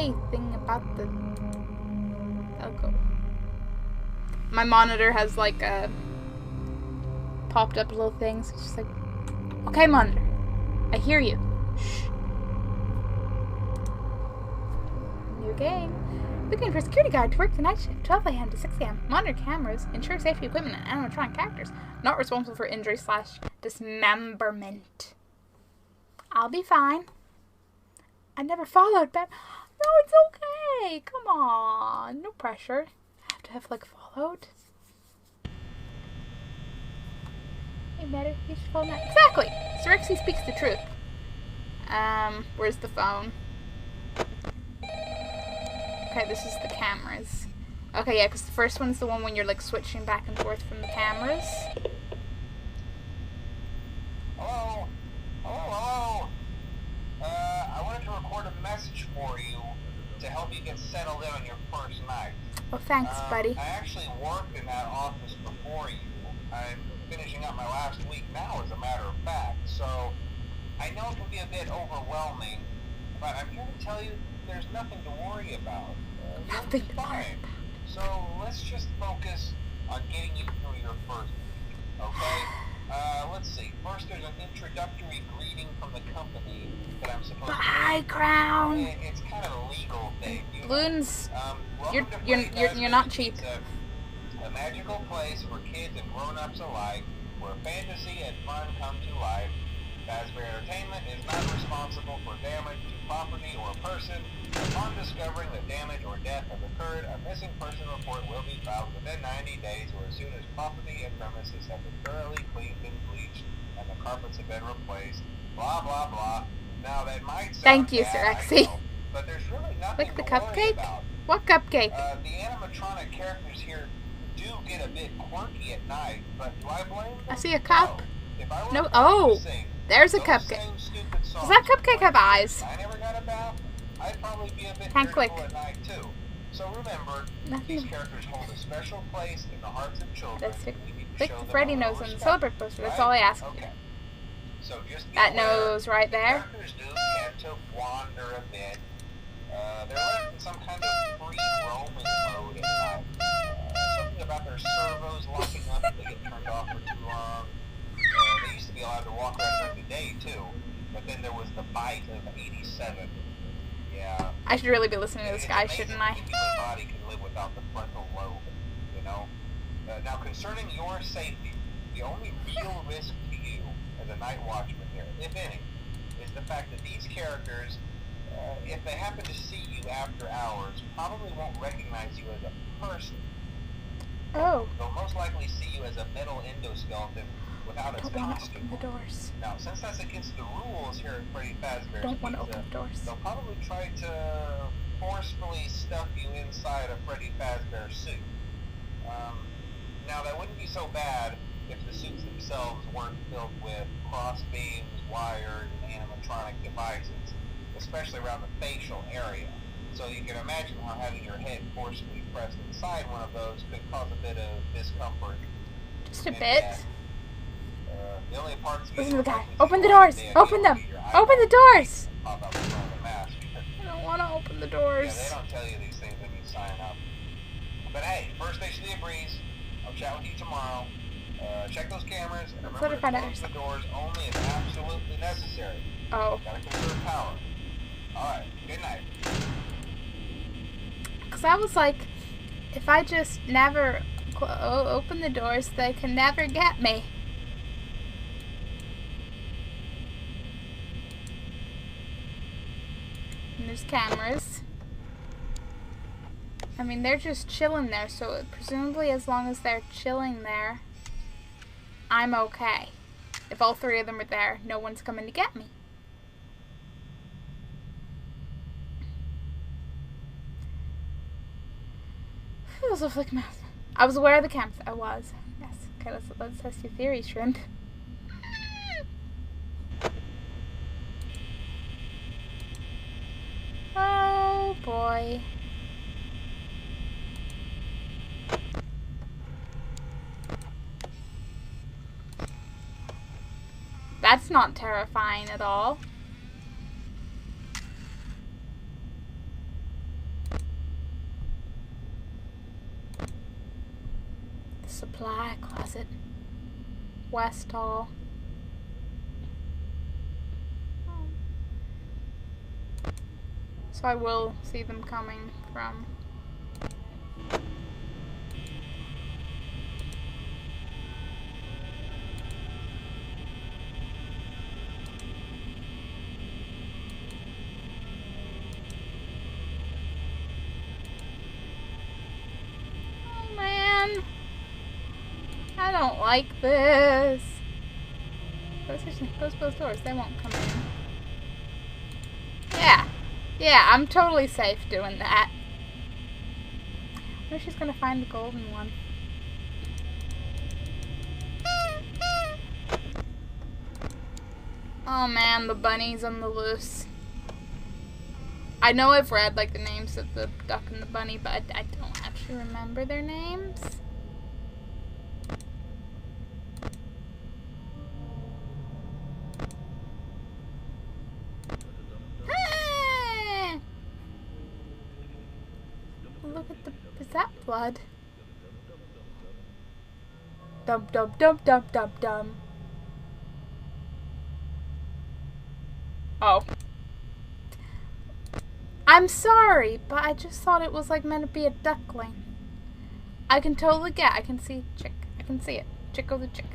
anything about the... I'll go. My monitor has like a popped up little thing, so it's just like, okay, monitor, I hear you. Shh. New game. Looking for a security guard to work the night shift, 12 a.m. to 6 a.m. Monitor cameras, ensure safety equipment, and animatronic characters. Not responsible for injury / dismemberment. I'll be fine. I never followed Bam. No, it's okay. Come on. No pressure. I have to have, like, followed. Hey, matter. You should follow that. Exactly. Saurian speaks the truth. Where's the phone? Okay, this is the cameras. Okay, yeah, because the first one's the one when you're, like, switching back and forth from the cameras. Hello? Hello? I wanted to record a message for you to help you get settled in on your first night. Oh, thanks, buddy. I actually worked in that office before you. I'm finishing up my last week now, as a matter of fact, so I know it can be a bit overwhelming, but I'm here to tell you there's nothing to worry about. Nothing to worry about. So let's just focus on getting you through your first week, okay? Let's see. First, there's an introductory greeting from the company that I'm supposed to... Hi, Crown. It's kind of a legal thing. Balloons. You're not cheap. It's a magical place for kids and grown-ups alike, where fantasy and fun come to life. Fazbear Entertainment is not responsible for damage to property or person. Upon discovering that damage or death has occurred, a missing person report will be filed within 90 days or as soon as property and premises have been thoroughly cleaned and bleached and the carpets have been replaced. Blah, blah, blah. Now that might sound Thank you, bad, Sir Exy. but there's really nothing Like the to worry cupcake? about. What cupcake? The animatronic characters here do get a bit quirky at night, but do I blame them? I see a cup. No. If I were No. to Oh, sing there's a those cupcake. same stupid songs Does that cupcake have eyes? I never got a bath, I'd probably be a bit Can't irritable click. at night too. So remember, Nothing. these characters hold a special place in the hearts of children. That's it. We need to Click show the them Freddy a nose little on the respect, Celebrate poster. That's right? all I ask. Okay. So just be That aware, nose right there. characters do tend to wander a bit. They're left in some kind of free roaming mode at night. Something about their servos locking up if they get turned off for too long. They used to be allowed to walk around during the day too, but then there was the bite of 87. Yeah. I should really be listening to this It's guy, amazing shouldn't I? the human body can live without the frontal lobe, you know? Now, concerning your safety, the only real risk to you as a night watchman here, if any, is the fact that these characters, if they happen to see you after hours, probably won't recognize you as a person. Oh. They'll most likely see you as a metal endoskeleton without its Don't want to costume. open the doors. Now, since that's against the rules here at Freddy Fazbear's Don't want to Pizza, open the doors. they'll probably try to forcefully stuff you inside a Freddy Fazbear suit. Now, that wouldn't be so bad if the suits themselves weren't filled with cross beams, wires, and animatronic devices, especially around the facial area. So you can imagine how having your head forcefully pressed inside one of those could cause a bit of discomfort. Just a and bit. death. The only parts Listen to the guy. Open the doors. Open them. Open the doors. Pop out from under the mask. I don't want to open the Yeah, doors. they don't tell you these things when you sign up. But hey, first station of the breeze. I'll chat with you tomorrow. Check those cameras and Let's remember to find out close the doors only if absolutely necessary. Oh. Gotta conserve power. Alright, good night. Because I was like, if I just never open the doors, they can never get me. And there's cameras. I mean, they're just chilling there, so presumably as long as they're chilling there, I'm okay. If all three of them are there, no one's coming to get me. Feels a flick mouth. I was aware of the camps. I was. Yes. Okay, let's test your theory, shrimp. Oh boy. That's not terrifying at all. Supply closet. West Hall. So I will see them coming from. Oh man. I don't like this. Close both doors. They won't come in. Yeah. Yeah, I'm totally safe doing that. I wonder if she's gonna find the golden one. Oh man, the bunny's on the loose. I know I've read like the names of the duck and the bunny, but I don't actually remember their names. Look at the... Is that blood? Dum dum dum dum dum dum. Oh. I'm sorry, but I just thought it was like meant to be a duckling. I can totally get. I can see chick. I can see it. Chick-o the chick.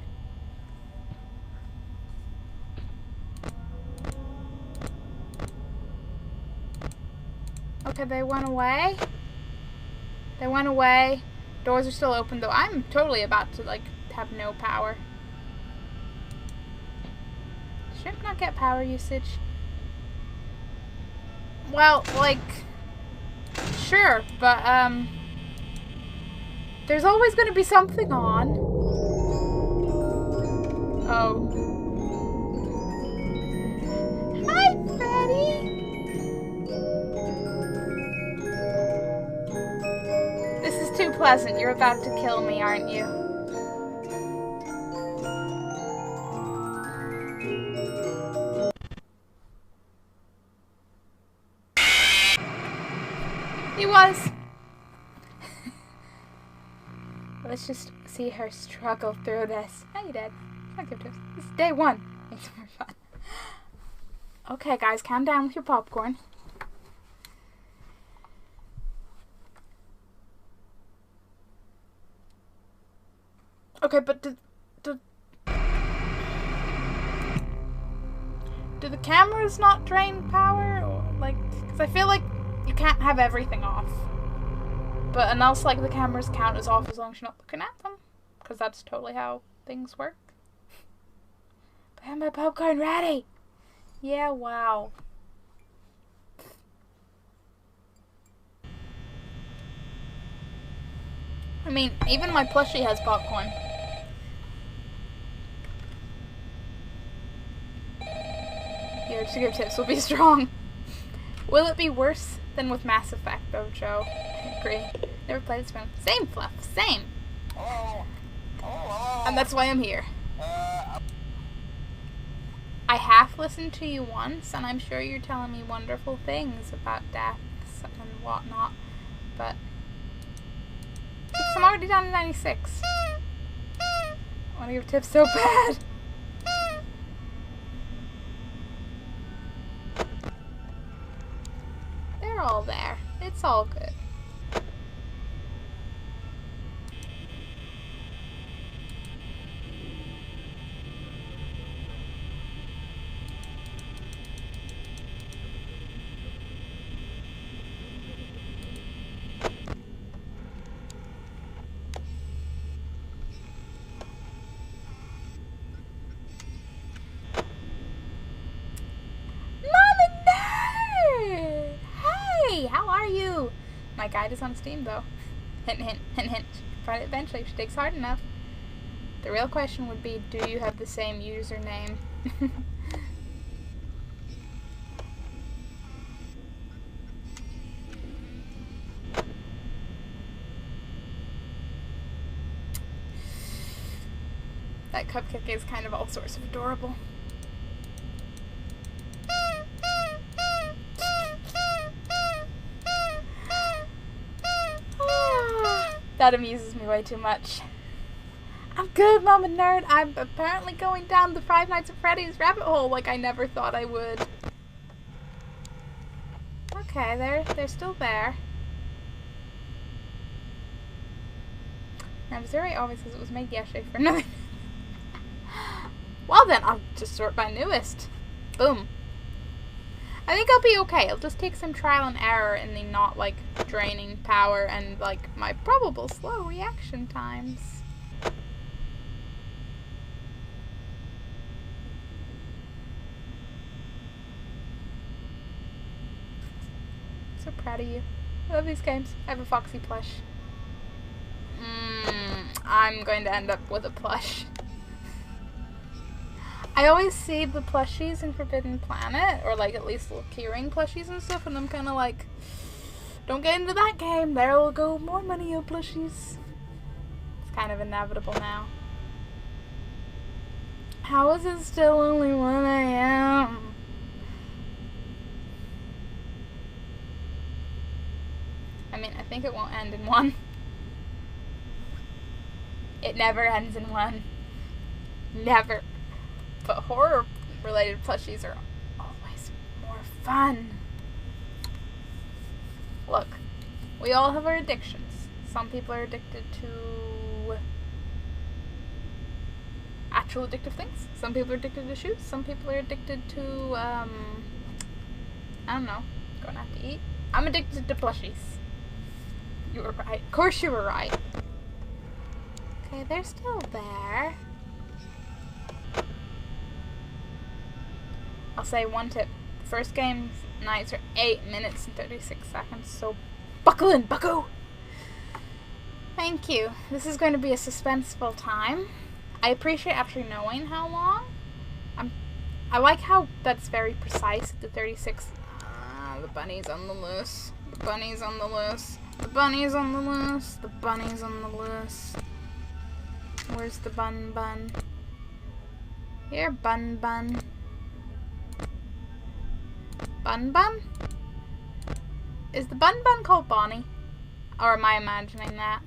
Okay, they went away. They went away. Doors are still open, though. I'm totally about to, like, have no power. Shouldn't not get power usage. Well, like, sure, but, there's always going to be something on. Oh. Hi, Freddy! This is too pleasant. You're about to kill me, aren't you? He was. Let's just see her struggle through this. How you dead? This is day one. It's more fun. Okay, guys, calm down with your popcorn. Okay, but do the cameras not drain power? Or, like, because I feel like you can't have everything off. But, and also, like, the cameras count as off as long as you're not looking at them. Because that's totally how things work. But I have my popcorn ready! Yeah, wow. I mean, even my plushie has popcorn. Your to-give tips will be strong. Will it be worse than with Mass Effect, though, Joe? I agree. Never played this one. Same, Fluff. Same. Hello? Hello? And that's why I'm here. I half listened to you once, and I'm sure you're telling me wonderful things about deaths and whatnot, but... I'm already down to 96. I want to give tips so bad. They're all there. It's all good. My guide is on Steam, though. Hint, hint, hint, hint. Find it eventually if she digs hard enough. The real question would be, do you have the same username? That cupcake is kind of all sorts of adorable. That amuses me way too much. I'm good, Mama Nerd. I'm apparently going down the Five Nights at Freddy's rabbit hole like I never thought I would. Okay, they're still there. Now, Missouri always says it was made yesterday for another. Well then, I'll just sort by newest. Boom. I think I'll be okay. It'll just take some trial and error in the not, like, draining power and, like, my probable slow reaction times. So proud of you. I love these games. I have a Foxy plush. I'm going to end up with a plush. I always see the plushies in Forbidden Planet, or like at least little keyring plushies and stuff, and I'm kind of like, don't get into that game, there will go more money on plushies. It's kind of inevitable now. How is it still only 1 a.m.? I mean, I think it won't end in 1. It never ends in 1. Never. But horror-related plushies are always more fun. Look, we all have our addictions. Some people are addicted to actual addictive things. Some people are addicted to shoes. Some people are addicted to, I don't know, going out to eat. I'm addicted to plushies. You were right. Of course you were right. Okay, they're still there. I'll say one tip. First game nights are 8 minutes and 36 seconds, so buckle in, bucko! Thank you. This is going to be a suspenseful time. I appreciate actually knowing how long. I like how that's very precise, the 36. The bunny's on the loose. The bunny's on the loose. The bunny's on the loose. The bunny's on the loose. Where's the bun bun? Here, bun bun. Bun bun? Is the bun bun called Bonnie? Or am I imagining that?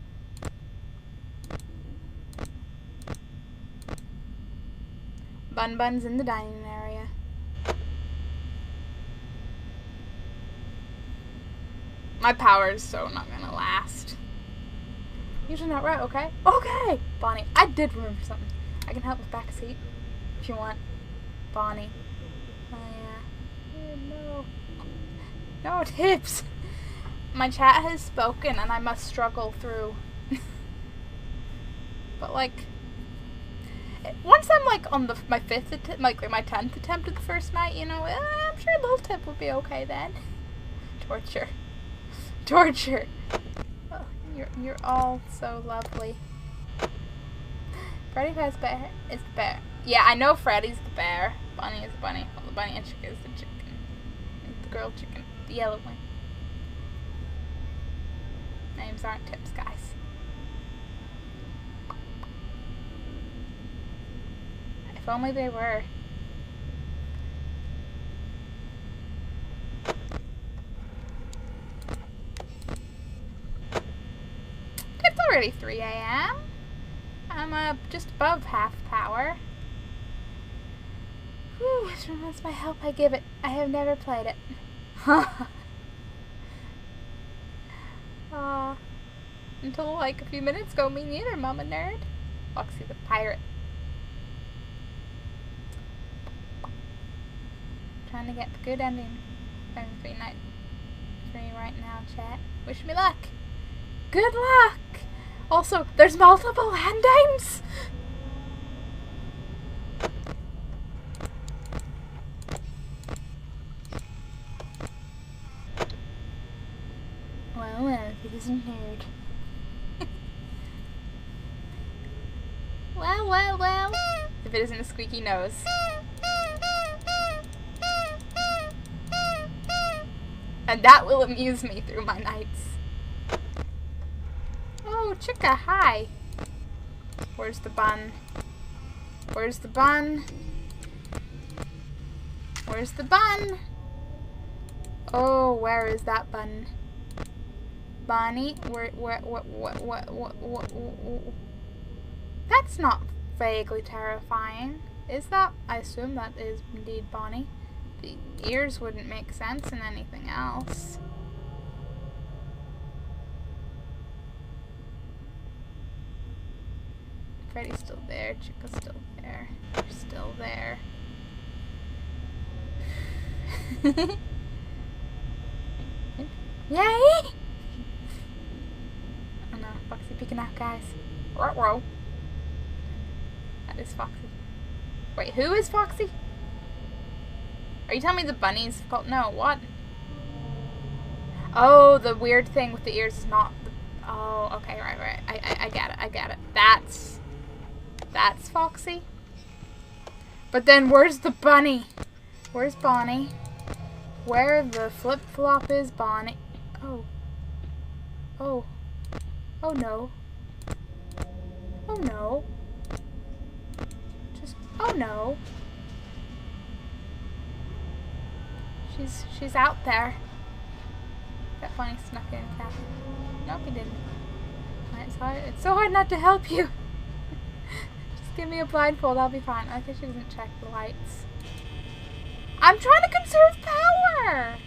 Bun bun's in the dining area. My power is so not gonna last. Usually not right, okay? Okay! Bonnie, I did remember something. I can help with backseat if you want. Bonnie. Oh yeah. Oh, no. No tips! My chat has spoken and I must struggle through. But like, once I'm like on my 5th attempt, like my 10th attempt at the first night, you know, I'm sure a little tip will be okay then. Torture. Torture. Oh, you're all so lovely. Freddy is the bear. Yeah, I know Freddy's the bear. Bunny is the bunny. Well, the bunny and chicken is the chicken. The girl chicken. The yellow one. Names aren't tips, guys. If only they were. It's already 3 a.m. I'm just above half power. Whew, this one wants my help, I give it. I have never played it. Until like a few minutes ago, me neither, Mama Nerd. Foxy the pirate. Trying to get the good ending. Playing 3 nights. 3 right now, chat. Wish me luck. Good luck! Also, there's multiple endings! Well, if it isn't nerd. Well. If it isn't a squeaky nose. And that will amuse me through my nights. Oh, Chica, hi. Where's the bun? Where's the bun? Where's the bun? Oh, where is that bun? Bonnie, what? That That's not vaguely terrifying. Is that? I assume that is indeed Bonnie. The ears wouldn't make sense in anything else. Freddy's still there. Chica's still there. You're still there. Yay! Oh no, Foxy peeking out, guys. Ruh-roh. That is Foxy. Wait, who is Foxy? Are you telling me the bunny's called? No, what? Oh, the weird thing with the ears is not the... Oh, okay, right. I get it. That's Foxy. But then where's the bunny? Where's Bonnie? Where the flip-flop is Bonnie? Oh. Oh. Oh no. Oh no. Just, oh no. She's out there. That Bonnie snuck in, Kathy. Nope, he didn't. It's so hard not to help you. Just give me a blindfold, I'll be fine. I think she doesn't check the lights. I'm trying to conserve power!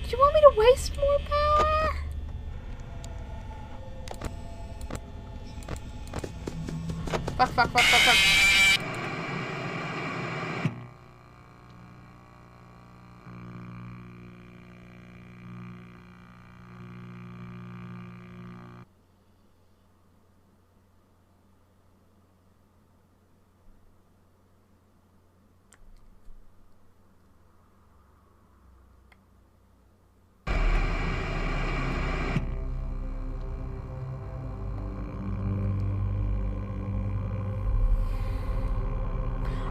Do you want me to waste more power? Fuck.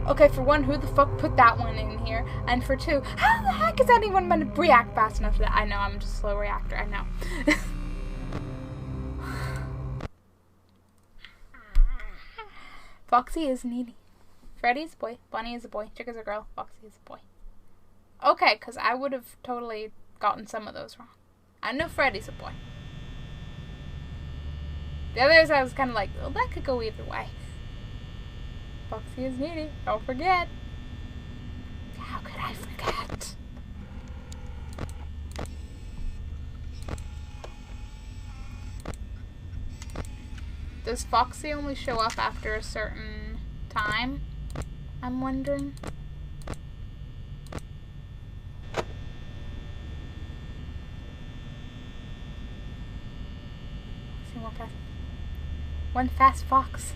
Okay, for one, who the fuck put that one in here? And for two, how the heck is anyone going to react fast enough to that? I know, I'm just a slow reactor, I know. Foxy is needy. Freddy's a boy, Bunny is a boy, Chick is a girl, Foxy is a boy. Okay, because I would have totally gotten some of those wrong. I know Freddy's a boy. The others I was kind of like, well, that could go either way. Foxy is needy. Don't forget. How could I forget? Does Foxy only show up after a certain time? I'm wondering. See one fast fox.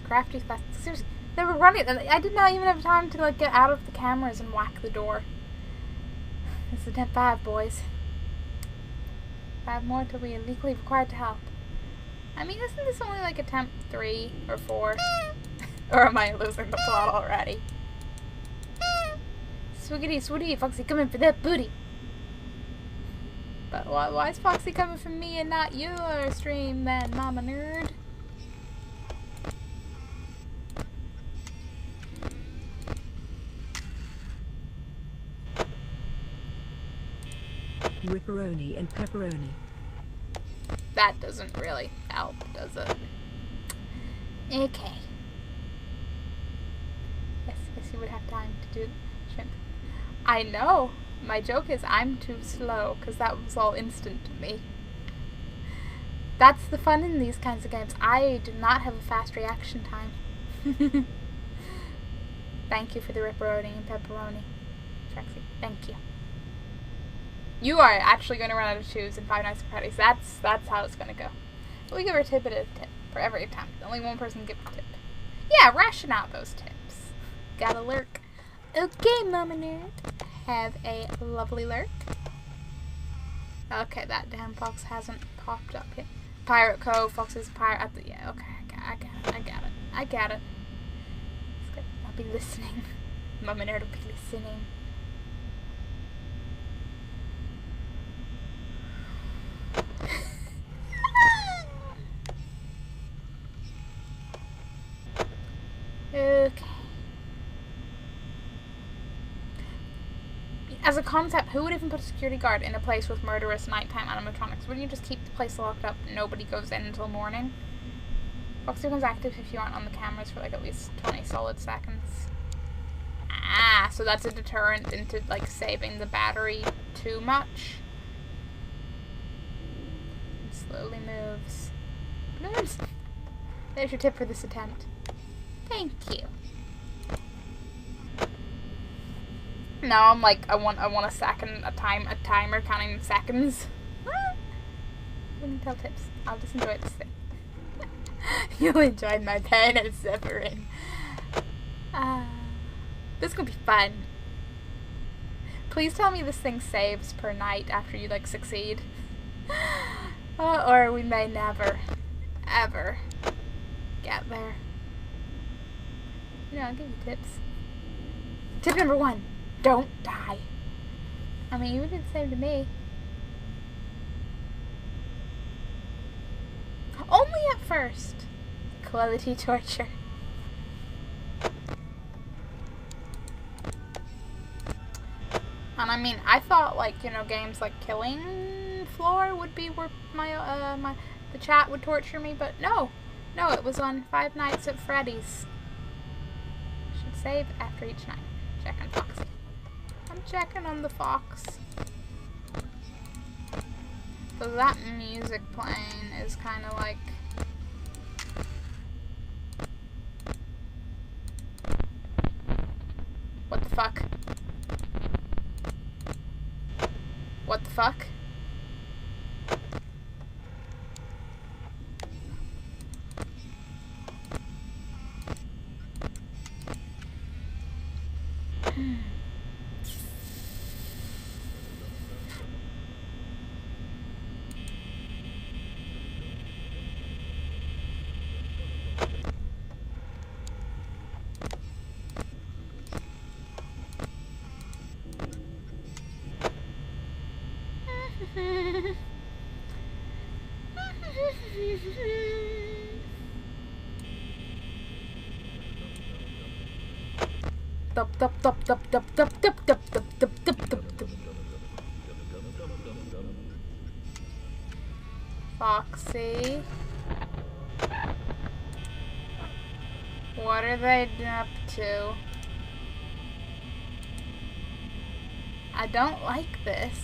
Crafty fast. Seriously, they were running. I did not even have time to get out of the cameras and whack the door. It's attempt 5, boys. 5 more till we are legally required to help. I mean, isn't this only attempt 3 or 4? Or am I losing the plot already? Swiggity, Foxy coming for that booty. But why is Foxy coming for me and not your stream then, Mama Nerd? Ripperoni and pepperoni. That doesn't really help, does it? Okay. Yes, you would have time to do shrimp. I know. My joke is I'm too slow, because that was all instant to me. That's the fun in these kinds of games. I do not have a fast reaction time. Thank you for the ripperoni and pepperoni, Trixie. Thank you. You are actually going to run out of shoes in Five Nights at Freddy's. That's how it's going to go. We give her a tip at a tip for every time. Only one person gives a tip. Yeah, ration out those tips. Gotta lurk. Okay, Mama Nerd. Have a lovely lurk. Okay, that damn fox hasn't popped up yet. Pirate Cove. Fox is a pirate. Yeah, okay, I got it. It's good. I'll be listening. Mama Nerd will be listening. Okay. As a concept, who would even put a security guard in a place with murderous nighttime animatronics? Wouldn't you just keep the place locked up and nobody goes in until morning? Fox becomes active if you aren't on the cameras for like at least 20 solid seconds. Ah, so that's a deterrent into like saving the battery too much. It slowly moves. Balloons! There's your tip for this attempt. Thank you. Now I'm like, I want a second, a timer counting seconds. Wouldn't tell tips. I'll just enjoy this thing. You'll enjoy my pain and suffering. This could be fun. Please tell me this thing saves per night after you like succeed. Or we may never, ever get there. You know, I'll give you tips. Tip number 1. Don't die. I mean, you did the same to me. Only at first. Quality torture. And I mean, I thought like, you know, games like Killing Floor would be where my the chat would torture me, but no. No, it was on Five Nights at Freddy's. Should save after each night. Check on Foxy. I'm checking on the fox. So that music playing is kind of like... What the fuck? What the fuck? Foxy. What are they up to? I don't like this.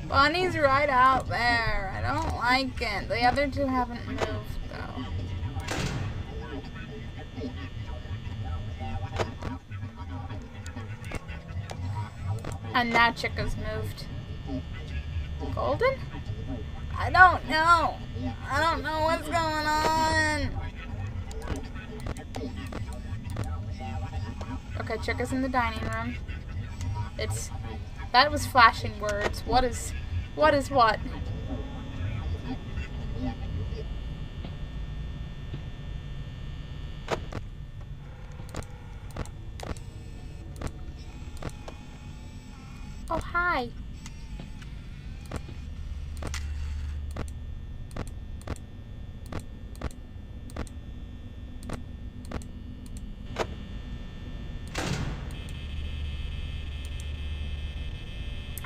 Bonnie's right out there. I don't like it. The other two haven't moved, though. And now Chica's moved. Golden? I don't know. I don't know what's going on. Okay, Chica's in the dining room. That was flashing words. What is what? Oh, hi.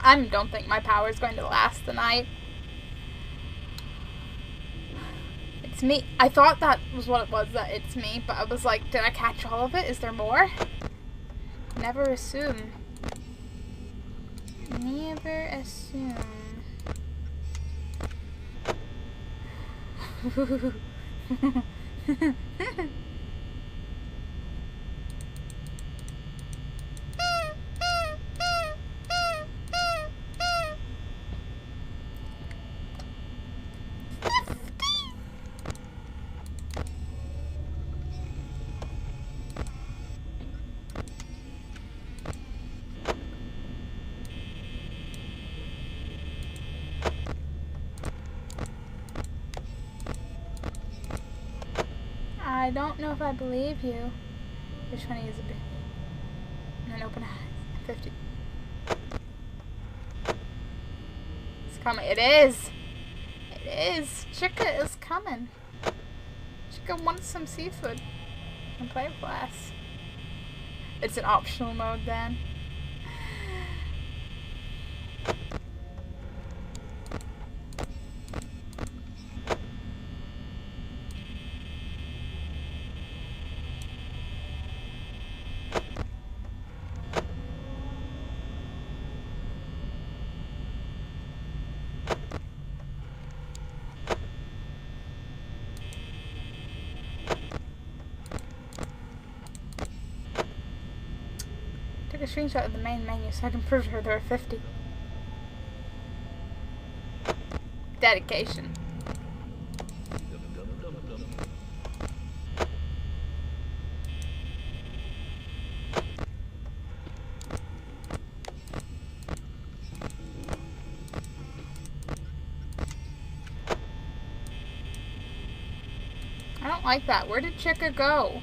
I don't think my power is going to last the night. It's me. I thought that was what it was, that it's me, but I was like, did I catch all of it? Is there more? Never assume. Never assume. I don't know if I believe you. Which one is a bit? And then open eyes. 50. It's coming. It is. It is. Chica is coming. Chica wants some seafood. And play with glass. It's an optional mode then. A screenshot of the main menu so I can prove to her there are 50. Dedication. I don't like that. Where did Chica go?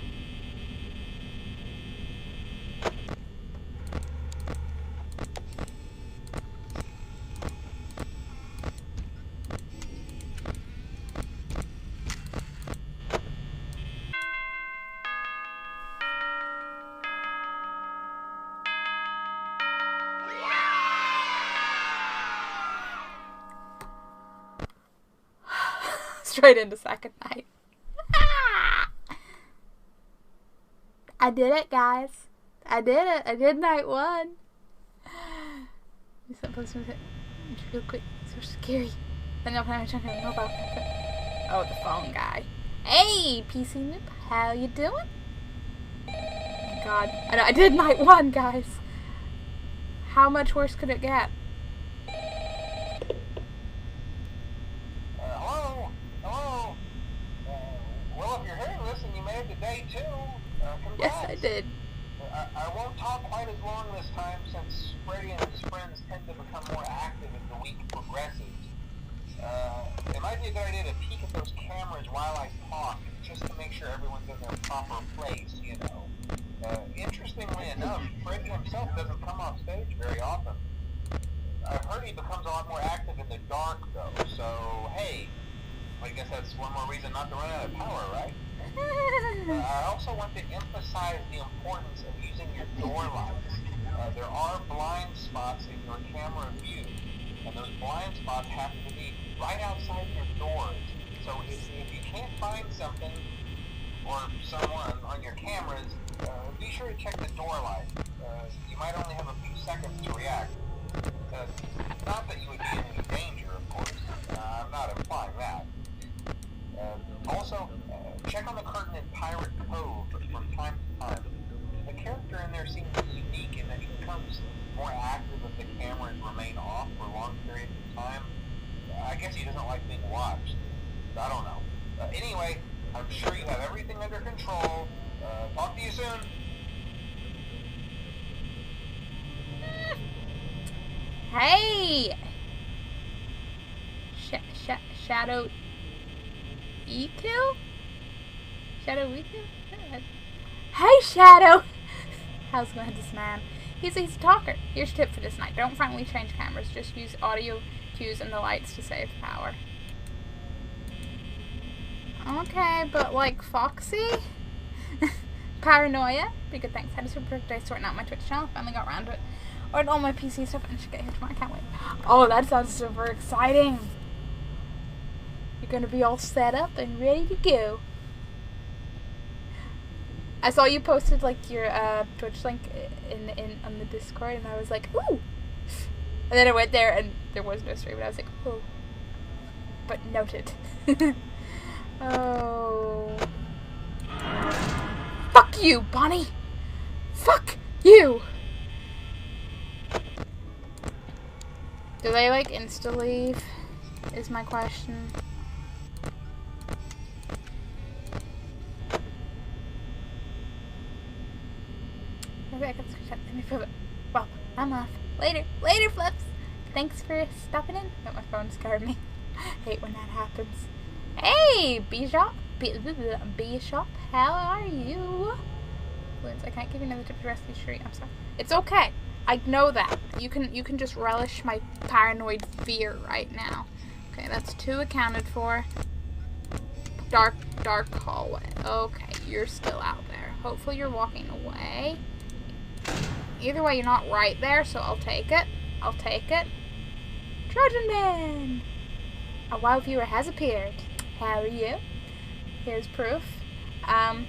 Straight into second night. I did it, guys. I did it. I did night 1. It's real quick. So scary. I know I'm trying to know about that. Oh, the phone guy. Hey, PC Noob. How you doing? Oh my God. I did night 1, guys. How much worse could it get? Day 2. Yes, I did. I won't talk quite as long this time since Freddy and his friends tend to become more active as the week progresses. It might be a good idea to peek at those cameras while I talk, just to make sure everyone's in their proper place, you know. Interestingly enough, Freddy himself doesn't come off stage very often. I've heard he becomes a lot more active in the dark, though, so hey, I guess that's one more reason not to run out of power, right? I also want to emphasize the importance of using your door lights. There are blind spots in your camera view, and those blind spots happen to be right outside your doors. So if you can't find something or someone on your cameras, be sure to check the door light. You might only have a few seconds to react. Not that you would be in any danger, of course. I'm not implying that. Also, check on the curtain in Pirate Cove from time to time. The character in there seems unique in that he becomes more active if the cameras remain off for long periods of time. I guess he doesn't like being watched. I don't know. Anyway, I'm sure you have everything under control. Talk to you soon. Hey! Shadow E-Kill? Shadow E-Kill? Hey, Shadow! How's it going, this man? He's a talker. Here's your tip for this night. Don't frankly change cameras. Just use audio cues and the lights to save power. Okay, but like Foxy? Paranoia? Pretty good, thanks. Had a super day sorting out my Twitch channel. Finally got around to it. Ordered all my PC stuff and should get here tomorrow. I can't wait. Oh, that sounds super exciting. You're gonna be all set up and ready to go. I saw you posted like your Twitch link in on the Discord, and I was like, ooh. And then I went there and there was no stream, and I was like, oh. But noted. Oh. Fuck you, Bonnie. Fuck you. Do they like insta-leave? Is my question. Maybe I got the screenshot. Let me prove it. Well, I'm off. Later. Later, Flips. Thanks for stopping in. Oh, my phone scared me. Hate when that happens. Hey, Bishop. Bishop, how are you? Balloons, I can't give you another tip to rescue Shuri. I'm sorry. It's okay. I know that. You can just relish my paranoid fear right now. Okay, that's 2 accounted for. Dark hallway. Okay, you're still out there. Hopefully you're walking away. Either way, you're not right there, so I'll take it. I'll take it. Trojan Man! A WoW viewer has appeared. How are you? Here's proof. I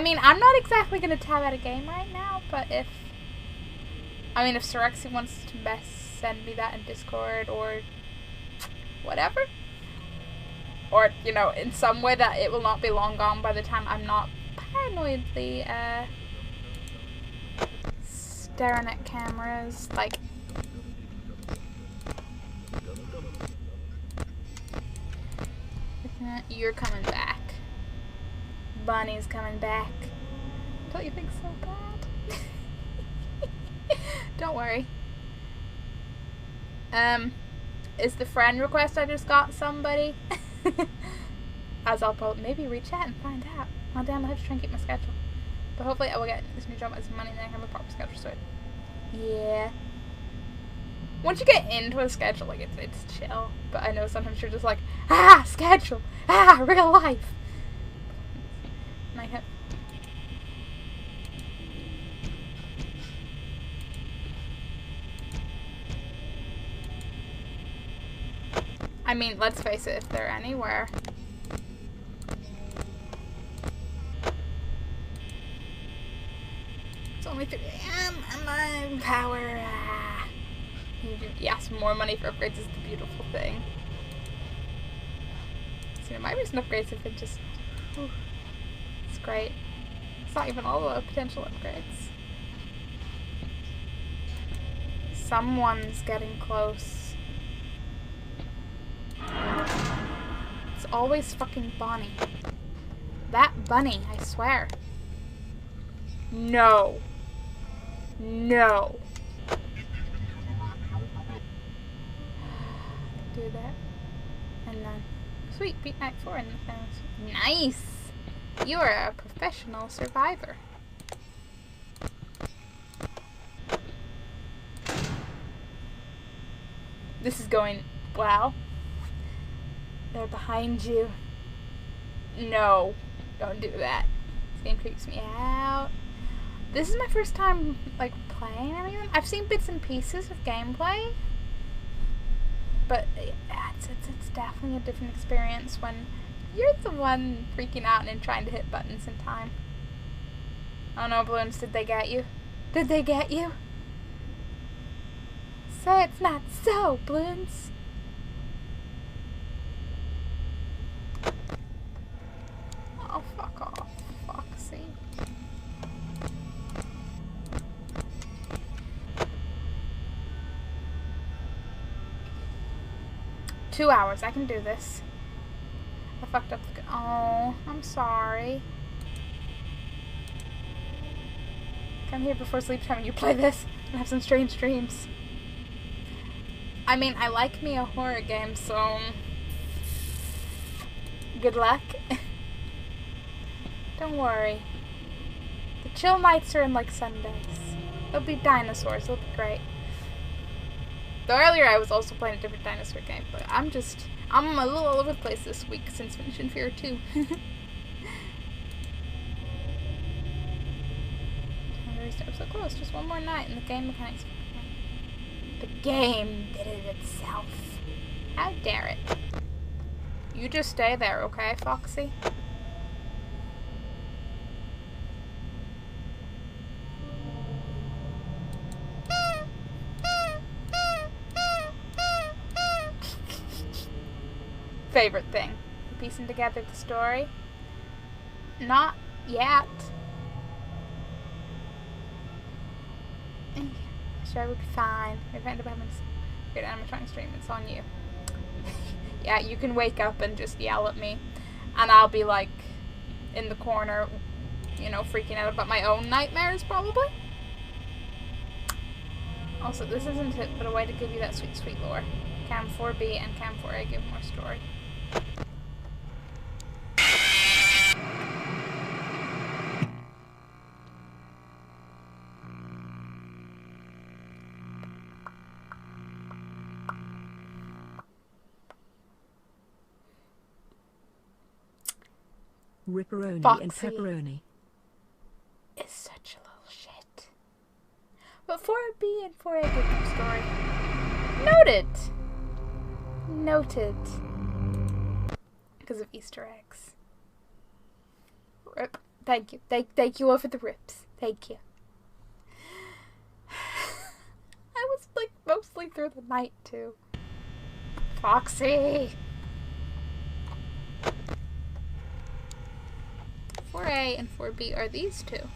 mean, I'm not exactly going to tab out a game right now, but if Sorexi wants to send me that in Discord or whatever, or, you know, in some way that it will not be long gone by the time I'm not paranoidly, staring at cameras, like, you're coming back. Bunny's coming back. Don't you think so bad? Don't worry. Is the friend request I just got somebody? As I'll probably maybe reach out and find out. Oh damn, I have to try and keep my schedule. But hopefully I will get this new job as money and then I can have a proper schedule so yeah. Once you get into a schedule, like it's chill. But I know sometimes you're just like, schedule, real life. And I have I mean, let's face it, if they're anywhere. It's only 3 AM and I'm power. Yes, more money for upgrades is the beautiful thing. So my recent upgrades have been just, it's great. It's not even all the potential upgrades. Someone's getting close. It's always fucking Bonnie. That bunny, I swear. No. No. Do that. And then, sweet, beat night 4 in the fence. Nice! You are a professional survivor. This is going, wow. They're behind you. No, don't do that. This game creeps me out. This is my first time, like, playing any of them. I've seen bits and pieces of gameplay. But yeah, it's definitely a different experience when you're the one freaking out and trying to hit buttons in time. Oh no, Balloons, did they get you? Did they get you? Say it's not so, Balloons. Oh, fuck off, Foxy. Two hours, I can do this. I fucked up the... Oh, I'm sorry. Come here before sleep time and you play this and have some strange dreams. I mean, I like me a horror game, so... Good luck. Don't worry. The chill nights are in, like, Sundays. There'll be dinosaurs, it'll be great. Though earlier I was also playing a different dinosaur game, but I'm a little all over the place this week since finishing Fear 2. I'm so close, just one more night and the game mechanics. The game did it itself. How dare it? You just stay there, okay, Foxy? Favorite thing. Piecing together the story. Not yet. Sure, we'll be fine. If I end up having a good animatronic stream, it's on you. Yeah, you can wake up and just yell at me, and I'll be like in the corner, you know, freaking out about my own nightmares, probably. Also, this isn't it, but a way to give you that sweet, sweet lore. Cam 4B and Cam 4A give more story. Ripperoni and Foxy pepperoni. is such a little shit. But 4B and 4A give them story. Noted. Noted. Because of Easter eggs. Rip. Thank you. Thank you all for the rips. Thank you. I was like mostly through the night too. Foxy. 4A and 4B are these two.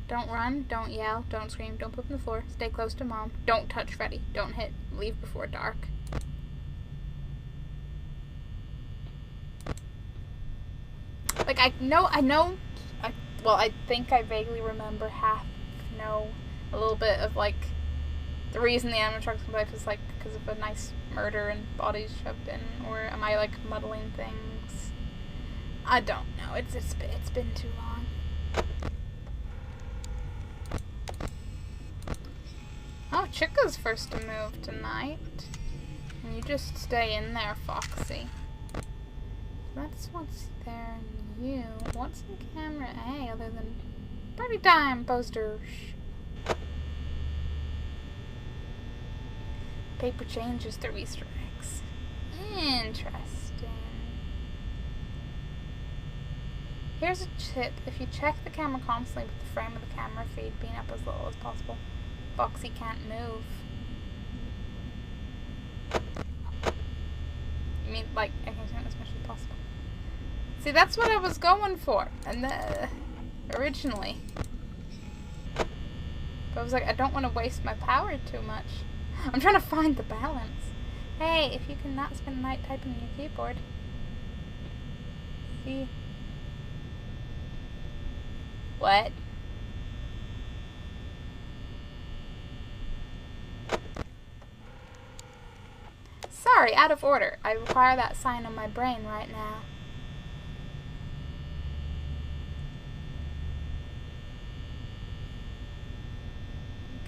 Don't run, don't yell, don't scream, don't poop on the floor, stay close to mom, don't touch Freddy, don't hit, leave before dark. Like, I think I vaguely remember a little bit of, like, the reason the animatronics come back is, like, because of a nice murder and bodies shoved in, or am I, like, muddling things? I don't know, it's been too long. Oh, Chica's first to move tonight. And you just stay in there, Foxy. That's what's there in you. What's in camera A other than party time posters? Paper changes through Easter eggs. Interesting. Here's a tip. If you check the camera constantly with the frame of the camera feed being up as little as possible, Foxy can't move. You mean, like, I can turn as much as possible. See, that's what I was going for. And originally. But I was like, I don't want to waste my power too much. I'm trying to find the balance. Hey, if you cannot spend the night typing on your keyboard. See? What? Sorry, out of order. I require that sign on my brain right now.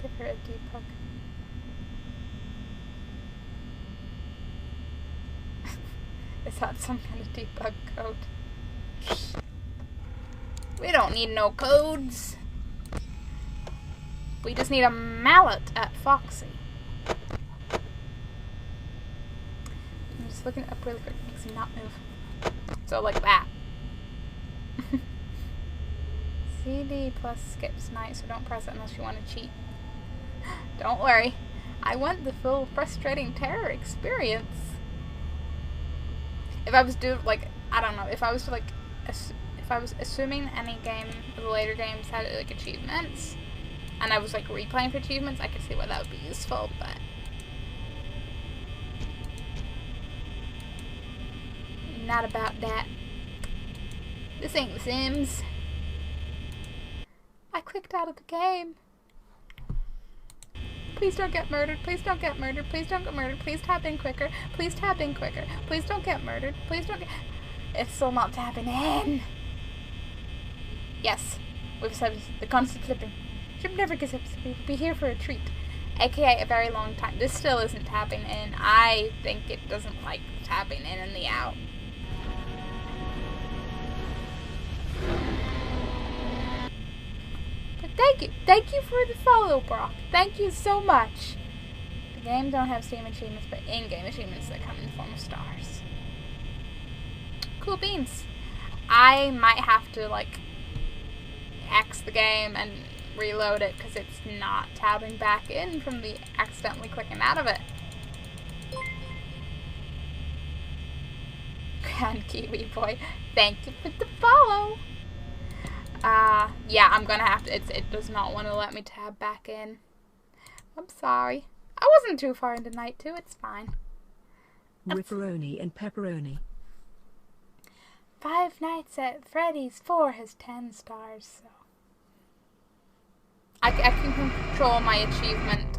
Give her a deep hook. Is that some kind of debug code? We don't need no codes. We just need a mallet at Foxy. I'm just looking up really quick. Makes him not move. So like that. CD plus skips night, so don't press it unless you want to cheat. Don't worry. I want the full frustrating terror experience. If I was I don't know, if I was assuming any game, the later games had like achievements, and I was like replaying for achievements, I could see why that would be useful, but not about that. This ain't The Sims. I clicked out of the game. Please don't get murdered. Please don't get murdered. Please don't get murdered. Please tap in quicker. Please tap in quicker. Please don't get murdered. Please don't get... It's still not tapping in. Yes. We've said the constant flipping. Ship never gets up. We'll be here for a treat. AKA a very long time. This still isn't tapping in. I think it doesn't like tapping in and the out. Thank you. Thank you for the follow, Brock. Thank you so much. The game don't have Steam achievements, but in-game achievements that come in the form of stars. Cool beans. I might have to, like, X the game and reload it because it's not tabbing back in from the accidentally clicking out of it. Grand Kiwi Boy. Thank you for the follow. Yeah, I'm gonna have to, it does not want to let me tab back in. I'm sorry. I wasn't too far into night 2, it's fine. Ripperoni and pepperoni. 5 Nights at Freddy's 4 has 10 stars, so. I can control my achievement,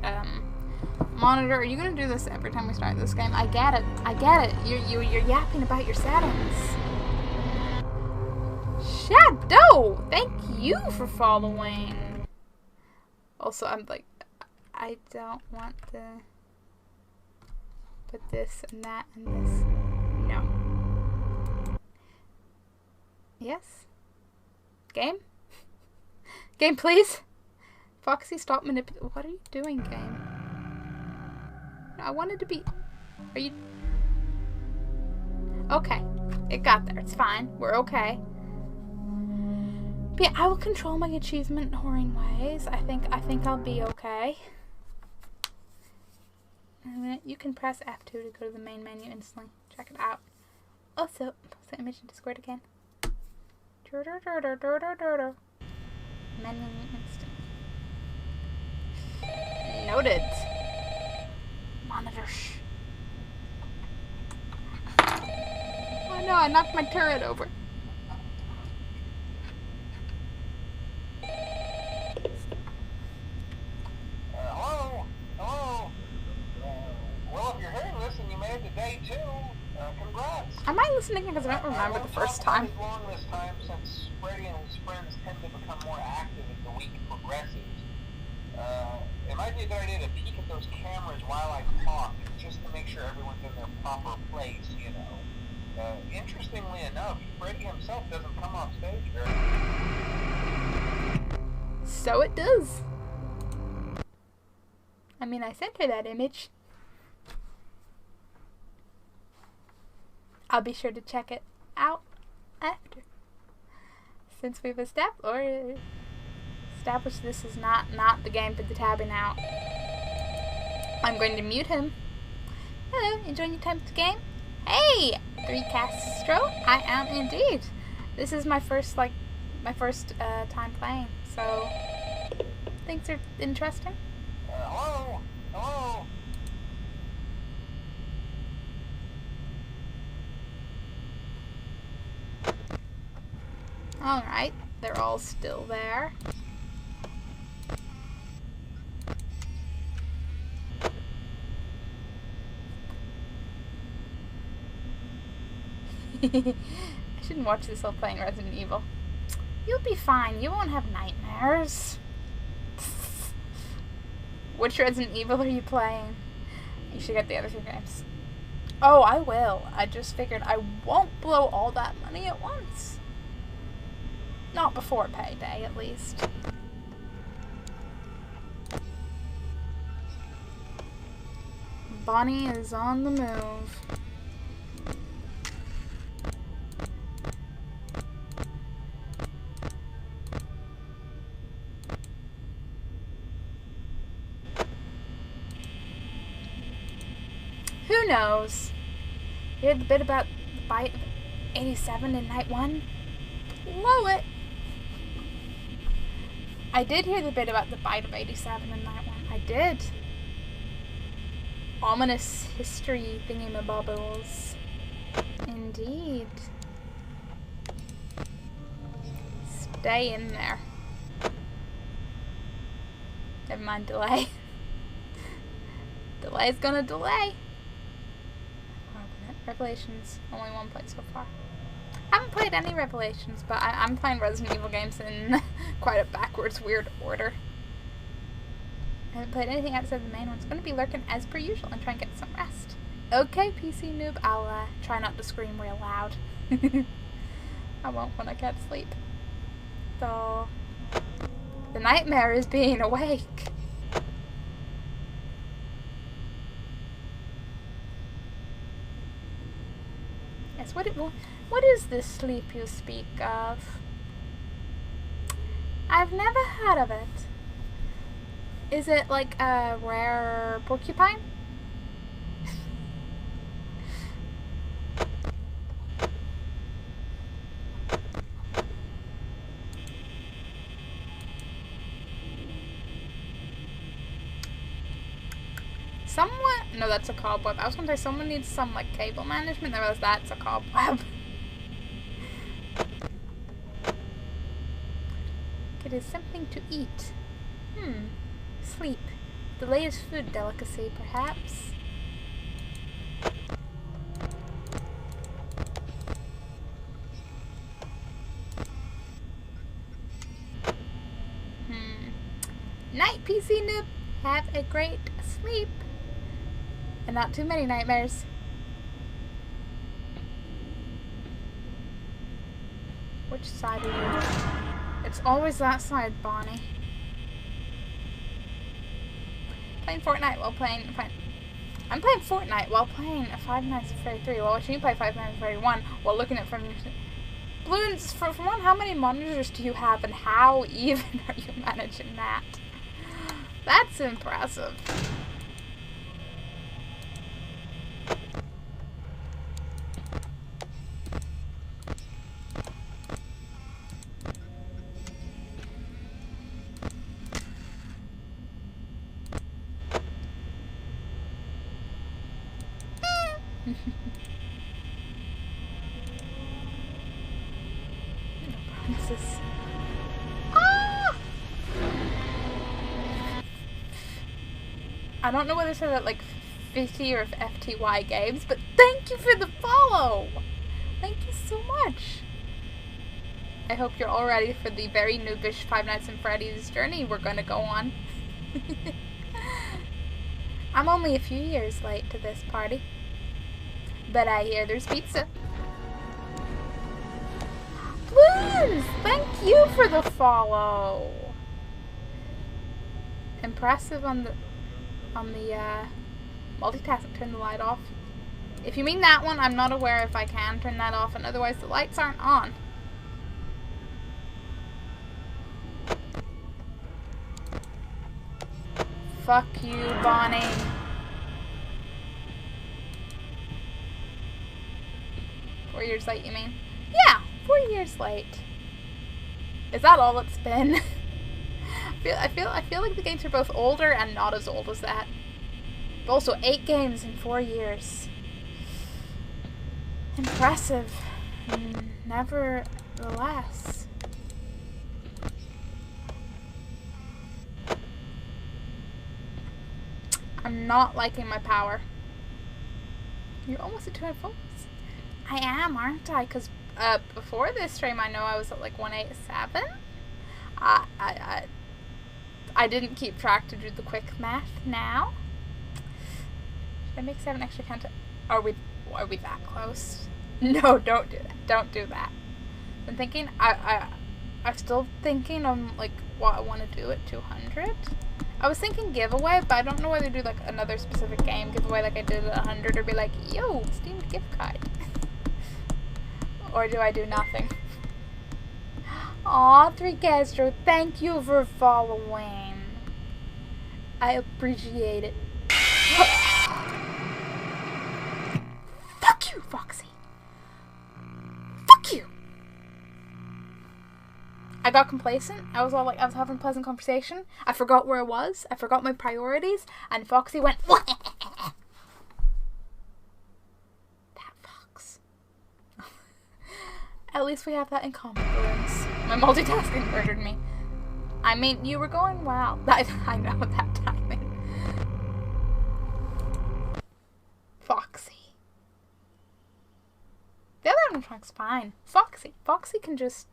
monitor. Are you gonna do this every time we start this game? I get it. I get it. You're yapping about your settings. Shadow! Thank you for following. Also, I'm like, I don't want to Put this and that and this. No. Yes? Game? Game, please? Foxy, stop manipulating. What are you doing, game? No, I wanted to be... Are you... Okay. It got there. It's fine. We're okay. But yeah, I will control my achievement in whoring ways. I think I'll be okay. And you can press F2 to go to the main menu instantly. Check it out. Also, post the image in Discord again. Menu instantly. Noted. Monitors. Oh no, I knocked my turret over. Hello? Hello? Well, if you're hearing this and you made it to day 2, congrats. Am I listening because I don't remember the first time? It's long this time since Freddy and his friends tend to become more active as the week progresses. It might be a good idea to peek at those cameras while I talk, just to make sure everyone's in their proper place, you know. Interestingly enough, Freddy himself doesn't come off stage very much. So it does. I mean, I sent her that image. I'll be sure to check it out after. Since we've established this is not the game for the tabbing out. I'm going to mute him. Hello, enjoying your time with the game? Hey, 3 Castro. I am indeed. This is my first time playing, so things are interesting. Hello? Hello? Alright, they're all still there. I shouldn't watch this while playing Resident Evil. You'll be fine. You won't have nightmares. Which Resident Evil are you playing? You should get the other 2 games. Oh, I will. I just figured I won't blow all that money at once. Not before payday, at least. Bonnie is on the move. Who knows? You heard the bit about the bite of 87 in night 1? Blow it! I did hear the bit about the bite of 87 in night 1. I did. Ominous history thingy-mabobbles. Indeed. Stay in there. Never mind delay. Delay's gonna delay. Revelations, only 1 play so far. I haven't played any Revelations, but I'm playing Resident Evil games in quite a backwards, weird order. I haven't played anything outside the main one. It's going to be lurking as per usual and try and get some rest. Okay, PC noob, I'll try not to scream real loud. I won't when I can't sleep. So, the nightmare is being awake. Yes, what is this sleep you speak of? I've never heard of it. Is it like a rare porcupine? No, that's a cobweb. I was gonna say someone needs some like cable management. I realized that's a cobweb. It is something to eat. Sleep. The latest food delicacy, perhaps. Night, PC noob. Have a great sleep. And not too many nightmares. Which side are you? It's always that side, Bonnie. Playing Fortnite while playing... I'm playing Fortnite while playing Five Nights at Freddy 3 while watching you play Five Nights at Freddy 1 while looking at from... Balloons, for one, how many monitors do you have and how even are you managing that? That's impressive. Promises. Ah! I don't know whether to say that like 50 or if FTY games, but thank you for the follow! Thank you so much! I hope you're all ready for the very noobish Five Nights at Freddy's journey we're gonna go on. I'm only a few years late to this party. But I hear there's pizza. Balloons! Thank you for the follow. Impressive on the multitasking. Turn the light off. If you mean that one, I'm not aware if I can turn that off, and otherwise the lights aren't on. Fuck you, Bonnie. 4 years late, you mean? Yeah, 4 years late. Is that all it's been? I feel like the games are both older and not as old as that. But also 8 games in 4 years. Impressive. Nevertheless. I'm not liking my power. You're almost at 200 volts. I am, aren't I? Because before this stream, I know I was at like 187. I didn't keep track to do the quick math now. Should I make 7 extra content? Are we that close? No, don't do that. Don't do that. I'm thinking, I'm still thinking on like what I want to do at 200. I was thinking giveaway, but I don't know whether to do like another specific game giveaway like I did at 100 or be like, yo, Steam gift card. Or do I do nothing? Aw, 3 Castro, thank you for following. I appreciate it. Fuck you, Foxy. Fuck you. I got complacent. I was having a pleasant conversation. I forgot where I was. I forgot my priorities. And Foxy went, that fox. At least we have that in common, Balloons. My multitasking murdered me. I mean, you were going well. I know that timing. Foxy. The other animatronic's fine. Foxy can just...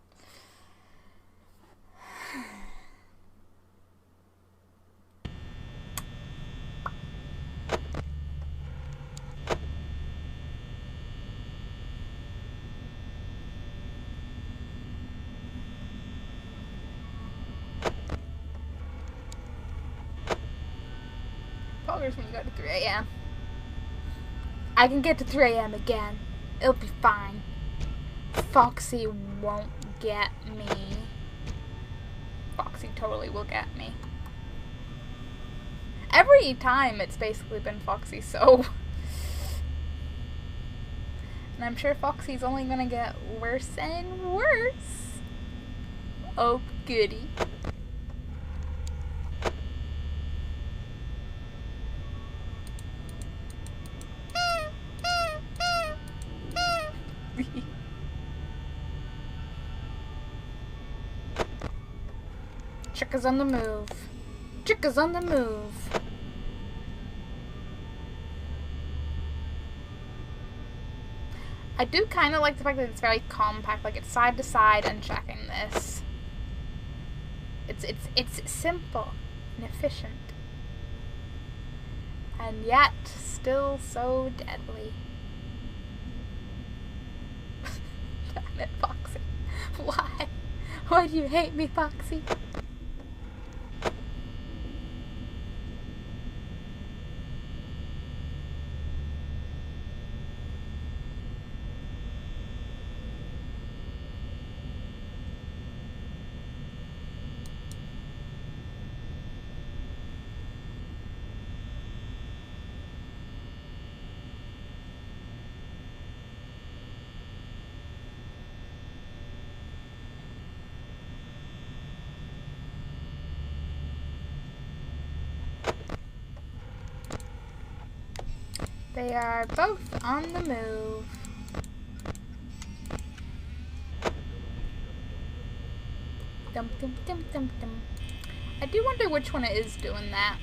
Poggers when you go to 3 a.m. I can get to 3 a.m. again. It'll be fine. Foxy won't get me. Foxy totally will get me. Every time it's basically been Foxy, so... And I'm sure Foxy's only gonna get worse and worse. Oh, goody. Chicka's on the move. Chicka's on the move. I do kind of like the fact that it's very compact, like it's side to side and checking this. It's simple and efficient. And yet still so deadly. Damn it, Foxy. Why? Why do you hate me, Foxy? They are both on the move. Dum dum dum dum dum. I do wonder which one it is doing that.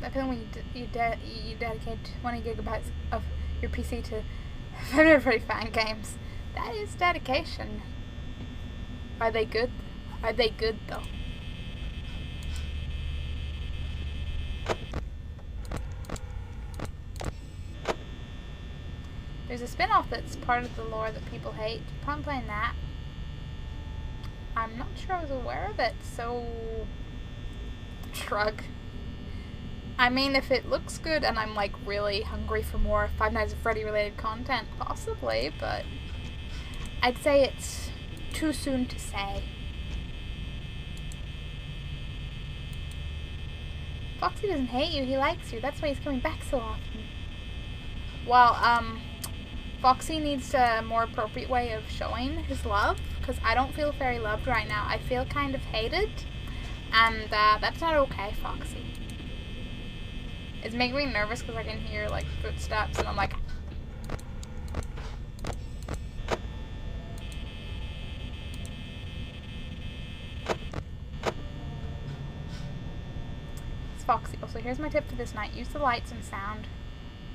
I feel when you dedicate 20 gigabytes of your PC to Freddy fan games. That is dedication. Are they good? Are they good though? There's a spin-off that's part of the lore that people hate. I'm playing that. I'm not sure I was aware of it, so shrug. I mean, if it looks good and I'm like really hungry for more Five Nights at Freddy related content, possibly, but I'd say it's too soon to say. Foxy doesn't hate you, he likes you. That's why he's coming back so often. Well, Foxy needs a more appropriate way of showing his love, because I don't feel very loved right now. I feel kind of hated, and that's not okay, Foxy. It's making me nervous because I can hear, like, footsteps, and I'm like... It's Foxy. Also, here's my tip for this night. Use the lights and sound.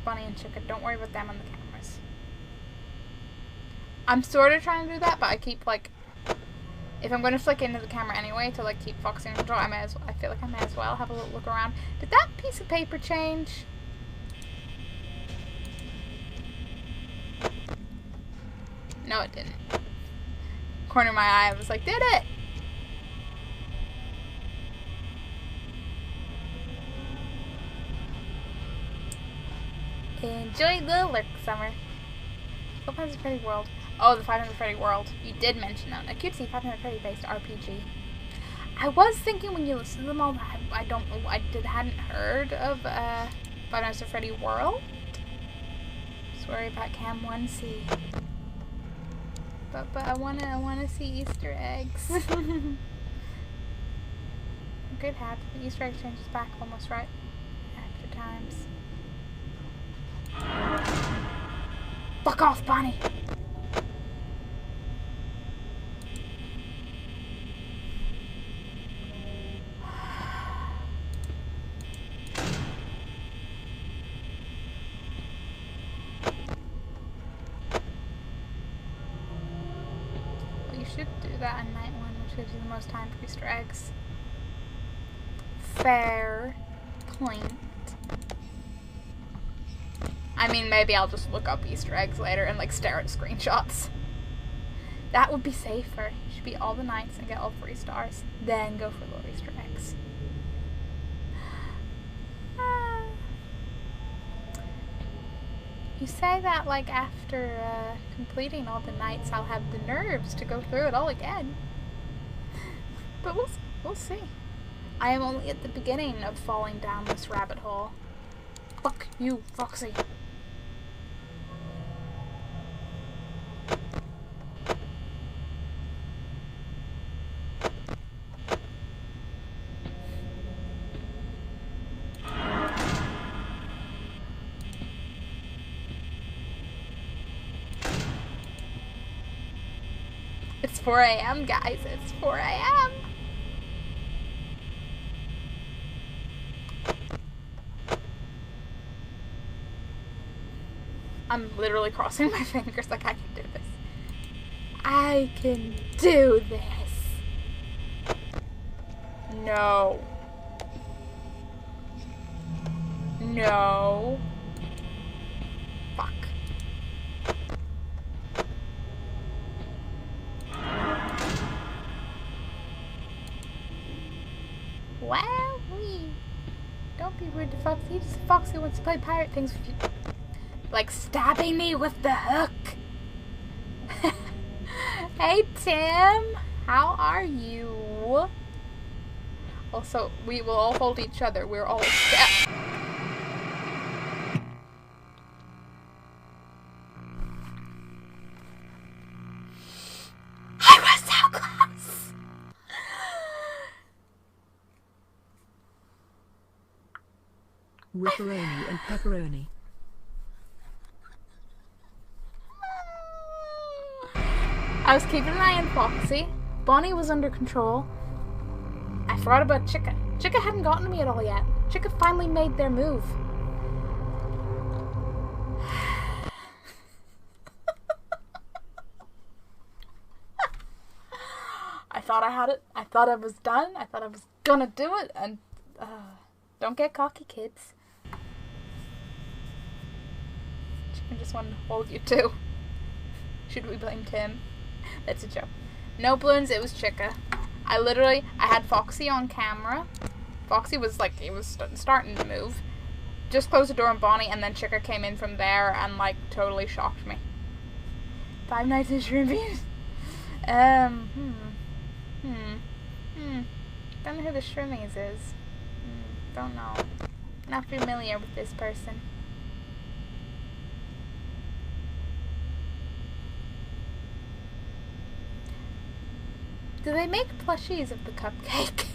Bunny and Chicken. Don't worry about them on the cameras. I'm sort of trying to do that, but I keep, like... If I'm going to flick into the camera anyway to, like, keep Foxy in control, I feel like I may as well have a little look around. Did that piece of paper change? No, it didn't. Corner of my eye, I was like, did it? Enjoy the lurk, Summer. Five Nights at Freddy World. Oh, the Five Nights at Freddy World. You did mention that. A cutesy Five Nights at Freddy based RPG. I was thinking when you listened to them all that I hadn't heard of Five Nights at Freddy World. Just worry about Cam 1C. But I wanna see Easter eggs. Good habit. The Easter egg changes back almost right after times. Fuck off, Bonnie! Well, you should do that in night one, which gives you the most time for Easter eggs. Fair point. I mean, maybe I'll just look up Easter eggs later and, like, stare at screenshots. That would be safer. You should beat all the nights and get all 3 stars. Then go for little Easter eggs. You say that, like, after completing all the nights, I'll have the nerves to go through it all again. But we'll see. I am only at the beginning of falling down this rabbit hole. Fuck you, Foxy. It's 4 a.m. guys, it's 4 a.m. I'm literally crossing my fingers like I can do this. I can do this. No. No. Fuck. Wowee. Don't be rude to Foxy. Just Foxy wants to play pirate things with you. Like stabbing me with the hook. Hey Tim, how are you? Also, we will all hold each other. We're all I was so close. Ripperoni and pepperoni. I was keeping an eye on Foxy. Bonnie was under control. I forgot about Chica. Chica hadn't gotten to me at all yet. Chica finally made their move. I thought I had it. I thought I was done. I thought I was gonna do it. And don't get cocky, kids. Chica just wanted to hold you too. Should we blame Tim? That's a joke. No balloons, it was Chica. I had Foxy on camera. Foxy was like, he was starting to move. Just closed the door on Bonnie, and then Chica came in from there and like totally shocked me. Five Nights at Shroomies. Don't know who the Shroomies is. Don't know. Not familiar with this person. Do they make plushies of the cupcake?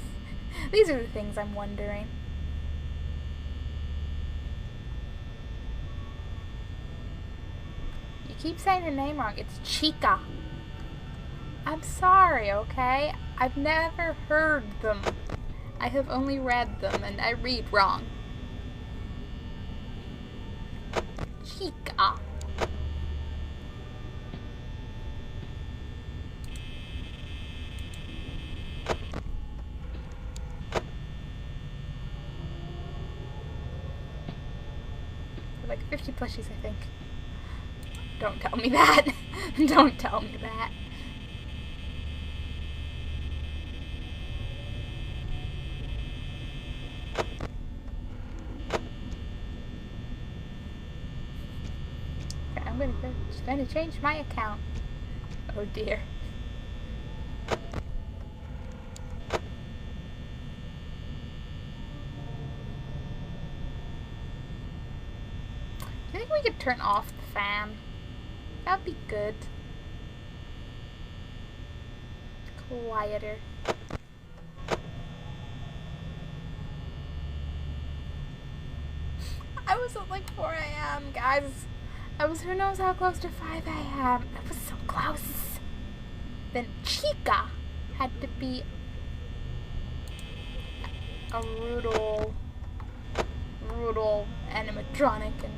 These are the things I'm wondering. You keep saying her name wrong. It's Chica. I'm sorry, okay? I've never heard them. I have only read them, and I read wrong. Chica. Like 50 plushies, I think. Don't tell me that. Don't tell me that. Okay, I'm going to change my account. Oh dear. I think we could turn off the fan. That'd be good. Quieter. I was at like 4 a.m. guys. I was who knows how close to 5 a.m. I was so close. Then Chica had to be a brutal animatronic and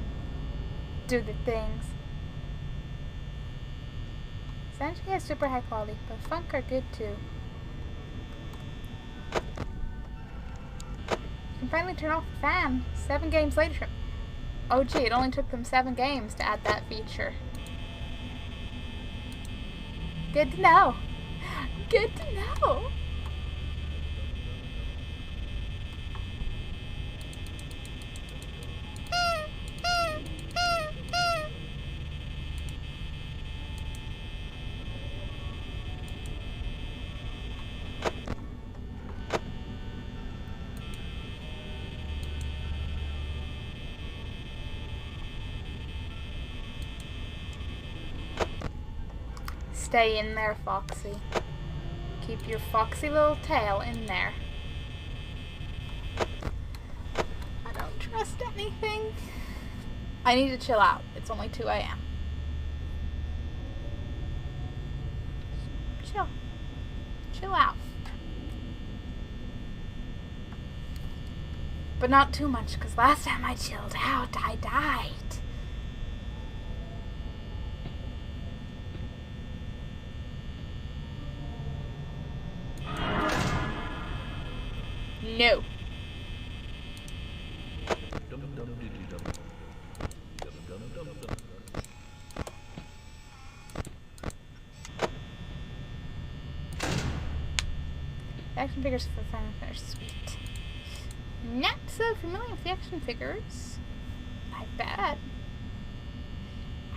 do the things. Sanji has super high quality, but funk are good too. You can finally turn off the fan. 7 games later. Oh gee, it only took them 7 games to add that feature. Good to know. Good to know. Stay in there, Foxy. Keep your foxy little tail in there. I don't trust anything. I need to chill out. It's only 2 a.m. Chill. Chill out. But not too much, because last time I chilled out, I died. No. The action figures for Final are sweet. Not so familiar with the action figures. I bet.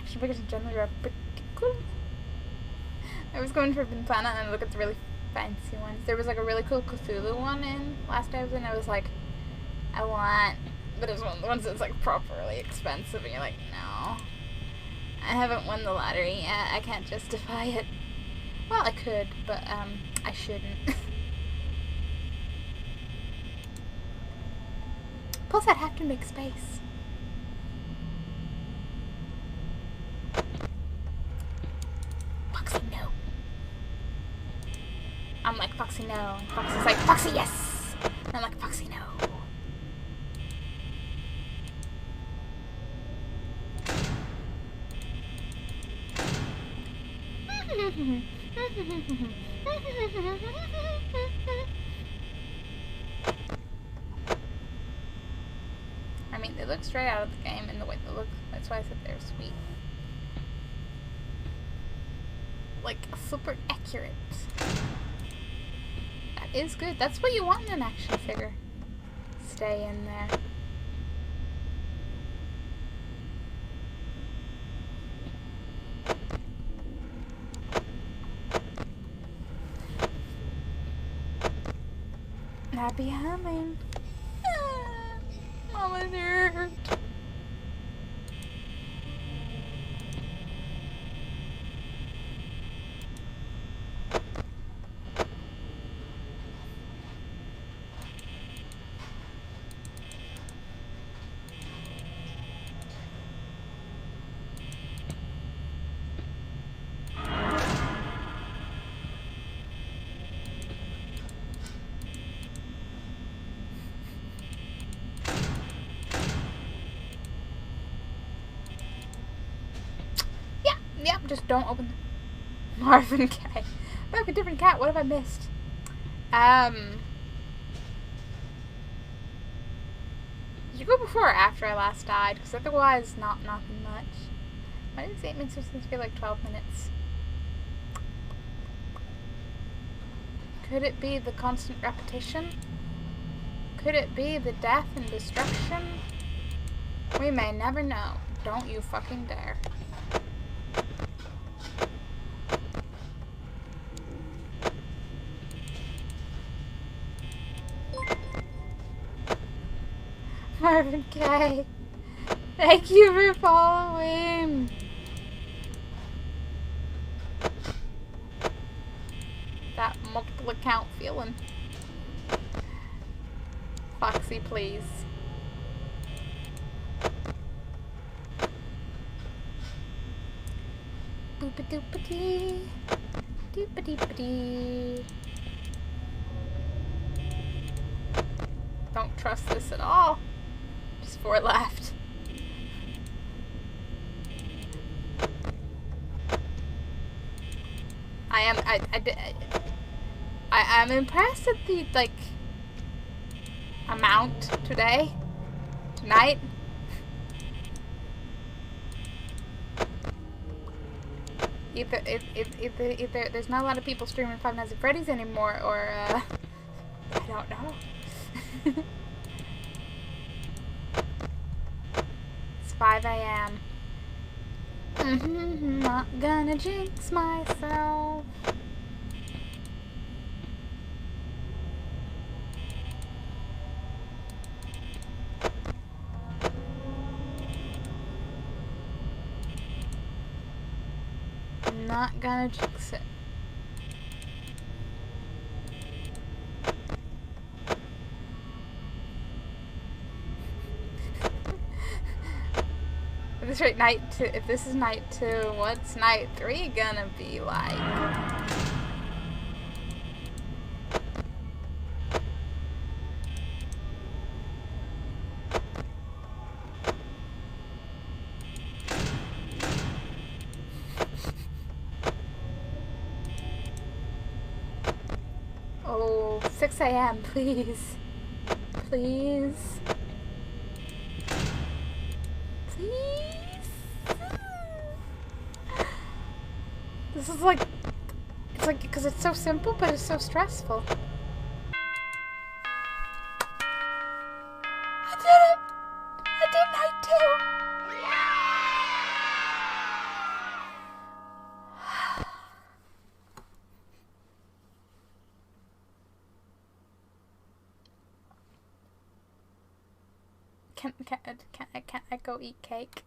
Action figures in general are pretty cool. I was going for Forbidden Planet and I look at the really fancy ones. There was like a really cool Cthulhu one in last time I was in. I was like, I want, but it was one of the ones that's like properly expensive, and you're like, no, I haven't won the lottery yet. I can't justify it. Well, I could, but I shouldn't. Plus, I'd have to make space. Foxy, no. I'm like, Foxy, no. And Foxy's like, Foxy, yes! And I'm like, Foxy, no. I mean, they look straight out of the game in the way they look. That's why I said they're sweet. Like, super accurate. That is good. That's what you want in an action figure. Stay in there. Happy humming. Ah, Mama's hurt. Yep, just don't open the Marvin Gaye. I have a different cat. What have I missed? Did you go before or after I last died? Because otherwise, nothing much. Why did 8 minutes just feel like 12 minutes? Could it be the constant repetition? Could it be the death and destruction? We may never know. Don't you fucking dare. Marvin Gaye, thank you for following. That multiple account feeling. Foxy, please. Boop-a-doop-a-dee. Doop-a-dee-ba-dee. Don't trust this at all. Just 4 left. I'm impressed at the, like, amount tonight. Either there's not a lot of people streaming Five Nights at Freddy's anymore, or, I don't know. It's 5 a.m. Not gonna jinx myself. Not gonna jinx it. This right, night 2. If this is night 2, what's night 3 gonna be like? Oh, 6 a.m. please. Please. Please. This is like, it's like, because it's so simple, but it's so stressful. I did it! I did night 2. Can I go eat cake?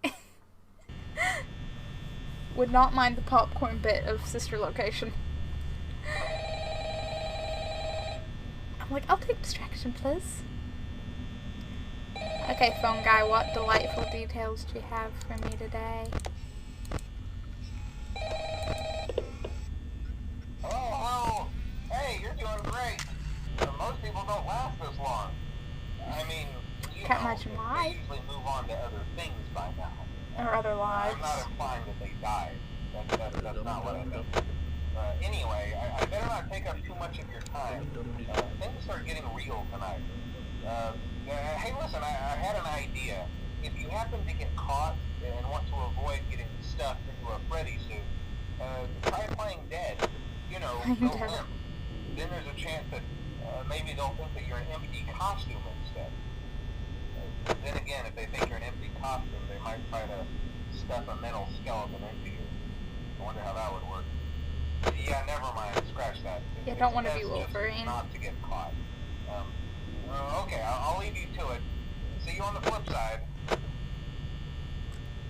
Would not mind the popcorn bit of Sister Location. I'm like, I'll take distraction, please. Okay, phone guy, what delightful details do you have for me today? Oh, hey, you're doing great. Most people don't last this long. I mean, Can't imagine they why. usually move on to other things by now. Or other lives. I'm not implying that they died. That's not what I meant. Anyway, I better not take up too much of your time. Things are getting real tonight. Hey, listen, I had an idea. If you happen to get caught and want to avoid getting stuffed into a Freddy suit, try playing dead. You know, go limp. Then there's a chance that maybe they'll think that you're an empty costume instead. Then again, if they think you're an empty costume, they might try to stuff a mental skeleton into you. I wonder how that would work. Yeah, never mind. Scratch that. Yeah, don't want to be Wolverine. Not to get caught. Okay, I'll leave you to it. See you on the flip side.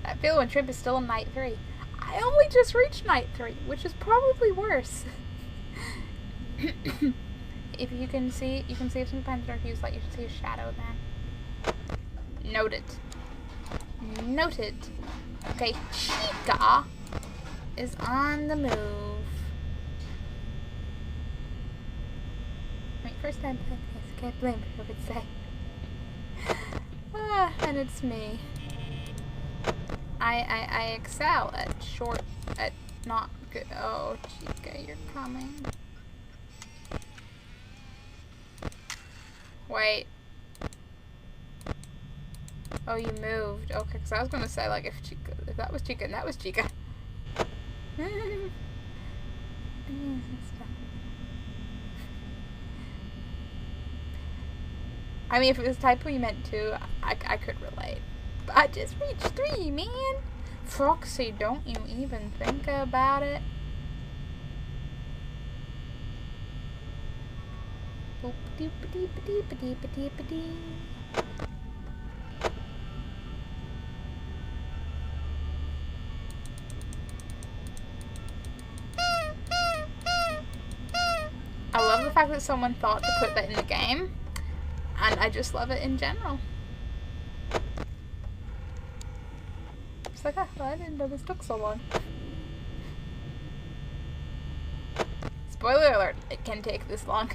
That feeling trip is still in night 3. I only just reached night 3, which is probably worse. If you can see if something behind the dark views light, you should see a shadow then. Noted. Noted. Okay, Chica is on the move. Wait, first time playing this. Can't blame her, I would say. And it's me. I excel at not good. Oh, Chica, you're coming. Wait. Oh, you moved. Okay, because I was gonna say, like, if that was Chica and that was Chica. I mean, if it was typo you meant to, I could relate. But I just reached 3, man. Foxy, don't you even think about it. I love the fact that someone thought to put that in the game, and I just love it in general. It's like, oh, I didn't know this took so long. Spoiler alert, it can take this long.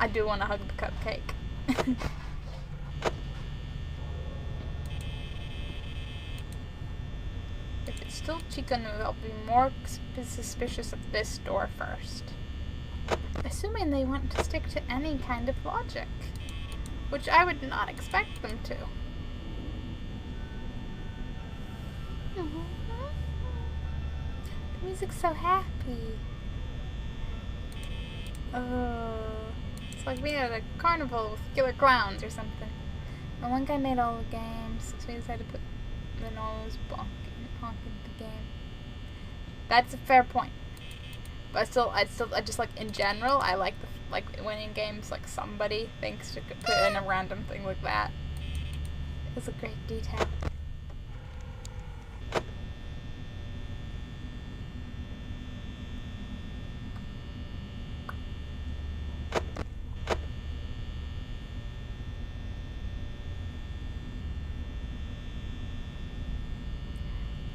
I do want to hug the cupcake. If it's still Chica, I'll be more suspicious of this door first. Assuming they want to stick to any kind of logic, which I would not expect them to. The music's so happy. It's like being at a carnival with killer clowns or something. And one guy made all the games, so he decided to put the nose bonk in the game. That's a fair point. But I just like in general, I like when in games like somebody thinks to put in a random thing like that. It's a great detail.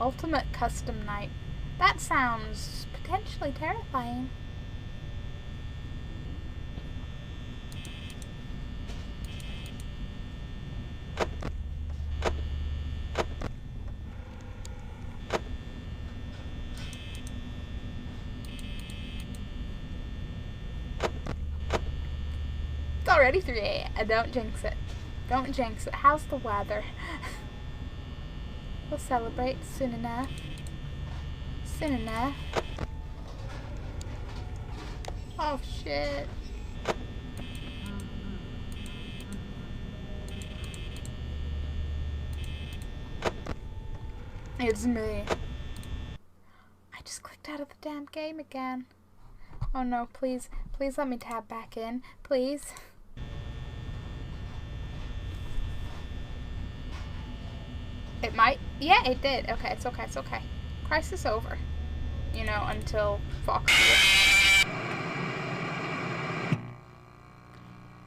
Ultimate custom night. That sounds potentially terrifying. already 3 a.m. Don't jinx it. Don't jinx it. How's the weather? We'll celebrate soon enough. Soon enough. Oh shit. It's me. I just clicked out of the damn game again. Oh no, please. Please let me tab back in. Please. It might. Yeah, it did. Okay, it's okay. It's okay. Crisis over. You know, until Foxy.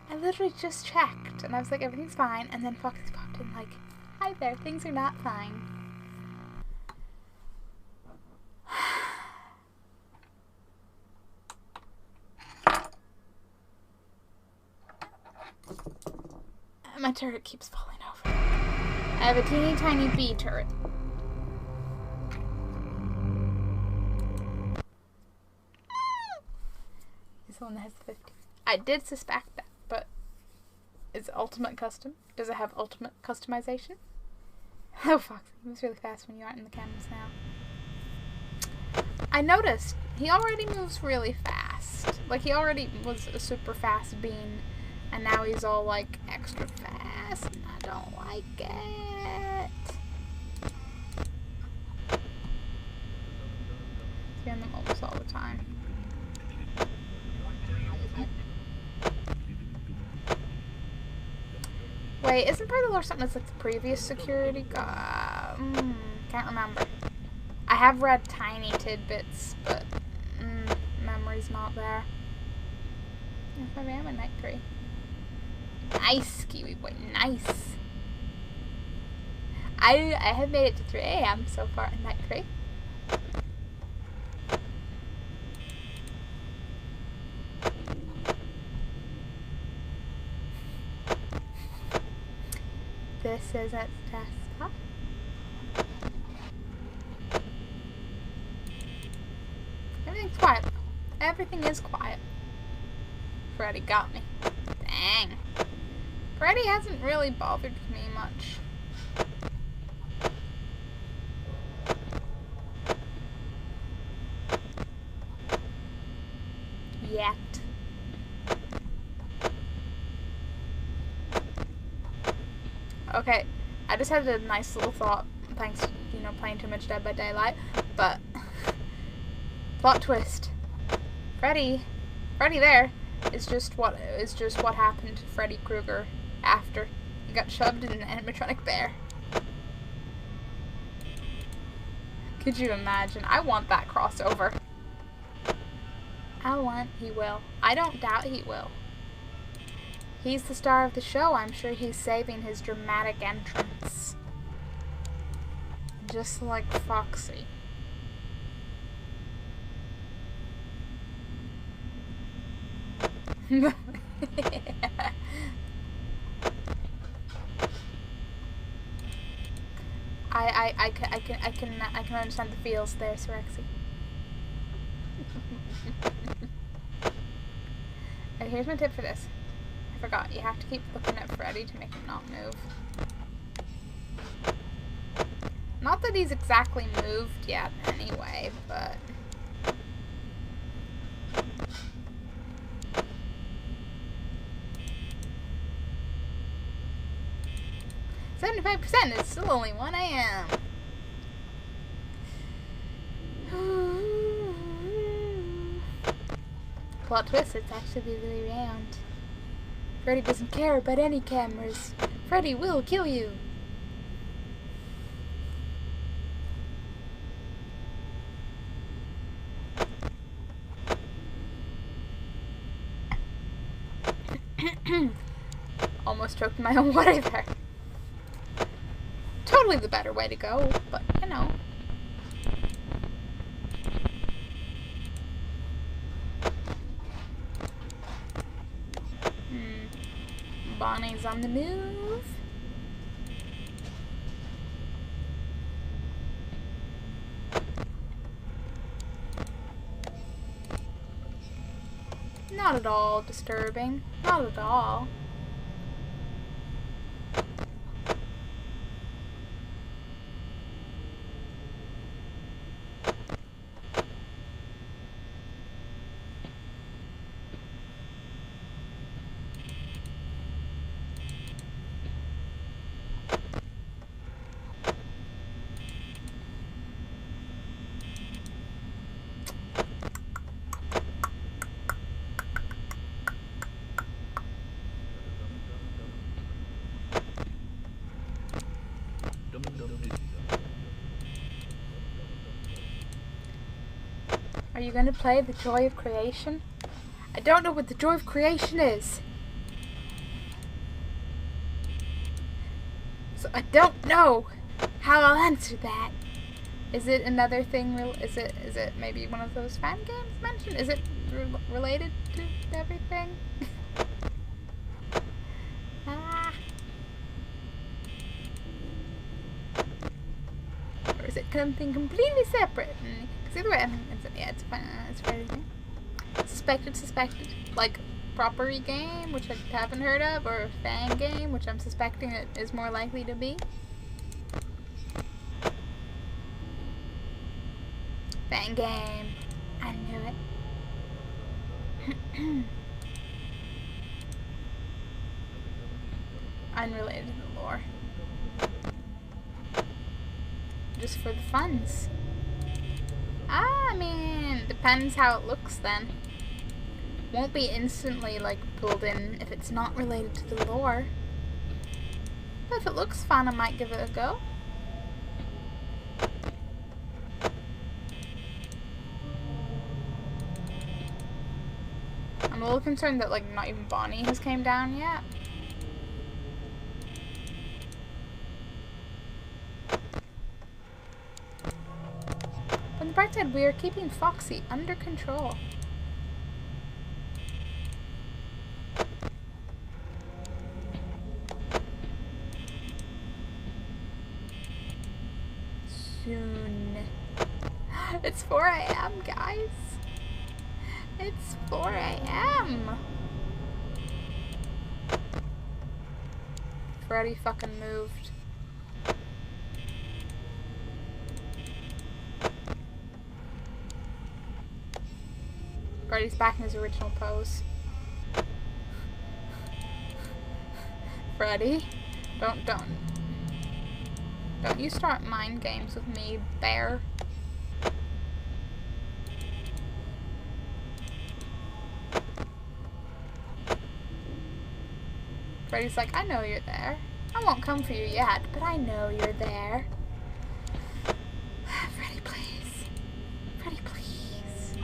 I literally just checked, and I was like, everything's fine, and then Foxy popped in like, hi there, things are not fine. My turret keeps falling over. I have a teeny tiny bee turret. He's the one that has the 50. I did suspect that, but is it ultimate custom? Does it have ultimate customization? Oh, Foxy, he moves really fast when you aren't in the cameras now. I noticed he already moves really fast. Like, he already was a super fast bean, and now he's all, like, extra fast, and I don't like it. See them almost all the time. Wait, isn't part of the lore something that's like the previous security guard? Can't remember. I have read tiny tidbits, but memory's not there. Yes, maybe I'm in night 3. Nice, Kiwi boy, nice. I have made it to 3 a.m. so far in night 3. This is its desktop. Everything's quiet. Everything is quiet. Freddy got me. Dang. Freddy hasn't really bothered me much. Yet. Okay, I just had a nice little thought, thanks to, you know, playing too much Dead by Daylight, but plot twist. Freddy there is just what happened to Freddy Krueger after he got shoved in an animatronic bear. Could you imagine? I want that crossover. He will. I don't doubt he will. He's the star of the show. I'm sure he's saving his dramatic entrance. Just like Foxy. I can understand the feels there, Surexy. And here's my tip for this. I forgot, you have to keep looking at Freddy to make him not move. Not that he's exactly moved yet anyway, but... 75%, it's still only 1 a.m. Plot twist, it's actually the other way around. Freddy doesn't care about any cameras. Freddy will kill you. Almost choked my own water there. Totally the better way to go, but you know. Bonnie's on the move. No, not at all disturbing. Not at all. Are you going to play the Joy of Creation? I don't know what the Joy of Creation is. So I don't know how I'll answer that. Is it another thing? Is it maybe one of those fan games mentioned? Is it related to everything? Ah. Or is it something completely separate? Because either way, I mean, it's fun. It's for everything. Suspected. Like proper game, which I haven't heard of, or a fan game, which I'm suspecting it is more likely to be. Fan game. I knew it. Unrelated to the lore. Just for the funds. I mean, depends how it looks then. Won't be instantly like pulled in if it's not related to the lore. But if it looks fun, I might give it a go. I'm a little concerned that like not even Bonnie has came down yet. On the bright side, we are keeping Foxy under control. Soon. It's 4 AM, guys. It's 4 AM. Freddy fucking moved. Freddy's back in his original pose. Freddy, don't you start mind games with me, bear. Freddy's like, I know you're there. I won't come for you yet, but I know you're there. Freddy, please. Freddy, please.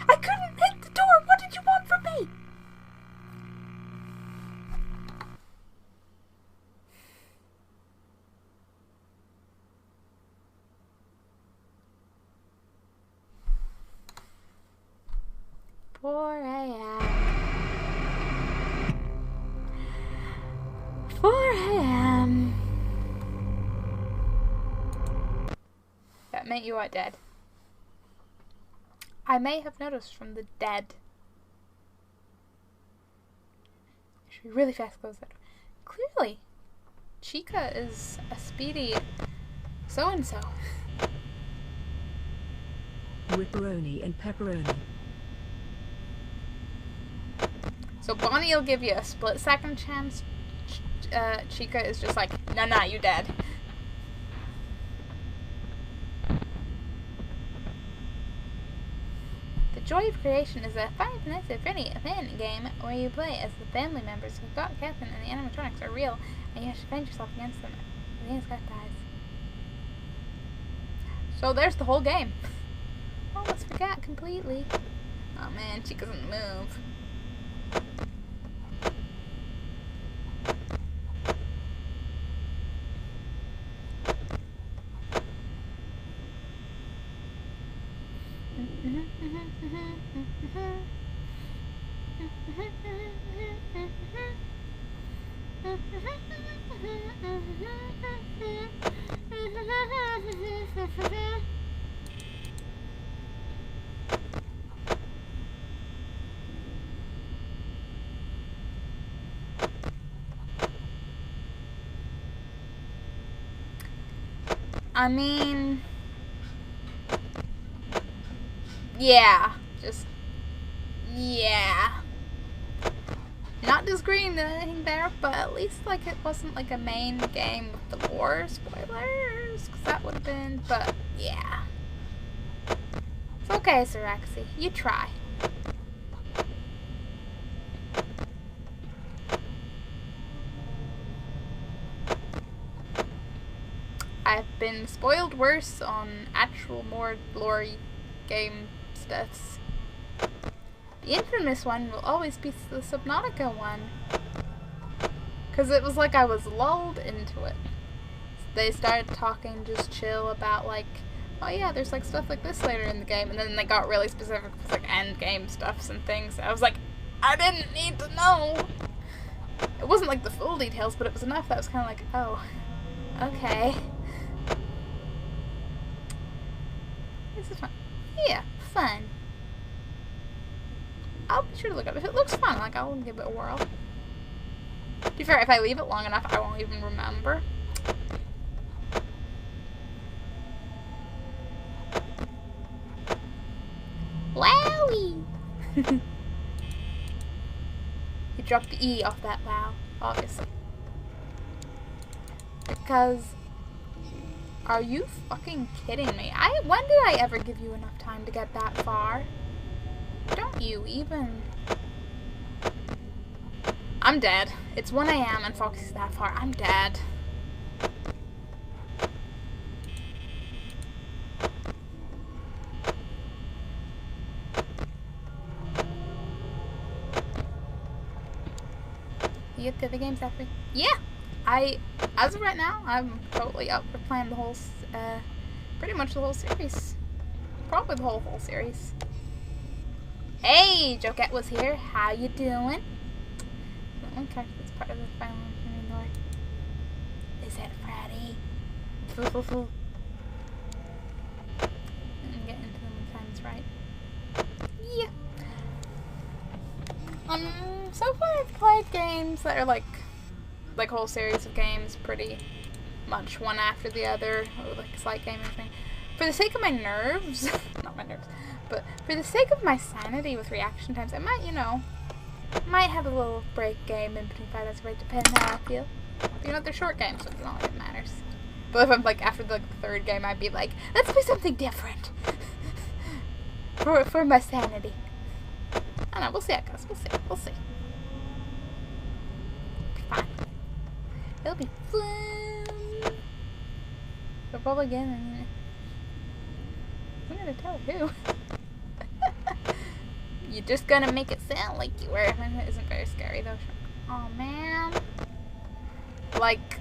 I couldn't hit the door! What did you want from me? Four AM. 4 AM. That meant you are dead. I may have noticed from the dead. Should be really fast close that door. Clearly, Chica is a speedy so-and-so. Whipperoni and pepperoni. So Bonnie will give you a split-second chance. Chica is just like, nah, you dead. The Joy of Creation is a 5 Nights at Freddy fan game where you play as the family members who got Catherine and the animatronics are real, and you have to defend yourself against them. The game's got dies. So there's the whole game. Almost forgot completely. Oh man, Chica doesn't move. I mean, yeah, just, yeah. Not disagreeing with anything there, but at least, like, it wasn't, like, a main game with the lore spoilers, because that would have been, but, yeah. It's okay, Siraxi. You try. I've been spoiled worse on actual more lore game stuffs. The infamous one will always be the Subnautica one. Because it was like I was lulled into it. They started talking just chill about like, oh yeah, there's like stuff like this later in the game. And then they got really specific with like end game stuffs and things. I was like, I didn't need to know. It wasn't like the full details, but it was enough that I was kind of like, oh, okay. This is fun. Yeah, fun. I'll be sure to look up. If it looks fun, like, I'll give it a whirl. To be fair, if I leave it long enough, I won't even remember. Wowie! You dropped the E off that wow, obviously. Because... Are you fucking kidding me? When did I ever give you enough time to get that far? Don't you even... I'm dead. It's 1 AM and Foxy's that far. I'm dead. You get the other games after me? Yeah! As of right now, I'm totally up for playing the whole, pretty much the whole series. Probably the whole series. Hey, Jokette was here. How you doing? That one character that's part of the final one. Is it Freddy? I'm get into them when time's right. Yeah. So far I've played games that are like whole series of games pretty much one after the other, or like a slight game or thing. For the sake of my nerves, not my nerves, but for the sake of my sanity with reaction times, I might, you know, might have a little break game in between 5 minutes, right, depending how I feel. But, you know, they're short games, so it's not like it matters. But if I'm like after the third game, I'd be like, let's play something different for my sanity. I don't know, we'll see how it goes. We'll see. Fine. It'll be fun. We'll probably get in. I'm gonna tell who. You're just gonna make it sound like you were. It isn't very scary though. Oh man. Like,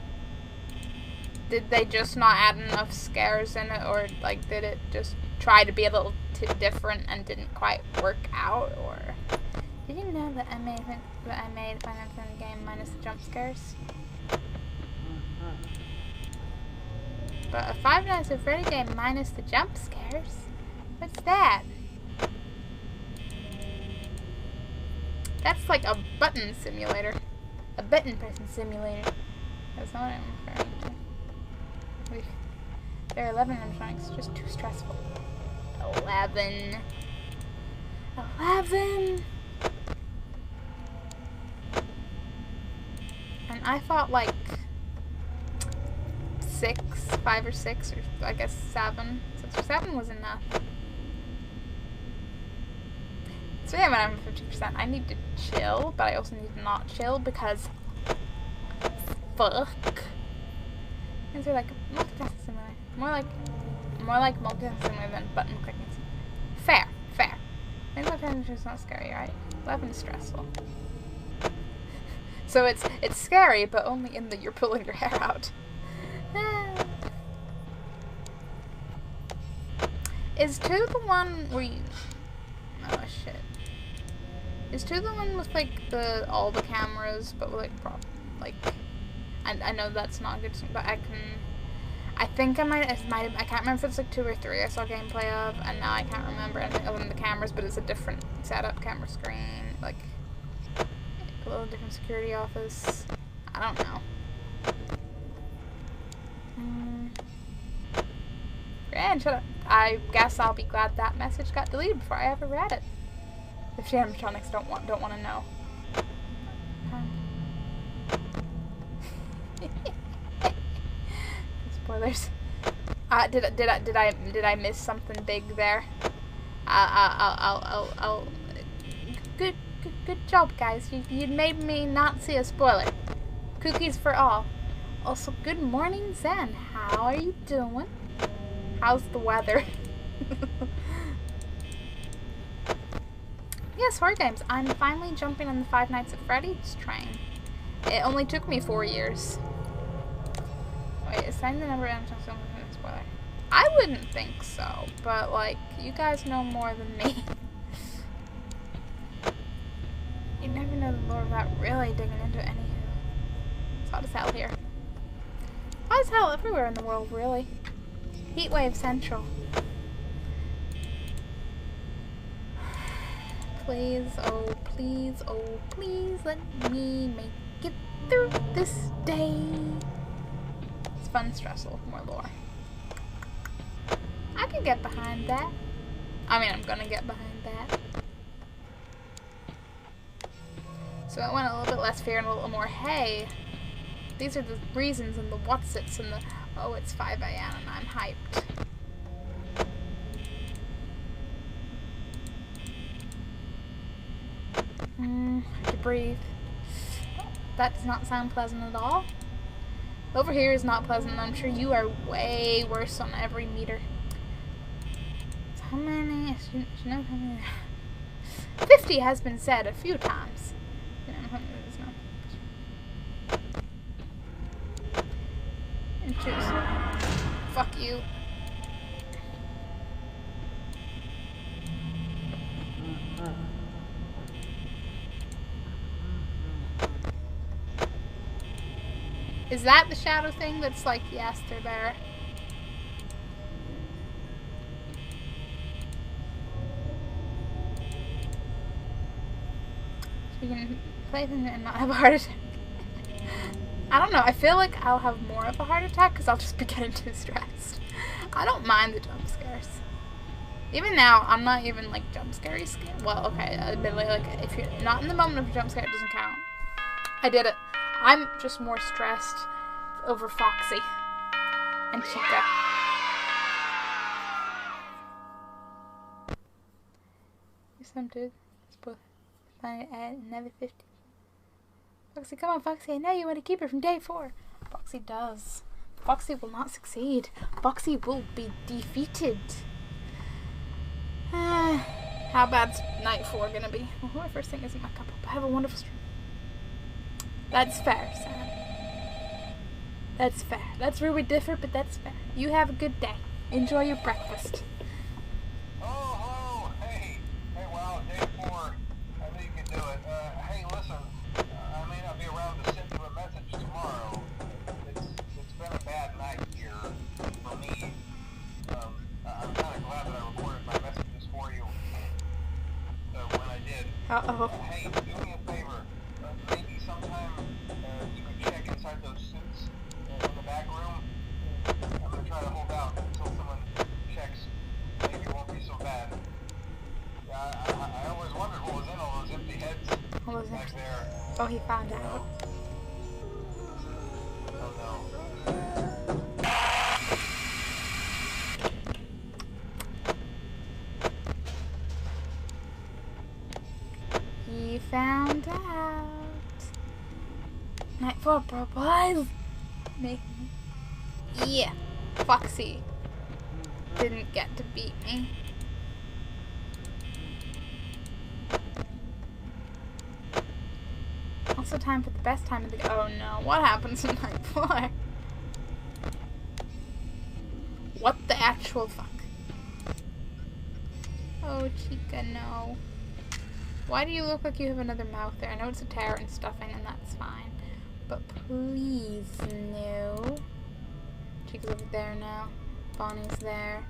did they just not add enough scares in it, or like did it just try to be a little too different and didn't quite work out? Or did you know that I made Final Fantasy game minus the jump scares? But a Five Nights at Freddy game minus the jump scares? What's that? That's like a button simulator. A button pressing simulator. That's not what I'm referring to. There are 11 animatronics. It's just too stressful. 11. 11! And I thought like 5 or 6, or I guess 7. 6 or 7 was enough. So yeah, when I'm 50%, I need to chill, but I also need to not chill because fuck. These are like multitasking simulator. More like multitasking simulator than button clicking. Fair. I think multitasking is not scary, right? 11 is stressful. So it's scary, but only in that you're pulling your hair out. Is 2 the one where you... Oh shit. Is 2 the one with like all the cameras, but with like I know that's not good, but I think I can't remember if it's like 2 or 3 I saw gameplay of, and now I can't remember anything other than the cameras, but it's a different setup, camera screen, like a little different security office. I don't know. And shut up. I guess I'll be glad that message got deleted before I ever read it. If the animatronics don't want to know. Spoilers. Did I miss something big there? I'll good job, guys. You made me not see a spoiler. Cookies for all. Also, good morning, Zen. How are you doing? How's the weather? Yes, horror games. I'm finally jumping on the Five Nights at Freddy's train. It only took me 4 years. Wait, assign the number and spoiler. I wouldn't think so, but like, you guys know more than me. You never know the lore without really digging into it. Anywho, it's hot as hell here. Hot as hell everywhere in the world, really. Heatwave Central. Please, oh please, let me make it through this day. It's fun, stressful, more lore. I can get behind that. I mean, I'm gonna get behind that. So I went a little bit less fear and a little more, hey, these are the reasons and the what's-its and the, oh, it's 5 a.m. and I'm hyped. To breathe. That does not sound pleasant at all. Over here is not pleasant, and I'm sure you are way worse on every meter. So how many? I should know how many. 50 has been said a few times. And choose. Fuck you. Is that the shadow thing that's like, yes, they're there? So you can play them and not have a heart attack. I don't know, I feel like I'll have more of a heart attack because I'll just be getting too stressed. I don't mind the jump scares. Even now, I'm not even like jump scary scared. Well, okay, admittedly, like if you're not in the moment of a jump scare, it doesn't count. I did it. I'm just more stressed over Foxy and Chica. You're some dude. Find it at another 50. Foxy, come on, Foxy. I know you want to keep her from day 4. Foxy does. Foxy will not succeed. Foxy will be defeated. How bad's night 4 gonna be? Well, whoever first thing isn't my cup of. Have a wonderful stream. That's fair, Sam. That's fair. That's where we differ, but that's fair. You have a good day. Enjoy your breakfast. Oh, hello. Hey. Hey, wow, day 4. I think you can do it. Hey, listen. I may not be around to send you a message tomorrow. It's been a bad night here for me. I'm kind of glad that I recorded my messages for you when I did. Uh-oh. Hey, do me a favor. Maybe sometime you could check inside those suits in the back room. I'm going to try to hold out until someone checks. Maybe it won't be so bad. I always wondered what was in all those empty heads back there. Oh, he found out. Oh no. He found out. Night 4, bro, boys. Yeah, Foxy didn't get to beat me. Also time for the best time of the oh no, what happens in night 4? What the actual fuck? Oh Chica, no. Why do you look like you have another mouth there? I know it's a tear and stuffing, and that's fine. But please, no. Chica's over there now. Bonnie's there.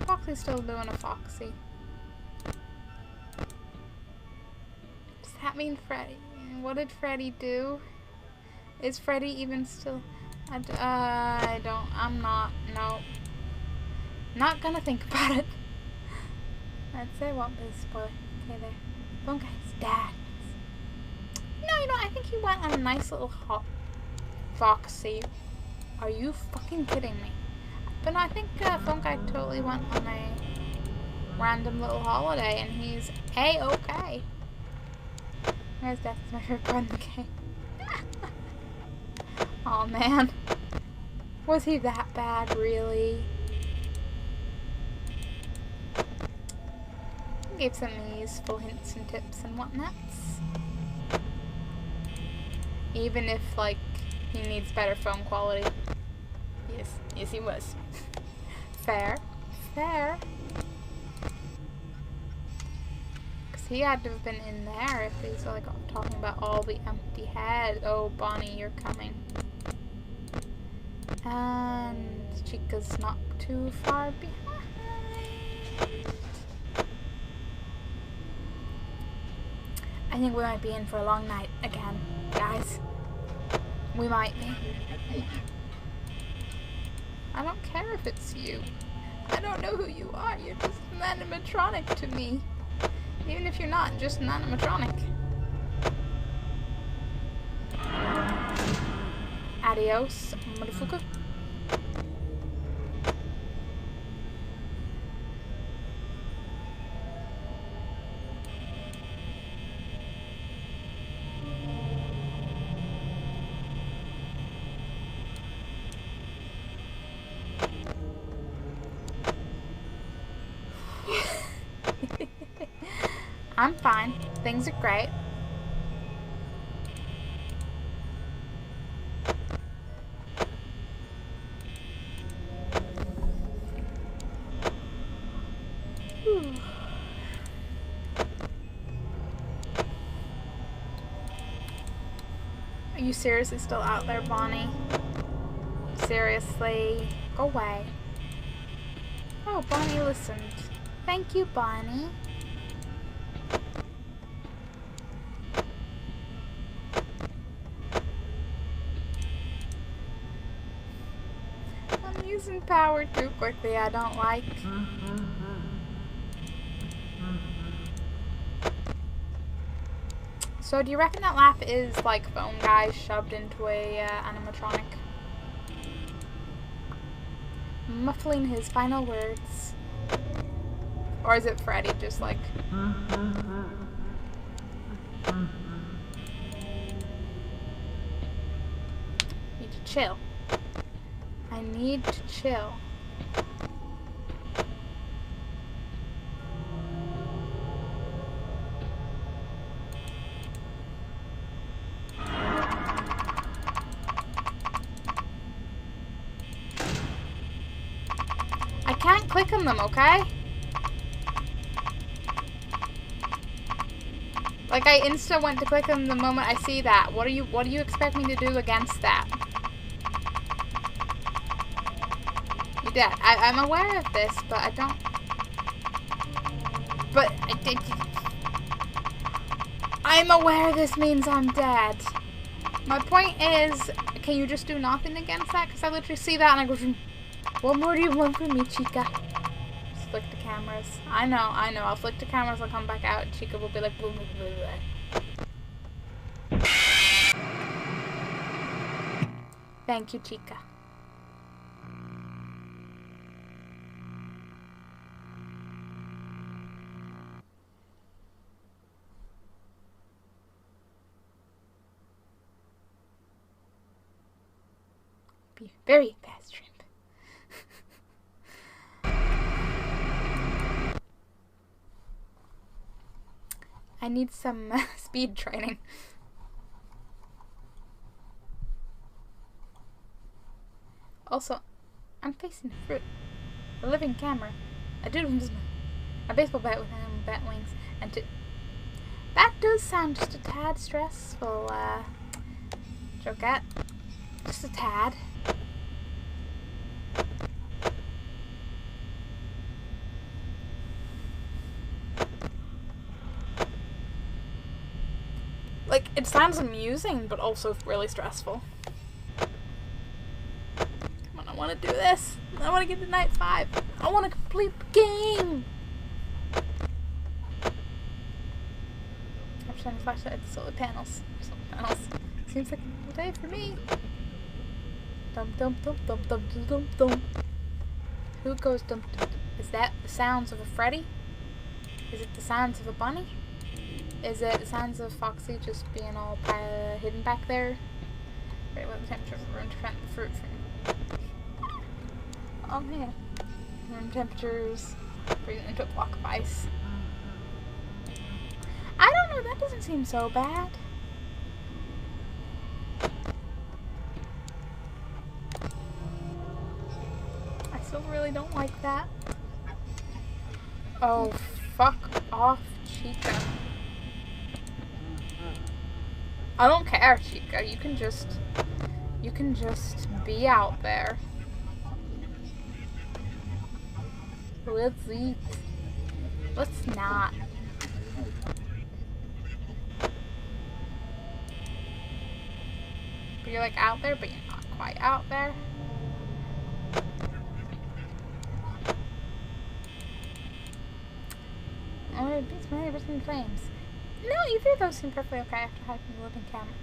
Foxy's still doing a Foxy. Does that mean Freddy? What did Freddy do? Is Freddy even still... I'm not, no. Not gonna think about it. I'd say what this boy. Okay, there. Phone guy's dad. No, you know, I think he went on a nice little hop. Foxy. Are you fucking kidding me? But no, I think Phone Guy totally went on a random little holiday and he's A-okay. Where's Death? It's my favorite part in the game. Oh man. Was he that bad, really? Gave some useful hints and tips and whatnots. Even if, like, he needs better phone quality. Yes he was. Fair. Fair. Because he had to have been in there if he's, like, talking about all the empty heads. Oh, Bonnie, you're coming. And Chica's not too far behind. I think we might be in for a long night again, guys. We might be. I don't care if it's you. I don't know who you are. You're just an animatronic to me. Even if you're not, just an animatronic. Adios, motherfucker. I'm fine. Things are great. Whew. Are you seriously still out there, Bonnie? Seriously? Go away. Oh, Bonnie listened. Thank you, Bonnie. I'm using power too quickly, I don't like. So do you reckon that laugh is like Phone Guy shoved into a animatronic? Muffling his final words. Or is it Freddy just like... Need to chill. I need to chill. I can't click on them, okay? Like I insta went to click on the moment I see that. What do you expect me to do against that? You did. I'm aware of this, but I don't. But I'm aware this means I'm dead. My point is, can you just do nothing against that? Because I literally see that and I go, what more do you want from me, Chica? Just flick the cameras. I know. I'll flick the cameras, I'll come back out, and Chica will be like, blah, blah, blah, blah. Thank you, Chica. Be very fast, shrimp. I need some speed training. Also, I'm facing fruit. A living camera. A dude with a baseball bat with bat wings. And does sound just a tad stressful, Jocat. Just a tad. Like, it sounds amusing, but also really stressful. Come on, I want to do this. I want to get to night 5. I want to complete the game. I'm trying to flashlight at the solar panels. Seems like a day for me. Dum dum dum dum dum dum dum. Who goes dum dum? Is that the sounds of a Freddy? Is it the sounds of a bunny? Is it the sounds of Foxy just being all hidden back there? Right, what the temperature of the room to prevent the fruit from... Oh man. Room temperatures. Breathing into a block of ice. I don't know, that doesn't seem so bad. I still really don't like that. Oh, fuck off, Chica. I don't care, Chica. You can just be out there. Let's eat. Let's not. But you're like out there, but you're not quite out there. Oh, it beats my neighbors in flames. No, either of those seem perfectly okay after hiding the living camera.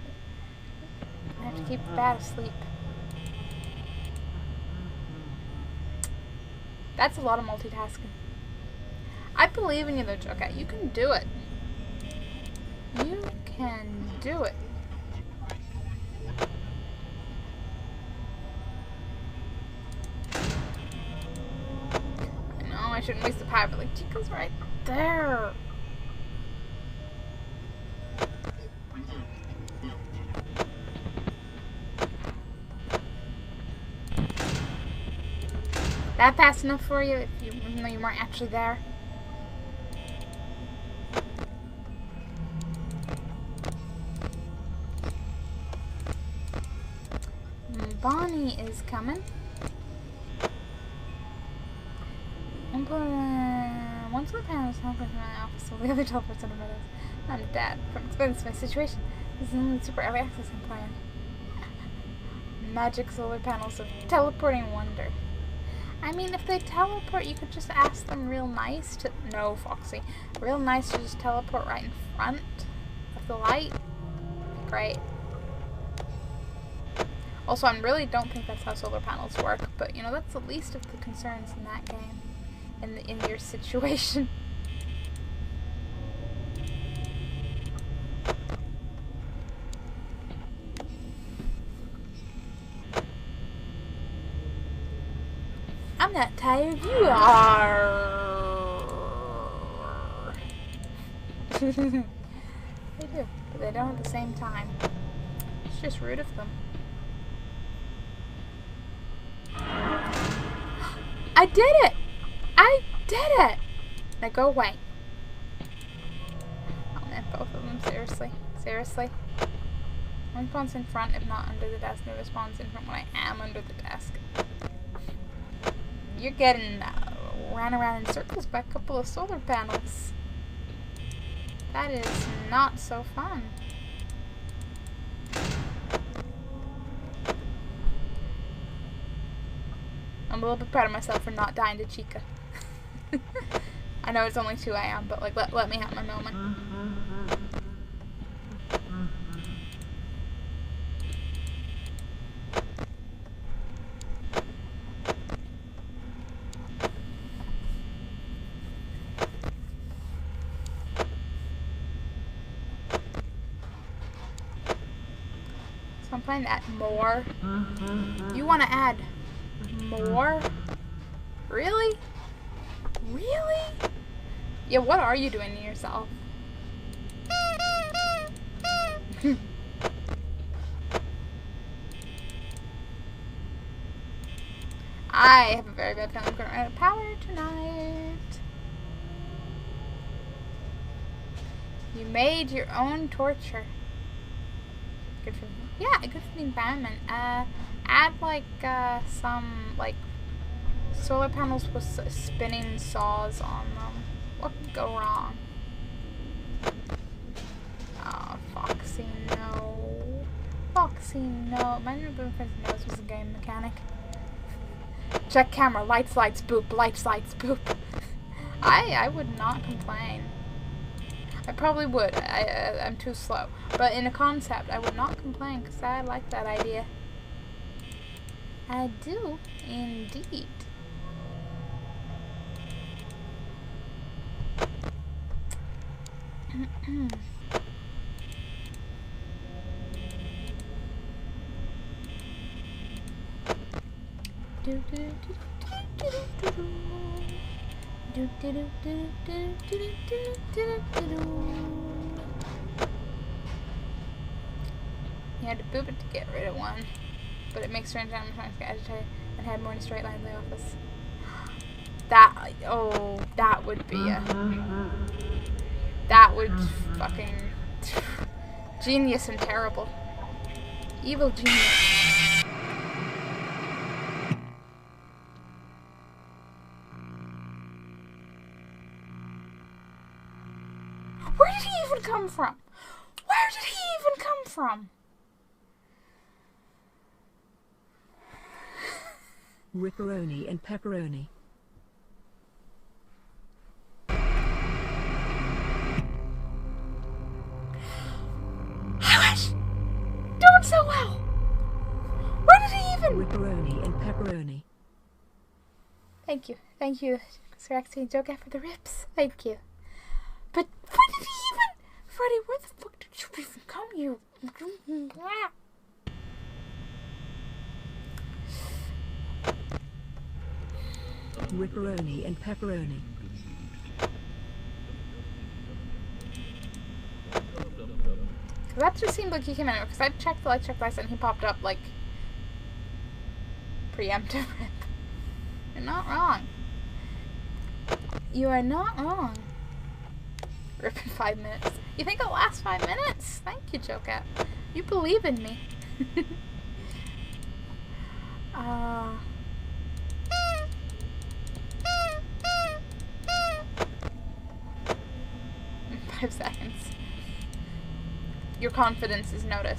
I have to keep the bat asleep. That's a lot of multitasking. I believe in you though, okay, you can do it. You can do it. I know, I shouldn't waste the pie, but like, Chica's right there. That fast enough for you, even though you weren't actually there? Bonnie is coming. Once the panel is teleported from my office, so the other teleports into my desk. I'm dead. From explaining my situation, this is the only super early accessing plan. Magic solar panels of teleporting wonder. I mean, if they teleport, you could just ask them real nice to... No, Foxy. Real nice to just teleport right in front of the light. Great. Also, I really don't think that's how solar panels work, but, you know, that's the least of the concerns in that game. In your situation. I'm not tired, you are. They do, but they don't at the same time. It's just rude of them. I did it! I did it! Now go away. Oh man, both of them, seriously. Seriously. One spawns in front if not under the desk, the other spawns in front when I am under the desk. You're getting ran around in circles by a couple of solar panels. That is not so fun. I'm a little bit proud of myself for not dying to Chica. I know it's only 2 AM, but like let me have my moment. So I'm playing that more. You want to add more? Really? Really? Yeah, what are you doing to yourself? I have a very bad feeling I'm going to run out of power tonight. You made your own torture. Good for yeah, good for the environment. Add like some like solar panels with spinning saws on them. What could go wrong? Oh, Foxy, no. Foxy, no. Imagine if Boomfriend's nose was a game mechanic. Check camera. Lights, boop. Lights, boop. I would not complain. I probably would. I'm too slow. But in a concept, I would not complain because I like that idea. I do, indeed. You had to boop it to get rid of one, but it makes strange animatronics get agitated and head more in a straight line to the office. That, oh, that would be that would fucking genius and terrible. Evil genius. Where did he even come from? Where did he even come from? Ripperoni and pepperoni. I was doing so well. Where did he even? Ripperoni and pepperoni. Thank you, Sir Axie Joke for the rips. Thank you. But where did he even? Freddy, where the fuck did you even come, you? Ripperoni and pepperoni. That just seemed like he came in because I checked the light and he popped up like preemptive rip. You're not wrong. You are not wrong. Rip in 5 minutes. You think it'll last 5 minutes? Thank you, Jokat. You believe in me. 5 seconds. Your confidence is noted.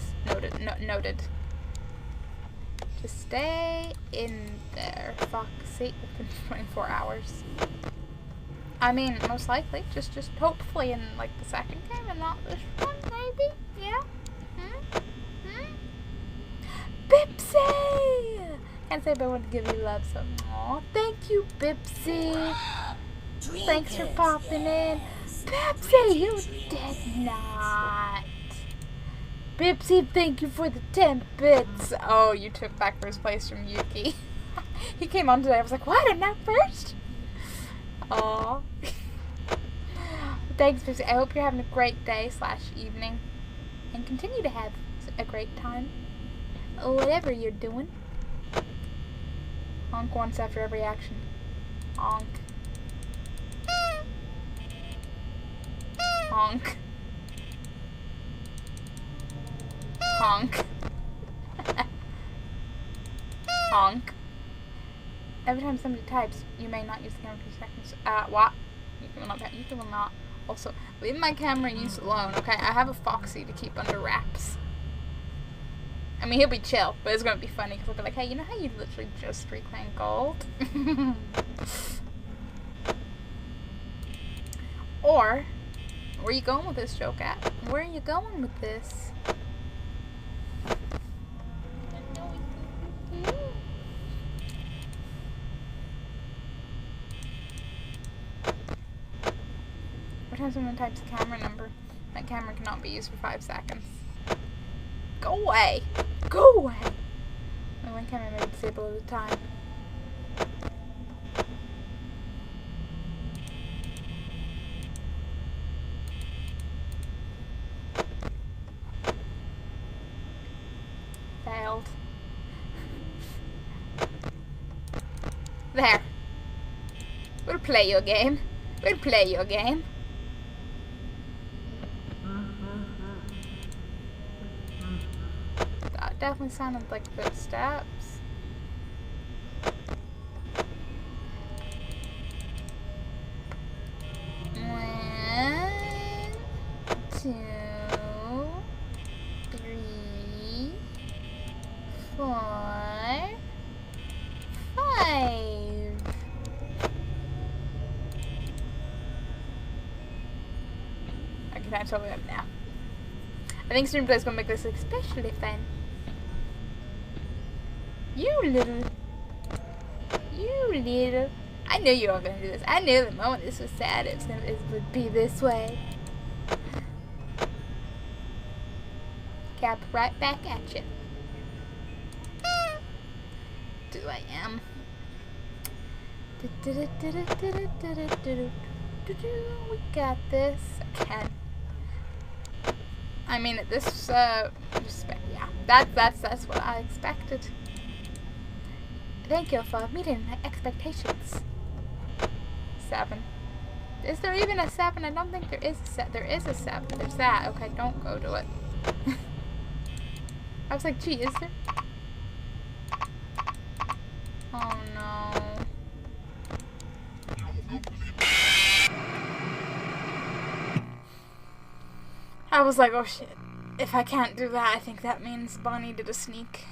Just stay in there, Foxy. Open for 24 hours. I mean, most likely. Just hopefully in like the second game and not this one, maybe. Yeah. Bipsy! Can't say, but I want to give you love. So, aw, thank you, Bipsy. Thanks for popping in. Bipsy, you did not. Bipsy, thank you for the 10 bits. Oh, you took back first place from Yuki. He came on today. I was like, what? I'm not first? Aww. Thanks, Bipsy. I hope you're having a great day / evening. And continue to have a great time. Whatever you're doing. Honk once after every action. Honk. Honk. Honk. Honk. Every time somebody types, you may not use the camera for seconds. What? You will not. Also, leave my camera and use it alone, okay? I have a Foxy to keep under wraps. I mean, he'll be chill, but it's gonna be funny because he'll be like, hey, you know how you literally just reclaimed gold? Or, where are you going with this, joke at? Where are you going with this? Every time someone types a camera number, that camera cannot be used for 5 seconds. Go away! Go away! My one camera may be disabled at a time. Failed. There. We'll play your game. We'll play your game. That definitely sounded like footsteps. One, two, three, 4, 5. Okay, that's all we have now. I think Streamplay is gonna make this especially fun. You little. I knew you were gonna do this. I knew the moment this was sad, it would be this way. Cap right back at you. Do I am. We got this. I can. I mean, at this yeah, that's what I expected. Thank you for meeting my expectations. 7. Is there even a 7? I don't think there is a 7. There is a 7. There's that. Okay, don't go to it. I was like, gee, is there? Oh no. I was like, oh shit. If I can't do that, I think that means Bonnie did a sneak.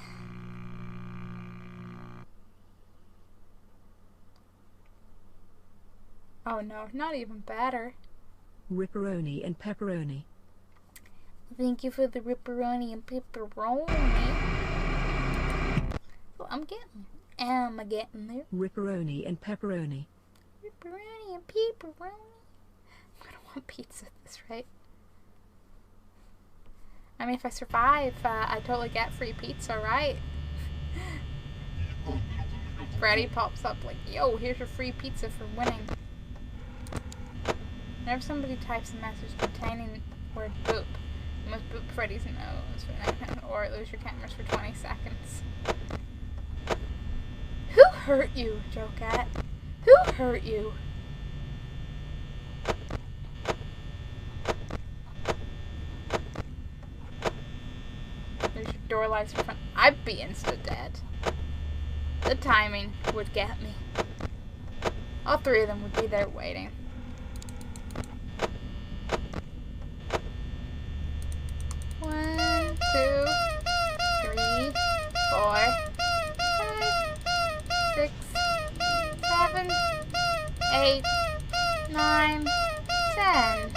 Oh no, not even better. Ripperoni and pepperoni. Thank you for the ripperoni and pepperoni. Oh, I'm getting there. Ripperoni and pepperoni. Ripperoni and pepperoni. I'm gonna want pizza at this rate. I mean, if I survive, I totally get free pizza, right? Freddy pops up like, yo, here's your free pizza for winning. Whenever somebody types a message containing the word boop, you must boop Freddy's nose or lose your cameras for 20 seconds. Who hurt you, Joe Cat? Who hurt you? There's your door lights for fun. I'd be insta-dead. The timing would get me. All 3 of them would be there waiting. One, 2, 3, 4, 5, 6, 7, 8, 9, 10.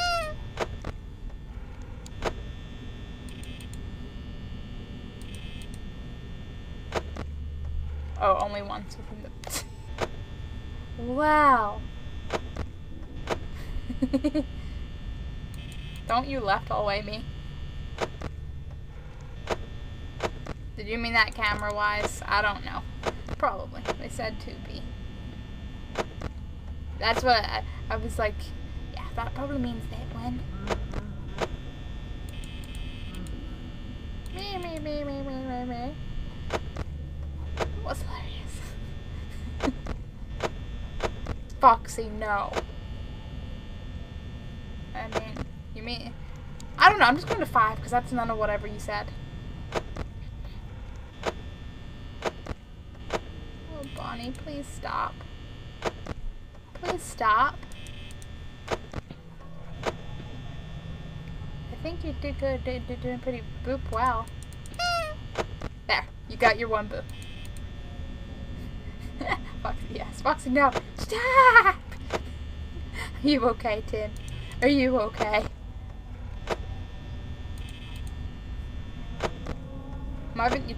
Oh, only once within the... Wow. Don't you left all way me. Did you mean that camera-wise? I don't know. Probably. They said 2B. That's what I was like, yeah, that probably means that one. Me. It was hilarious. Foxy, no. I mean, you mean... I don't know, I'm just going to 5 because that's none of whatever you said. Oh, Bonnie, please stop. Please stop. I think you did good. You're doing pretty boop well. There, you got your one boop. Foxy, yes. Foxy, no. Stop! Are you okay, Tim? Are you okay? Marvin,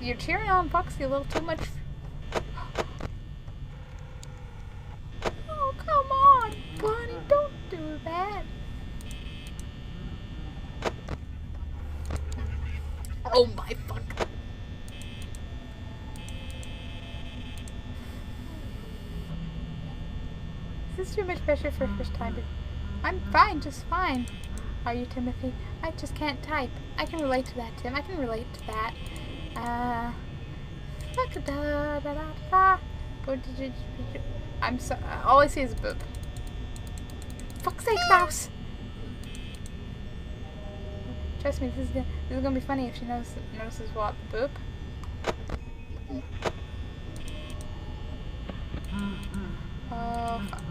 you're cheering on Foxy a little too much. Oh, come on, Bonnie, don't do that. Oh my fuck. Is this too much pressure for first time? I'm fine, just fine. Are you, Timothy? I just can't type. I can relate to that, Tim. I can relate to that. I'm so. All I see is boob. Fuck's sake, mouse! Trust me, this is gonna be funny if she notices what? The boop? Oh, fuck.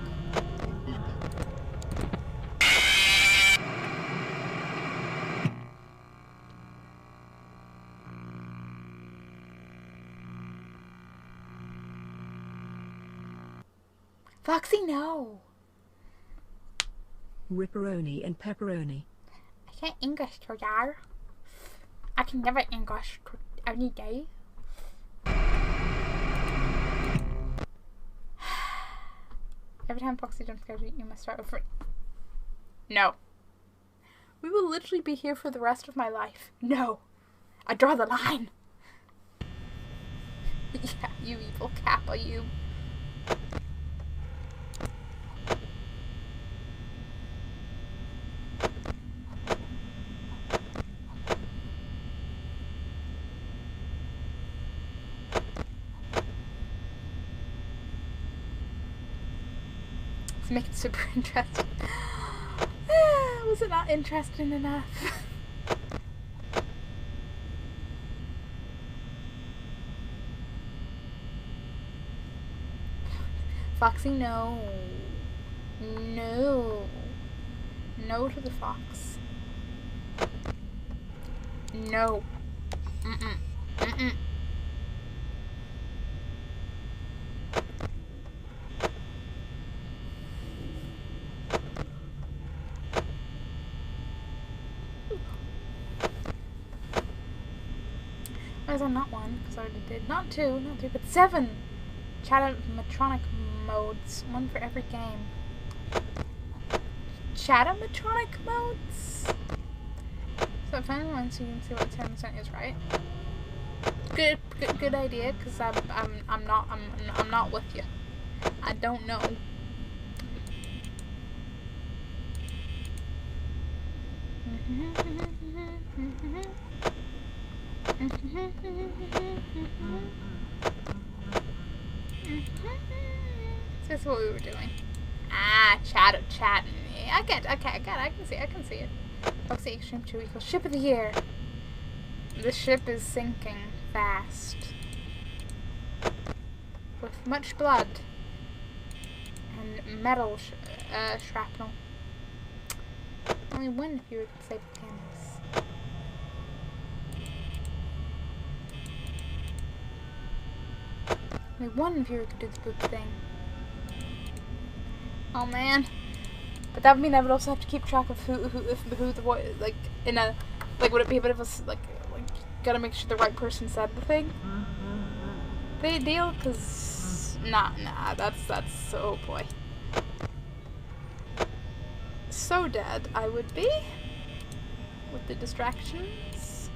Foxy, no! Ripperoni and pepperoni. I can't English, Toyar. I can never English any day. Every time Foxy jump scares you, you must start over. No. We will literally be here for the rest of my life. No. I draw the line. Yeah, you evil Kappa, you. Make it super interesting. Was it not interesting enough? Foxy, no. No. No to the fox. No. Mm-mm. Mm-mm. Why is that not one? Because I already did. Not two, but 7 chat-matronic modes. One for every game. Chat-matronic modes? So find one so you can see what 10% is, right? Good idea, because I'm not with you. I don't know. So that's what we were doing. Chatting. I can see it. Foxy Extreme 2 equals ship of the year. The ship is sinking fast. With much blood. And metal shrapnel. Only one viewer could save the cameras. Only one viewer could do the boop thing. Oh man. But that would mean I would also have to keep track of who the voice, like, in a, like, would it be a bit of a, like, gotta make sure the right person said the thing? Big deal? Cause, nah, that's, oh boy. So dead I would be. With the distractions.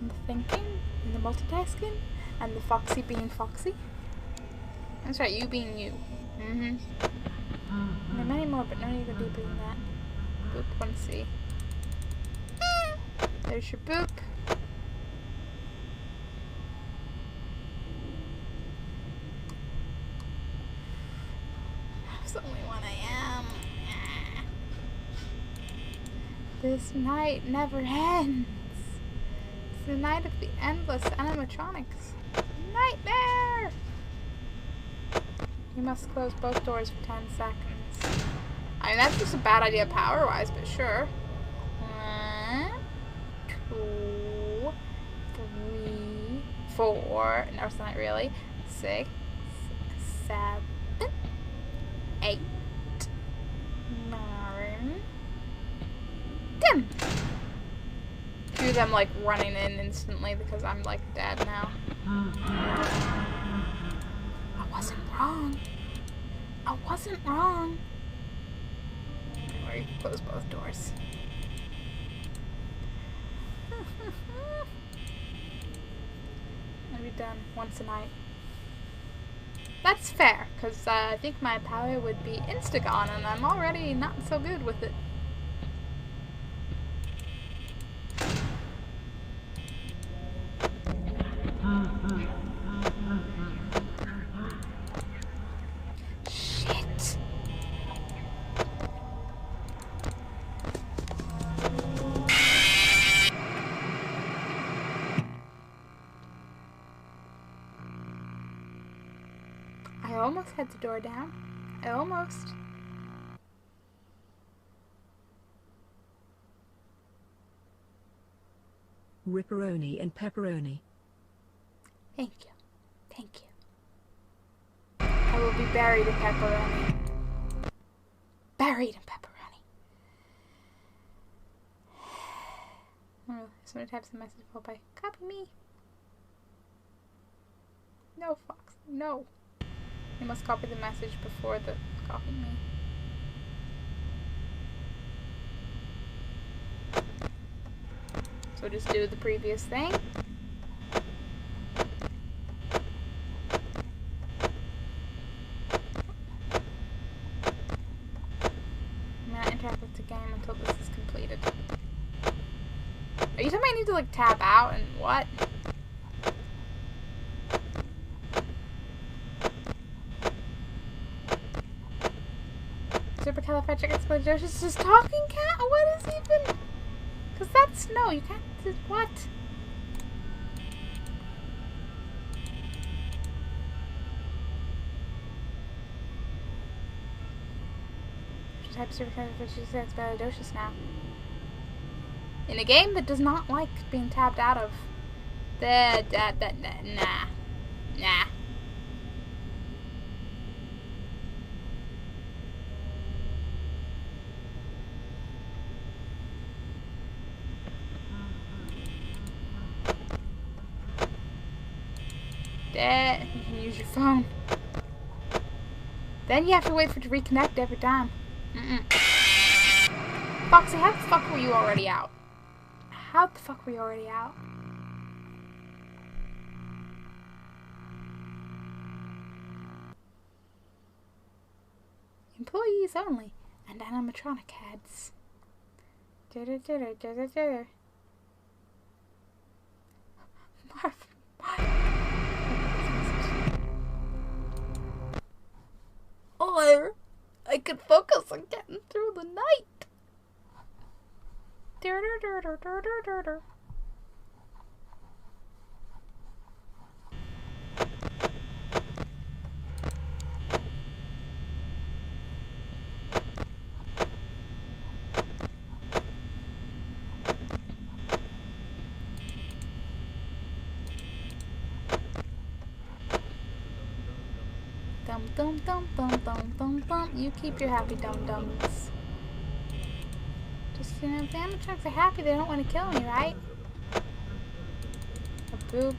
And the thinking. And the multitasking. And the Foxy being Foxy. That's right, you being you. Mm-hmm. There are many more, but no need to go deeper than that. Boop, 1C. There's your boop. That's the only one I am. This night never ends. It's the night of the endless animatronics. Nightmare! You must close both doors for 10 seconds. I mean, that's just a bad idea power-wise, but sure. 1, 2, 3, 4. No, it's not really. 6, 7, 8, 9, 10. Cue them, like, running in instantly because I'm, like, dead now. I wasn't wrong. I wasn't wrong. Or you can close both doors. I'll be done once a night. That's fair, because I think my power would be insta-gone, and I'm already not so good with it. almost had the door down. I almost. Ripperoni and pepperoni. Thank you. Thank you. I will be buried in pepperoni. Buried in pepperoni. Oh, somebody types a message followed by copy me. No, Fox. No. You must copy the message before the copy me. So just do the previous thing. I'm not interact with the game until this is completed. Are you telling me I need to like tab out and what? Supercalifragilisticexpialidocious is talking cat? What is even? Because that's no, you can't. What? Type supercalifragilisticexpialidocious now. In a game that does not like being tabbed out of. Nah. Nah. You can use your phone. Then you have to wait for it to reconnect every time. Foxy, how the fuck were you already out? How the fuck were you already out? Employees only and animatronic heads. Or I could focus on getting through the night. Dum dum dum dum dum dum. You keep your happy dum dums. Just, you know, the animatronics are happy, they don't want to kill me, right? A boop.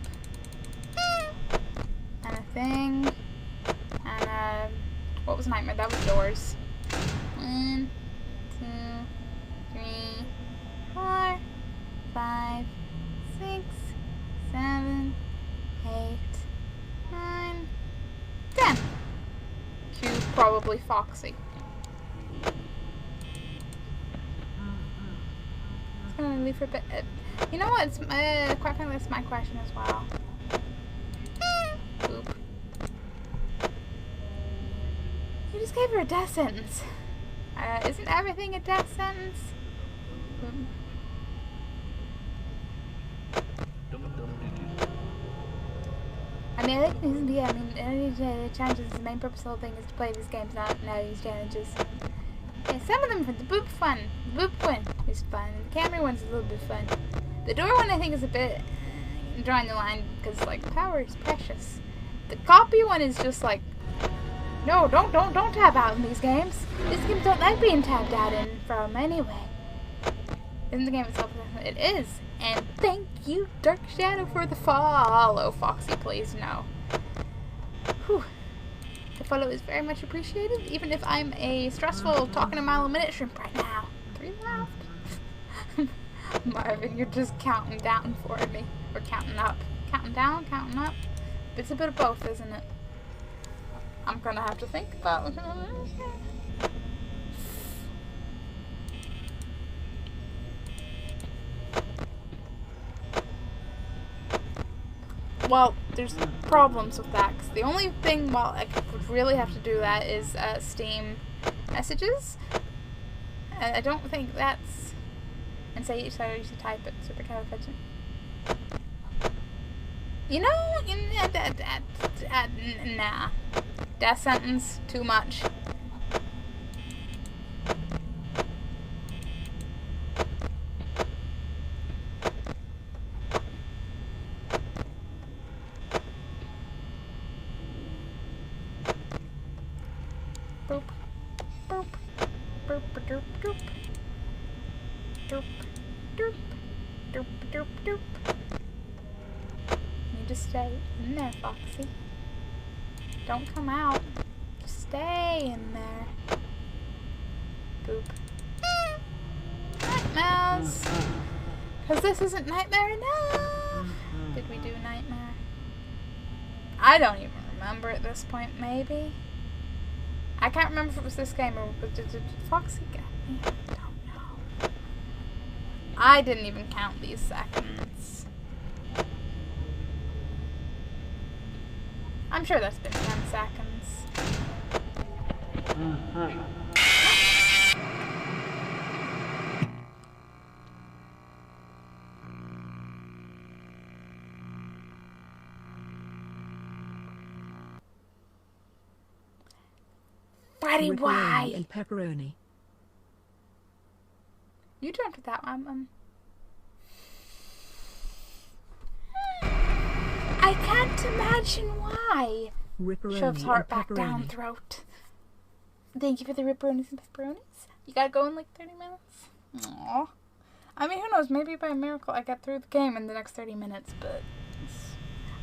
And a thing. And a... What was Nightmare? That was doors. 1, 2, 3, 4, 5, 6, 7, 8, 9, 10. Cue probably Foxy. I'm gonna leave for a bit. You know what? It's, quite frankly, that's my question as well. Boop. You just gave her a death sentence. Isn't everything a death sentence? Boop. I mean, I think the challenges, the main purpose of the whole thing is to play these games, not these challenges. Yeah, some of them for the boop fun. The boop one is fun. The Camry one's a little bit fun. The door one I think is a bit drawing the line because like power is precious. The copy one is just like, no, don't tab out in these games. These games don't like being tabbed out in from anyway. Isn't the game itself? It is. And thank you, Dark Shadow, for the follow. Foxy, please, no. Whew. The follow is very much appreciated, even if I'm a stressful talking a mile a minute shrimp right now. 3 left. Marvin, you're just counting down for me. Or counting up. Counting down, counting up. It's a bit of both, isn't it? I'm gonna have to think about it. Well, there's problems with that, because the only thing, well, I would really have to do that is Steam messages. I don't think that's... And say so I used to type it, supercalifragilistic. You know, nah. Death sentence, too much. Boop, boop, boop, doop, doop, doop, doop, doop, doop, doop. You just stay in there, Foxy. Don't come out. Just stay in there. Boop. Nightmares. Because this isn't nightmare enough. Did we do nightmare? I don't even remember at this point, maybe. I can't remember if it was this game or did Foxy get me? I don't know. I didn't even count these seconds. I'm sure that's been 10 seconds. Freddy, Ripperoni why? and pepperoni. You jumped at that one, I can't imagine why. Ripperoni Shoves heart and back down pepperoni. throat. Thank you for the ripperonis and pepperonis. You gotta go in like 30 minutes? Aww. I mean, who knows? Maybe by a miracle I get through the game in the next 30 minutes, but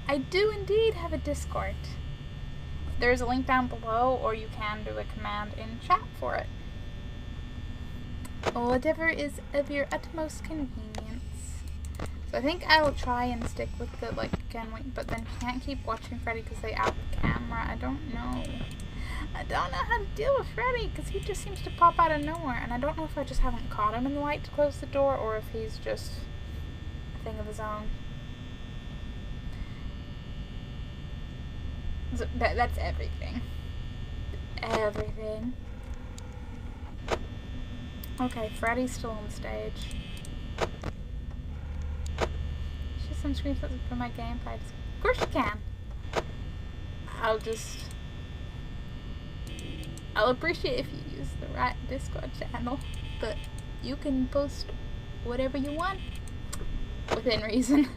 I do indeed have a Discord. There's a link down below, or you can do a command in chat for it. Whatever is of your utmost convenience. So I think I will try and stick with the, like, again, but then you can't keep watching Freddy because they out the camera. I don't know. I don't know how to deal with Freddy because he just seems to pop out of nowhere, and I don't know if I just haven't caught him in the light to close the door or if he's just a thing of his own. So that's everything. Everything. Okay, Freddy's still on stage. Just some screenshots from my gameplay. Of course you can. I'll appreciate if you use the right Discord channel, but you can post whatever you want within reason.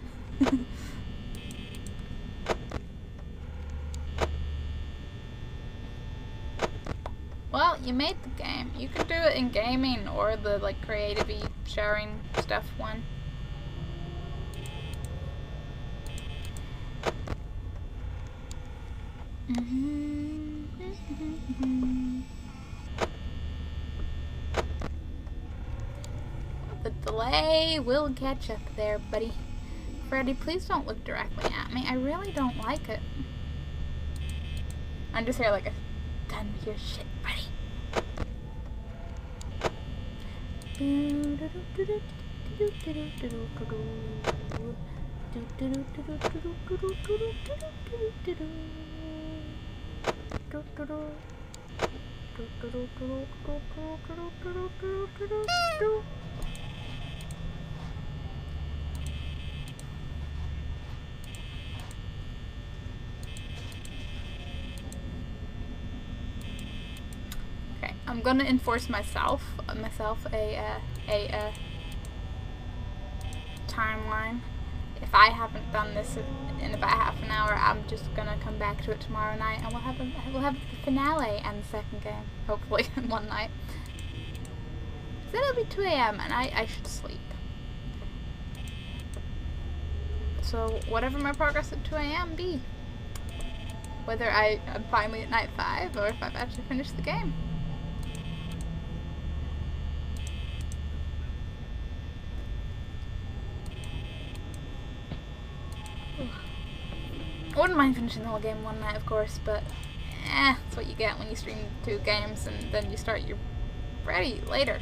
Well, you made the game. You can do it in gaming or the, like, creative-y sharing stuff one. The delay will catch up there, buddy. Freddy, please don't look directly at me. I really don't like it. I'm just here like a done with your shit, buddy. Okay, I'm gonna enforce myself a timeline. If I haven't done this in about half an hour, I'm just gonna come back to it tomorrow night, and we'll have the finale and the second game, hopefully, in one night. So then it'll be 2 a.m. and I should sleep. So whatever my progress at 2 a.m. be, whether I'm finally at night 5 or if I've actually finished the game. I wouldn't mind finishing the whole game one night, of course, but that's what you get when you stream 2 games and then you start your Freddy later.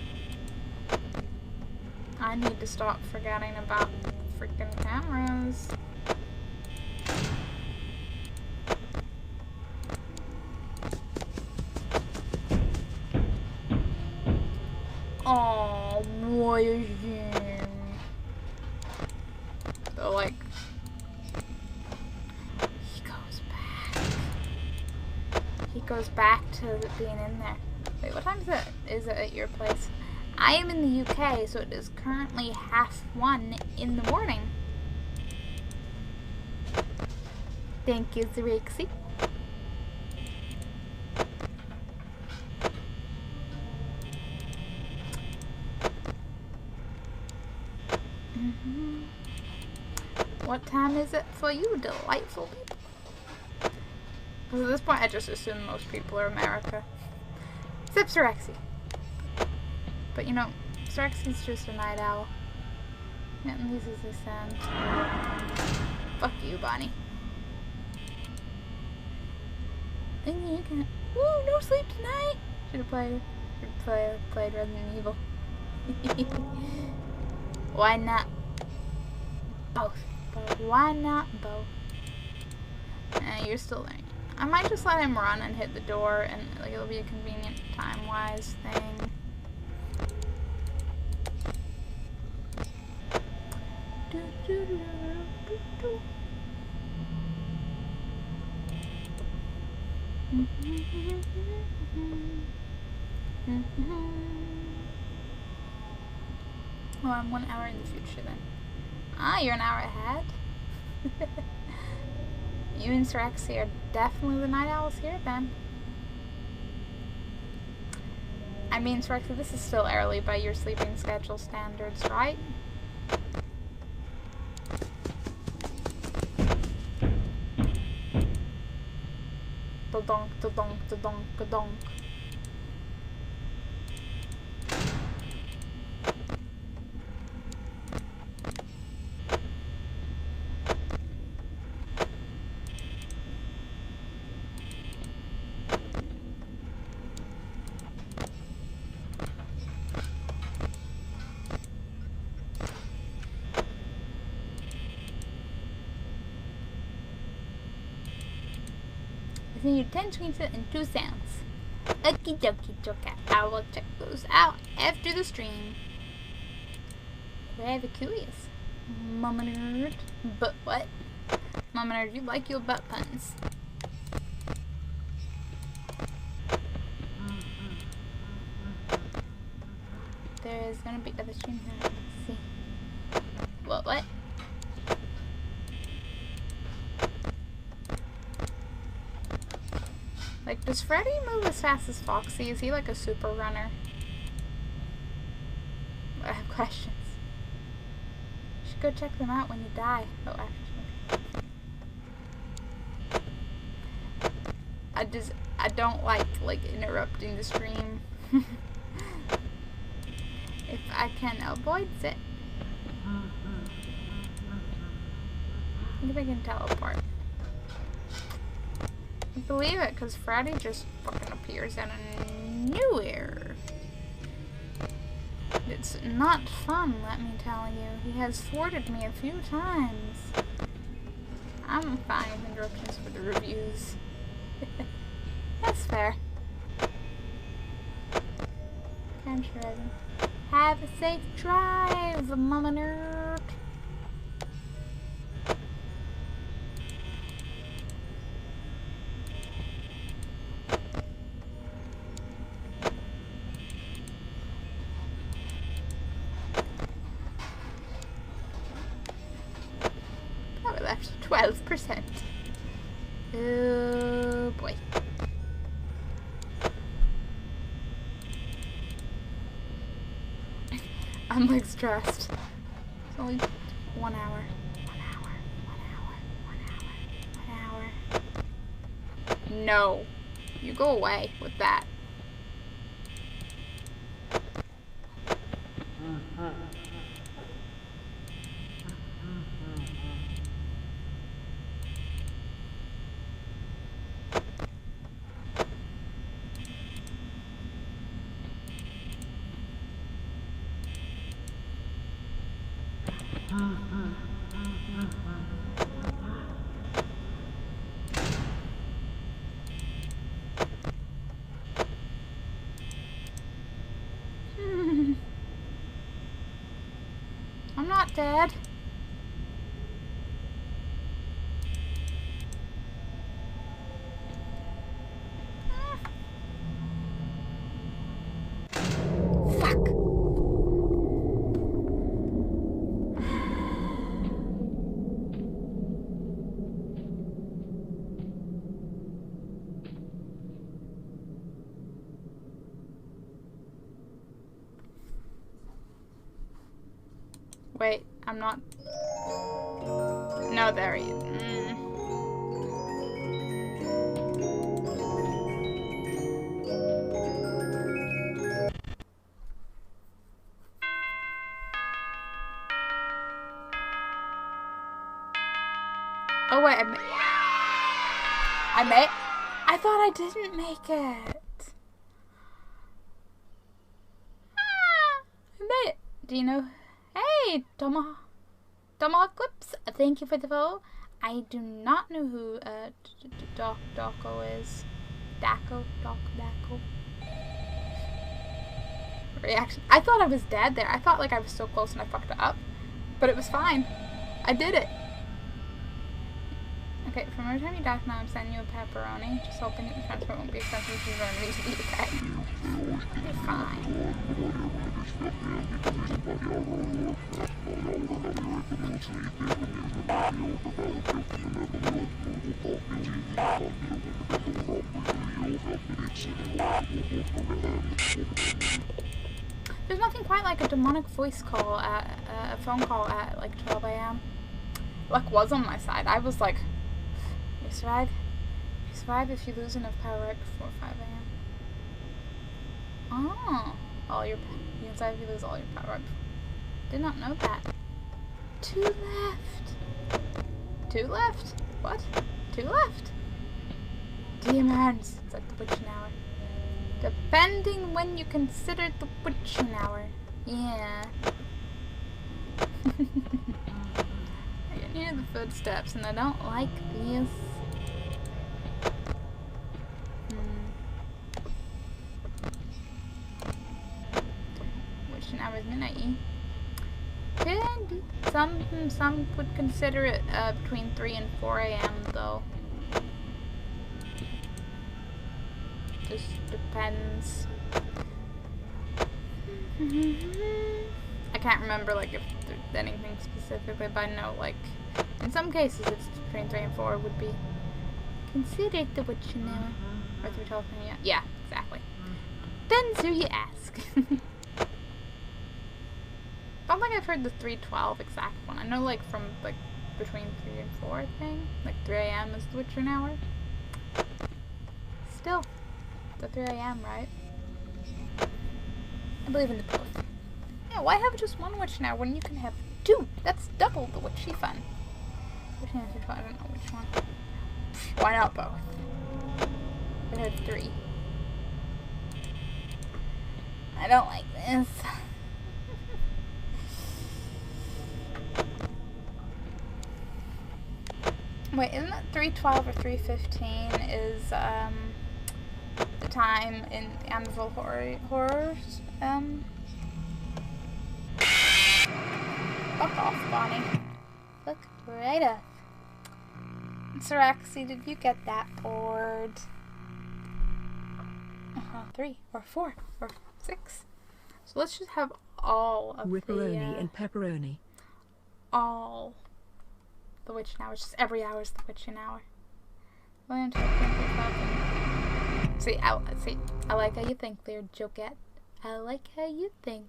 I need to stop forgetting about freaking cameras. Oh, what a shame. So, like, goes back to being in there. Wait, what time is it at your place? I am in the UK, so it is currently 1:30 in the morning. Thank you, Zerixie. What time is it for you, delightful people? Because at this point, I just assume most people are America. Except Zerixie. But you know, Zerixie's just a night owl. And this is the sound. Fuck you, Bonnie. And you can. Woo, no sleep tonight! Should have played Resident Evil. Why not both? Why not both? You're still there. I might just let him run and hit the door, and like it'll be a convenient time-wise thing. Oh, I'm 1 hour in the future then. Ah, you're an hour ahead. You and Zerixie are definitely the night owls here then. I mean, Zerixie, this is still early by your sleeping schedule standards, right? Da-donk, da-donk, da-donk, da-donk. Continue 10 tweets and 2 sounds. Okie dokie dokie. I will check those out after the stream. Very curious. Mama nerd. But what? Mama nerd, you like your butt puns. There is gonna be other stream here. Let's see. What? Like, does Freddy move as fast as Foxy? Is he like a super runner? I have questions. You should go check them out when you die. Oh, actually. I don't like interrupting the stream. If I can avoid it. I think I can teleport. I believe it, because Freddy just fucking appears out of nowhere. It's not fun, let me tell you. He has thwarted me a few times. I'm fine with interruptions for the reviews. That's fair. I'm sure. Have a safe drive, Mama Nerd. Probably left 12%. Oh boy. I'm like stressed. It's only 1 hour. 1 hour. 1 hour. 1 hour. 1 hour. No. You go away with that. I'm not dead. Wait, I'm not. No, there he is. Oh wait, I thought I didn't make it. I made it. Do you know? Hey, Tomahawk Clips. Thank you for the follow. I do not know who Daco is. Daco. Reaction. I thought I was dead there. I thought like I was so close and I fucked it up, but it was fine. I did it. Okay, from every time you die now, I'm sending you a pepperoni. Just hoping that the transfer won't be expensive if you run these to eat, okay? You're fine. There's nothing quite like a demonic voice call at a phone call at like 12 a.m. Luck was on my side. I was like, you survive if you lose enough power right before 5 a.m. Oh, you survive if you lose all your power right before. Did not know that. 2 left. 2 left? What? 2 left? Demons. It's like the witching hour. Depending when you consider the witching hour. Yeah. I can hear the footsteps and I don't like these. Witching hour is midnight. Could be. Some would consider it between 3 and 4 a.m. though. Just depends. I can't remember like if there's anything specifically, but I know like in some cases it's between 3 and 4 would be considered the witching hour. Or 3:12 p.m. Yeah, exactly. Depends who you ask. I don't think I've heard the 3:12 exact one. I know like from like between 3 and 4 thing. Like 3 a.m. is the witching hour. Still, the 3 a.m. right? I believe in the both. Yeah, why have just one witch now when you can have 2? That's double the witchy fun. I don't know which one. Why not both? We had 3. I don't like this. Wait, isn't it 3:12 or 3:15 is the time in the Amityville horrors? Fuck off, Bonnie. Look right up. Saraxi, did you get that board? 3 or 4 or 6. So let's just have all of Ripperoni and pepperoni. All the witching hour. Just every hour is the witching hour. See, I like how you think there, Jokette. I like how you think.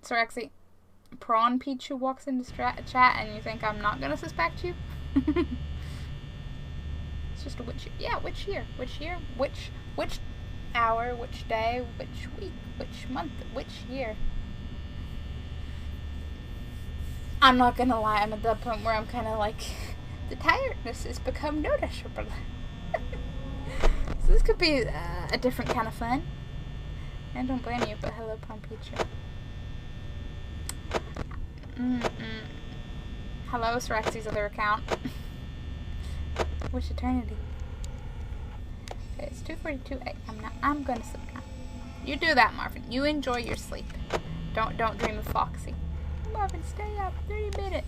So actually, Prawn Pichu walks into chat and you think I'm not gonna suspect you? It's just a which, yeah, which year, which hour, which day, which week, which month, which year. I'm not gonna lie, I'm at that point where I'm kind of like, the tiredness has become noticeable. So this could be a different kind of fun. I don't blame you, but hello, Prawn Pichu. Hello, Saraxi's other account. Wish eternity. Okay, it's 2:42. I'm gonna sleep now. You do that, Marvin. You enjoy your sleep. Don't dream of Foxy. Marvin, stay up. 30 minutes.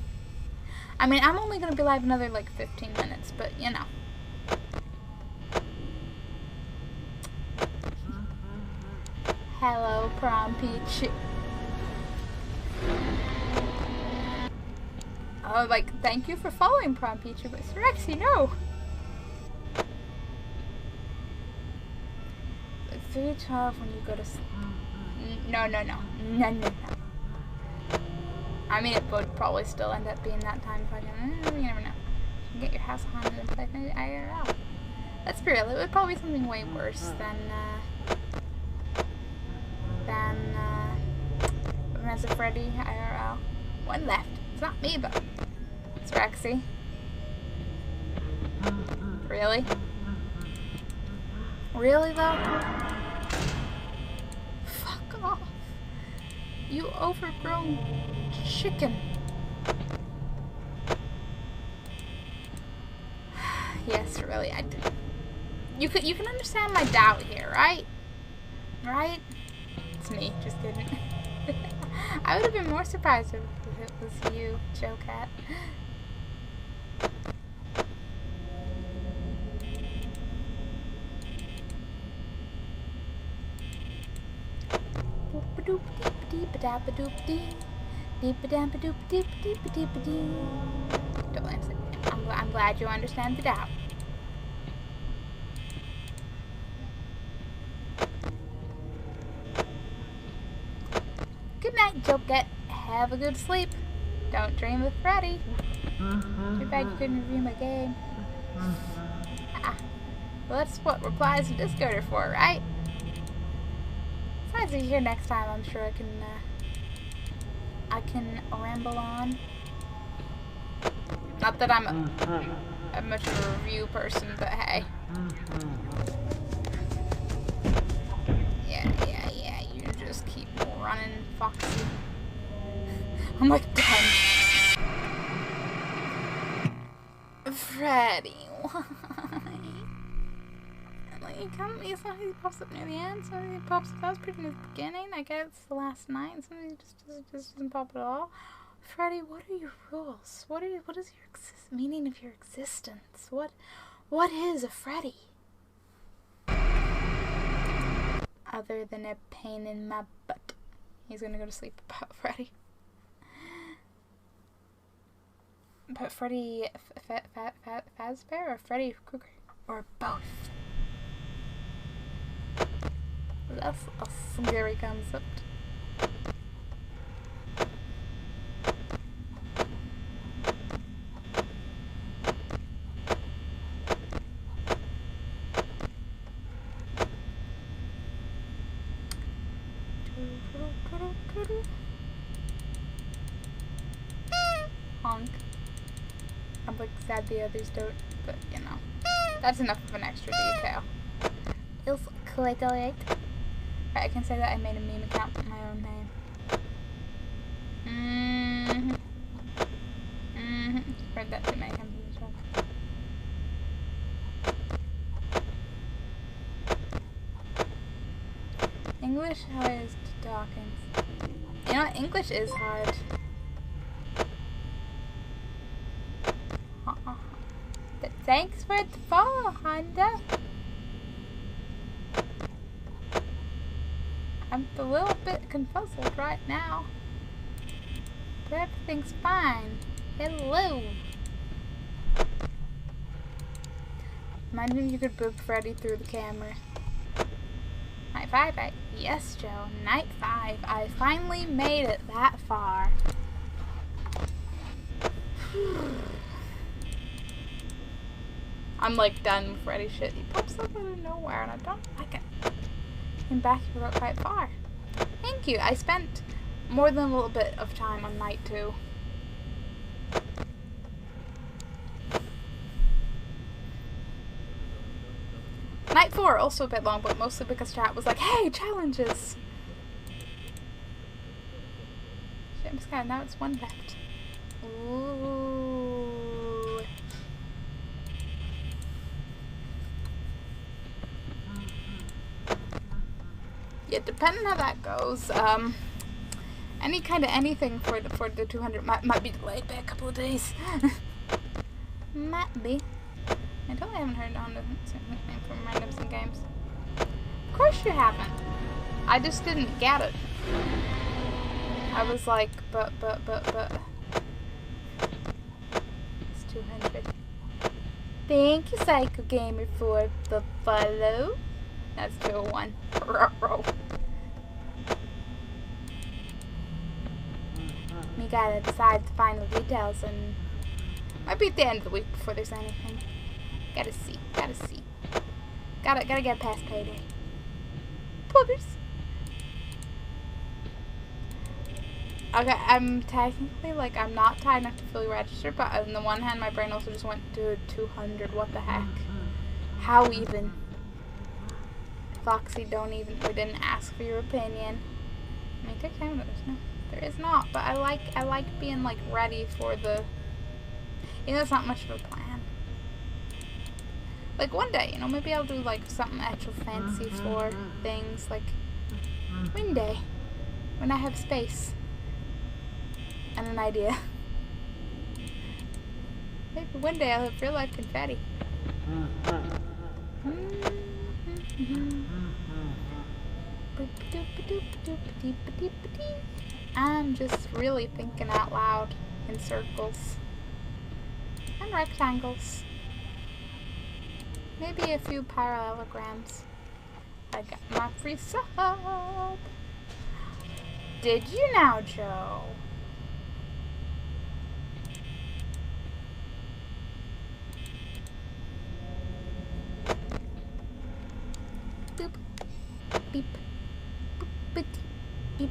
I mean, I'm only gonna be live another like 15 minutes, but you know. Hello, Prom Peach. Oh, like, thank you for following Prom Peach, but Saraxi, no. 3:12 when you go to sleep. No. I mean, it would probably still end up being that time if I can. You never know. You can get your house haunted and play IRL. Let's be real, it would probably be something way worse than as a Freddy IRL. One left. It's not me though. It's Rexy. Really? Really though? Fuck off. You overgrown chicken. Yes, really, I did. You can understand my doubt here, right? Right? It's me, just kidding. I would have been more surprised if it was you, Joe Cat. Don't answer. I'm glad you understand the doubt. Good night, Joket. Have a good sleep. Don't dream of Freddy. Too bad you couldn't review my game. Well, that's what replies to Discord are for, right? Besides, if you're here next time, I'm sure I can ramble on. Not that I'm much of a review person, but hey. Yeah, you just keep running, Foxy. I'm like done. Freddy, why? Like, sometimes he pops up near the end, sometimes he pops up, that was pretty near the beginning, I guess the last night, and sometimes he just doesn't pop at all. Freddy, what are your rules? What is your meaning of your existence? What is a Freddy? Other than a pain in my butt. He's gonna go to sleep about Freddy. But Freddy Fazbear or Freddy Krueger? Or both? That's a scary concept. Honk. I'm like sad the others don't, but you know, that's enough of an extra detail. It's quite alright. I can say that I made a meme account with my own name. Heard that too many times in the truck. English is talking. You know, English is hard. But thanks for the follow, Honda. I'm a little bit confuzzled right now. But everything's fine. Hello. Imagine you could boop Freddy through the camera. Night 5, right? Yes, Joe. Night 5. I finally made it that far. I'm like done with Freddy shit. He pops up out of nowhere and I don't like it. Came back, you got quite far. Thank you. I spent more than a little bit of time on night 2. Night 4, also a bit long, but mostly because chat was like, hey, challenges! Shit, I'm scared. Now it's 1 left. Ooh. Yeah, depending how that goes, any kind of anything for the 200 might be delayed by a couple of days. Might be. I totally haven't heard on the nickname from randoms in games. Of course you haven't. I just didn't get it. I was like, but. It's 200. Thank you, Psycho Gamer, for the follow. That's 201. Ruh-roh. We gotta decide the final details and might be at the end of the week before there's anything. Gotta see. Gotta get past payday. Puppers. Okay, I'm technically, like, I'm not tied enough to fully register, but on the one hand, my brain also just went, dude, 200, what the heck? How even? Foxy, don't even, we didn't ask for your opinion. I mean, take time with this, no. There is not, but I like being, like, ready for the, you know, it's not much of a plan. Like, one day, you know, maybe I'll do, like, something actual fancy for things, like, one day, when I have space. And an idea. Maybe one day I'll have real life confetti. I'm just really thinking out loud in circles and rectangles. Maybe a few parallelograms. I got my free sub. Did you now, Joe? Boop, beep, boop, beep.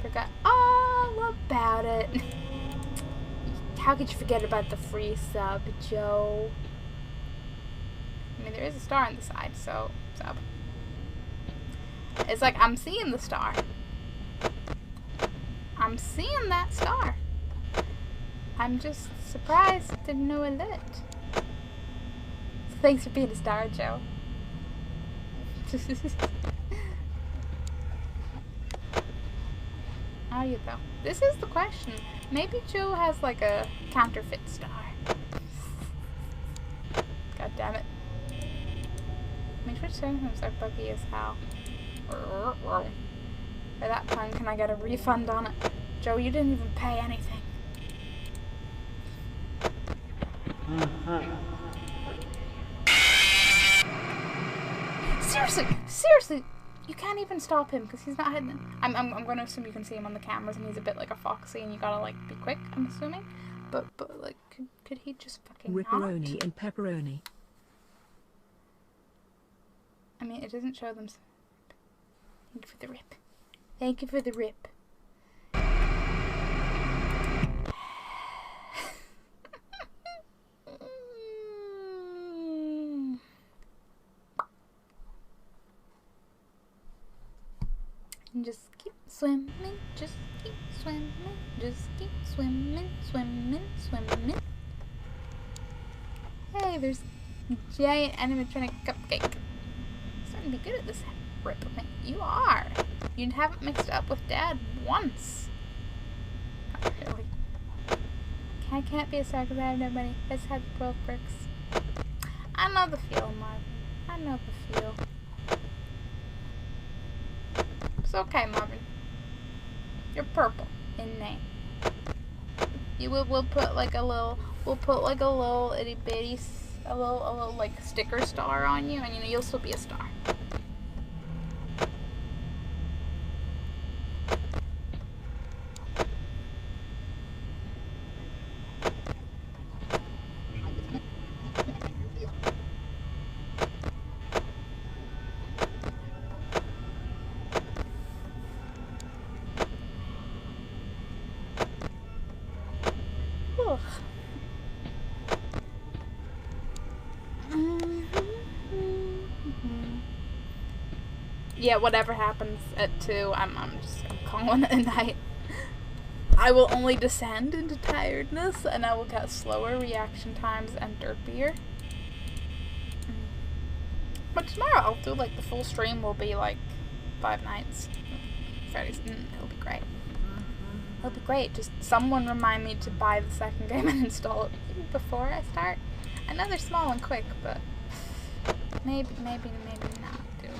Forgot all about it. How could you forget about the free sub, Joe? I mean, there is a star on the side, so sub. It's like I'm seeing the star. I'm seeing that star. I'm just surprised it didn't know it lit. Thanks for being a star, Joe. Are you though? This is the question. Maybe Joe has like a counterfeit star. God damn it. I mean, which sermons are buggy as hell? For that pun, can I get a refund on it? Joe, you didn't even pay anything. Seriously, you can't even stop him because he's not hidden. I'm going to assume you can see him on the cameras and he's a bit like a foxy and you gotta like be quick, I'm assuming. But like, could he just fucking Ripperoni not? and pepperoni. I mean, it doesn't show them. Thank you for the rip. Thank you for the rip. Just keep swimming, just keep swimming, just keep swimming, swimming. Hey, there's a giant animatronic cupcake. Starting to be good at this rip. You are. You haven't mixed up with Dad once. Not really. I can't be a star because I have no money. Let's have 12 bricks. I know the feel, Marvin. I know the feel. It's okay, Marvin. You're purple in name. We'll put like a little itty bitty, a little like sticker star on you, and you know you'll still be a star. Yeah, whatever happens at 2, I'm calling it a night. I will only descend into tiredness, and I will get slower reaction times and derpier. But tomorrow I'll do like the full stream will be like 5 nights. Freddy's, it'll be great. It'll be great. Just someone remind me to buy the second game and install it before I start. I know they're small and quick, but maybe not do it.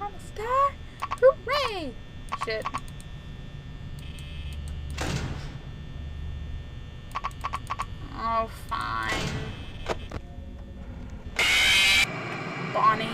I'm a star. me! Shit. Oh, fine. Bonnie.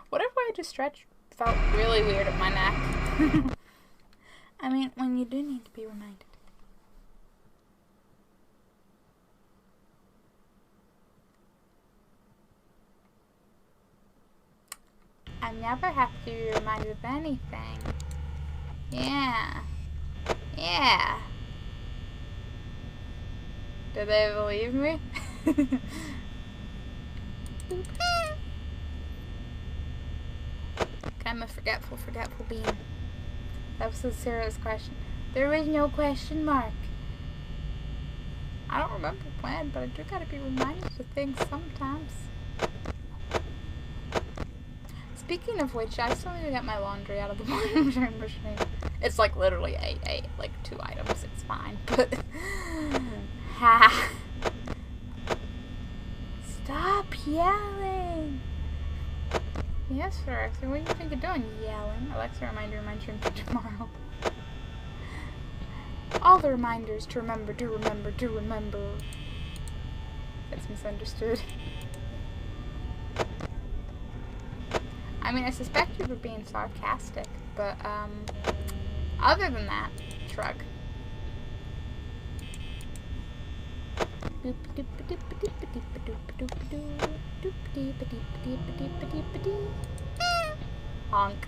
Whatever I just stretched felt really weird at my neck. I mean, when you do need to be reminded. I never have to be reminded of anything. Yeah. Yeah. Do they believe me? I'm a forgetful being. That was a serious question. There was no question mark. I don't remember when, but I do gotta be reminded of things sometimes. Speaking of which, I still need to get my laundry out of the laundry machine. It's like literally like 2 items. It's fine, but ha! Stop yelling. Yes, sir. So what do you think of doing, yelling? Alexa, reminder, remind you for tomorrow. All the reminders to remember, do remember, do remember. That's misunderstood. I mean, I suspect you were being sarcastic, but, other than that, shrug. Honk.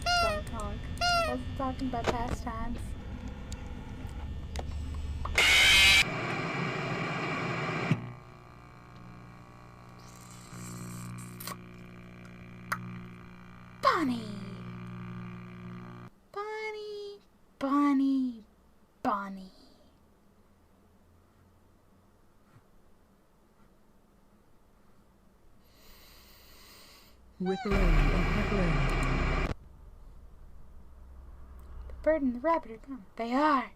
Honk, honk. I was talking about pastimes. Bonnie! Bonnie! Bonnie! Bonnie! Ripperoni and pepperoni. The bird and the rabbit are gone. They are!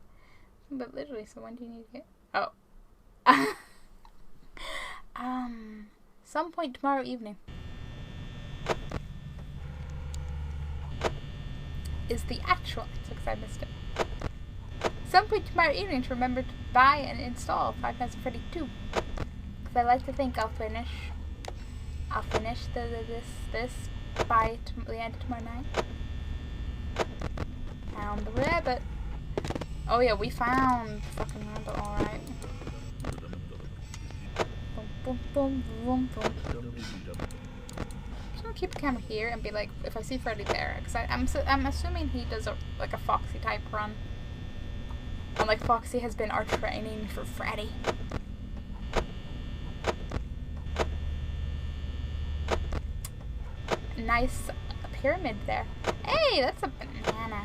But literally, so when do you need to get... Oh. Some point tomorrow evening. Is the actual answer, because I missed it. Some point tomorrow evening to remember to buy and install Five Nights at Freddy 2. Because I like to think I'll finish this by the end of tomorrow night. Found the rabbit. Oh yeah, we found the fucking rabbit, alright. Boom, boom, boom, boom, boom. I'm just gonna keep the camera here and be like, if I see Freddy there, because I'm assuming he does like a Foxy type run. And like Foxy has been our training for Freddy. Nice pyramid there. Hey, that's a banana.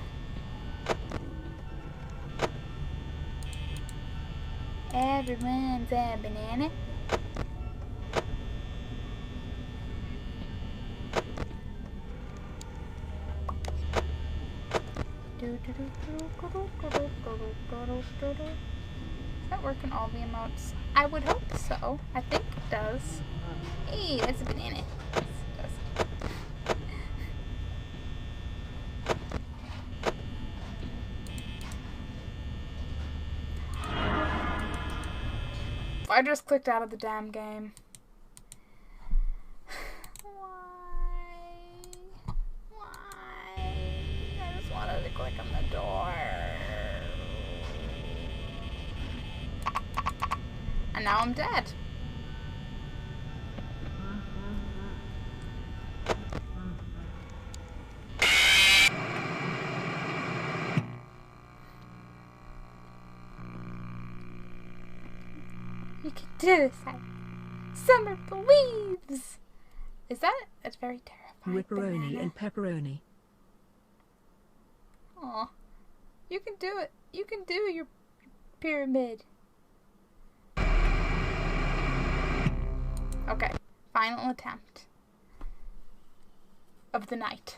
Everyone's a banana. Is that working all the emotes? I would hope so. I think it does. Hey, that's a banana. Yes, it does. I just clicked out of the damn game. Why? I just wanted to click on the door. And now I'm dead. You can do this. Summer believes. Is that? It's very terrifying. Ripperoni banana. and pepperoni. Aw. You can do it. You can do your pyramid. Okay. final attempt of the night.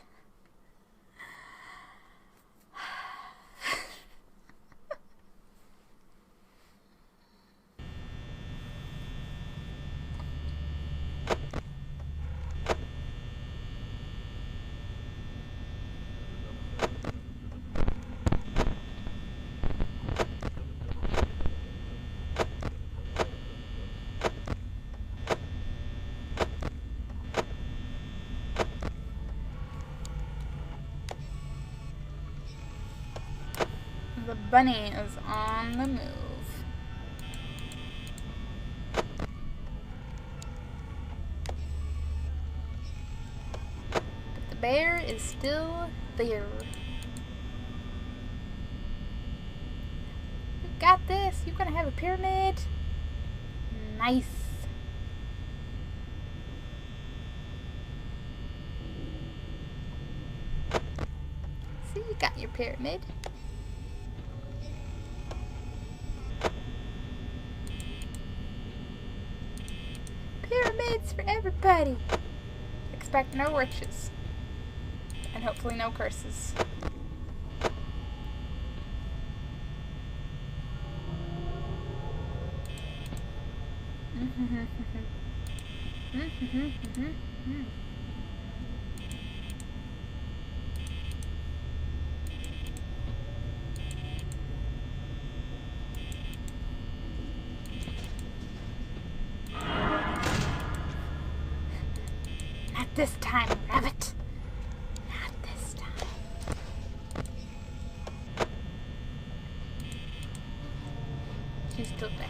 The bunny is on the move. But the bear is still there. You got this. You're gonna have a pyramid. Nice. See, you got your pyramid. Pyramids for everybody. Expect no riches. And hopefully no curses. Not this time, rabbit. Not this time. She's still there.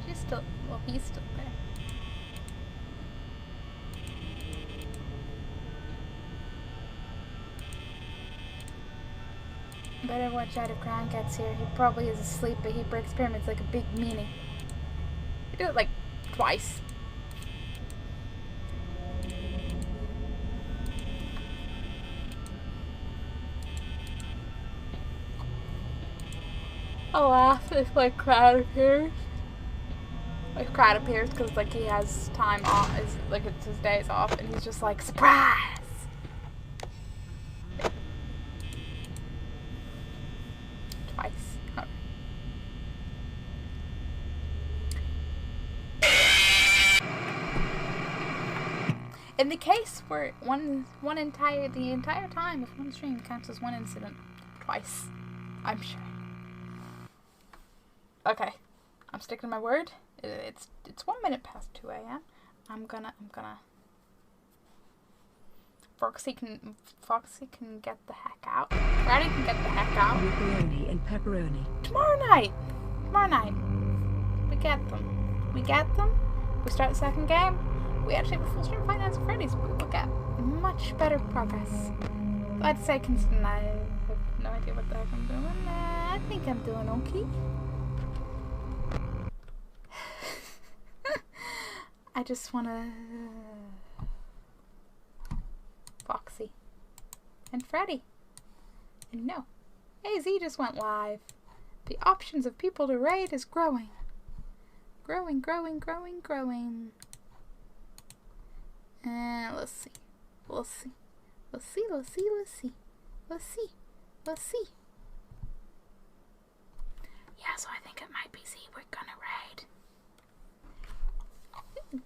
She's still, well, he's still there. Better watch out if Crown gets here. He probably is asleep, but he breaks pyramids like a big meanie. I do it like twice. I'll laugh if like Crowd appears. If Crowd appears because like he has time off, is like it's his days off, and he's just like surprise. Twice. Oh. In the case where the entire time of one stream counts as one incident, twice, I'm sure. Okay, I'm sticking to my word. It's 1 minute past 2 a.m. I'm gonna. Foxy can get the heck out. Freddy can get the heck out. Pepperoni and pepperoni. Tomorrow night. We get them. We start the second game. We actually have a full stream finance of Freddy's. We'll get much better progress. I'd say consistent. I have no idea what the heck I'm doing. I think I'm doing okay. I just wanna... Foxy. And Freddy. And no. AZ just went live. The options of people to raid is growing. Growing. And let's see. Let's see. Yeah, so I think it might be Z we're gonna raid.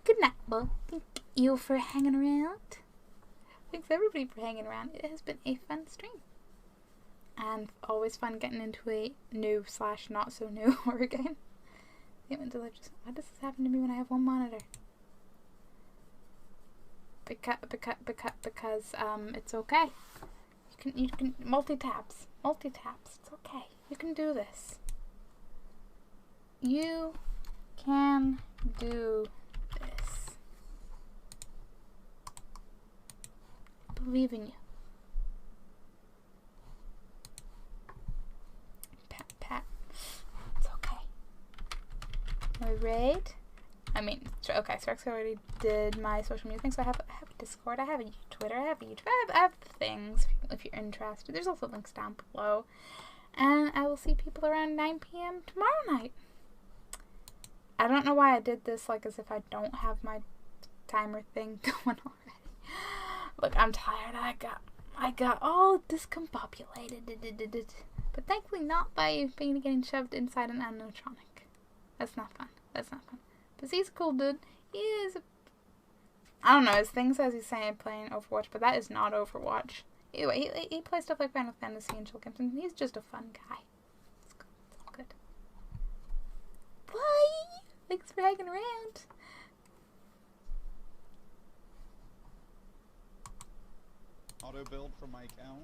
Good night, Bo. Thank you for hanging around. Thanks everybody for hanging around. It has been a fun stream. And always fun getting into a new / not so new horror game. Why does this happen to me when I have one monitor? Because it's okay. You can multi-taps. It's okay. You can do this. You can do this. Believe in you. Pat. It's okay. My raid. I mean, okay, Strex already did my social media thing, so I have a Discord, I have a Twitter, I have a YouTube, I have things if you're interested. There's also links down below. And I will see people around 9 p.m. tomorrow night. I don't know why I did this like as if I don't have my timer thing going already. Look, I'm tired. I got all discombobulated. But thankfully not by being getting shoved inside an animatronic. That's not fun. That's not fun. But he's a cool dude. He is I don't know, his thing says he's saying playing Overwatch, but that is not Overwatch. Anyway, he plays stuff like Final Fantasy and chill games, and he's just a fun guy. It's good. It's all good. Bye! Thanks for hanging around. Auto build from my account.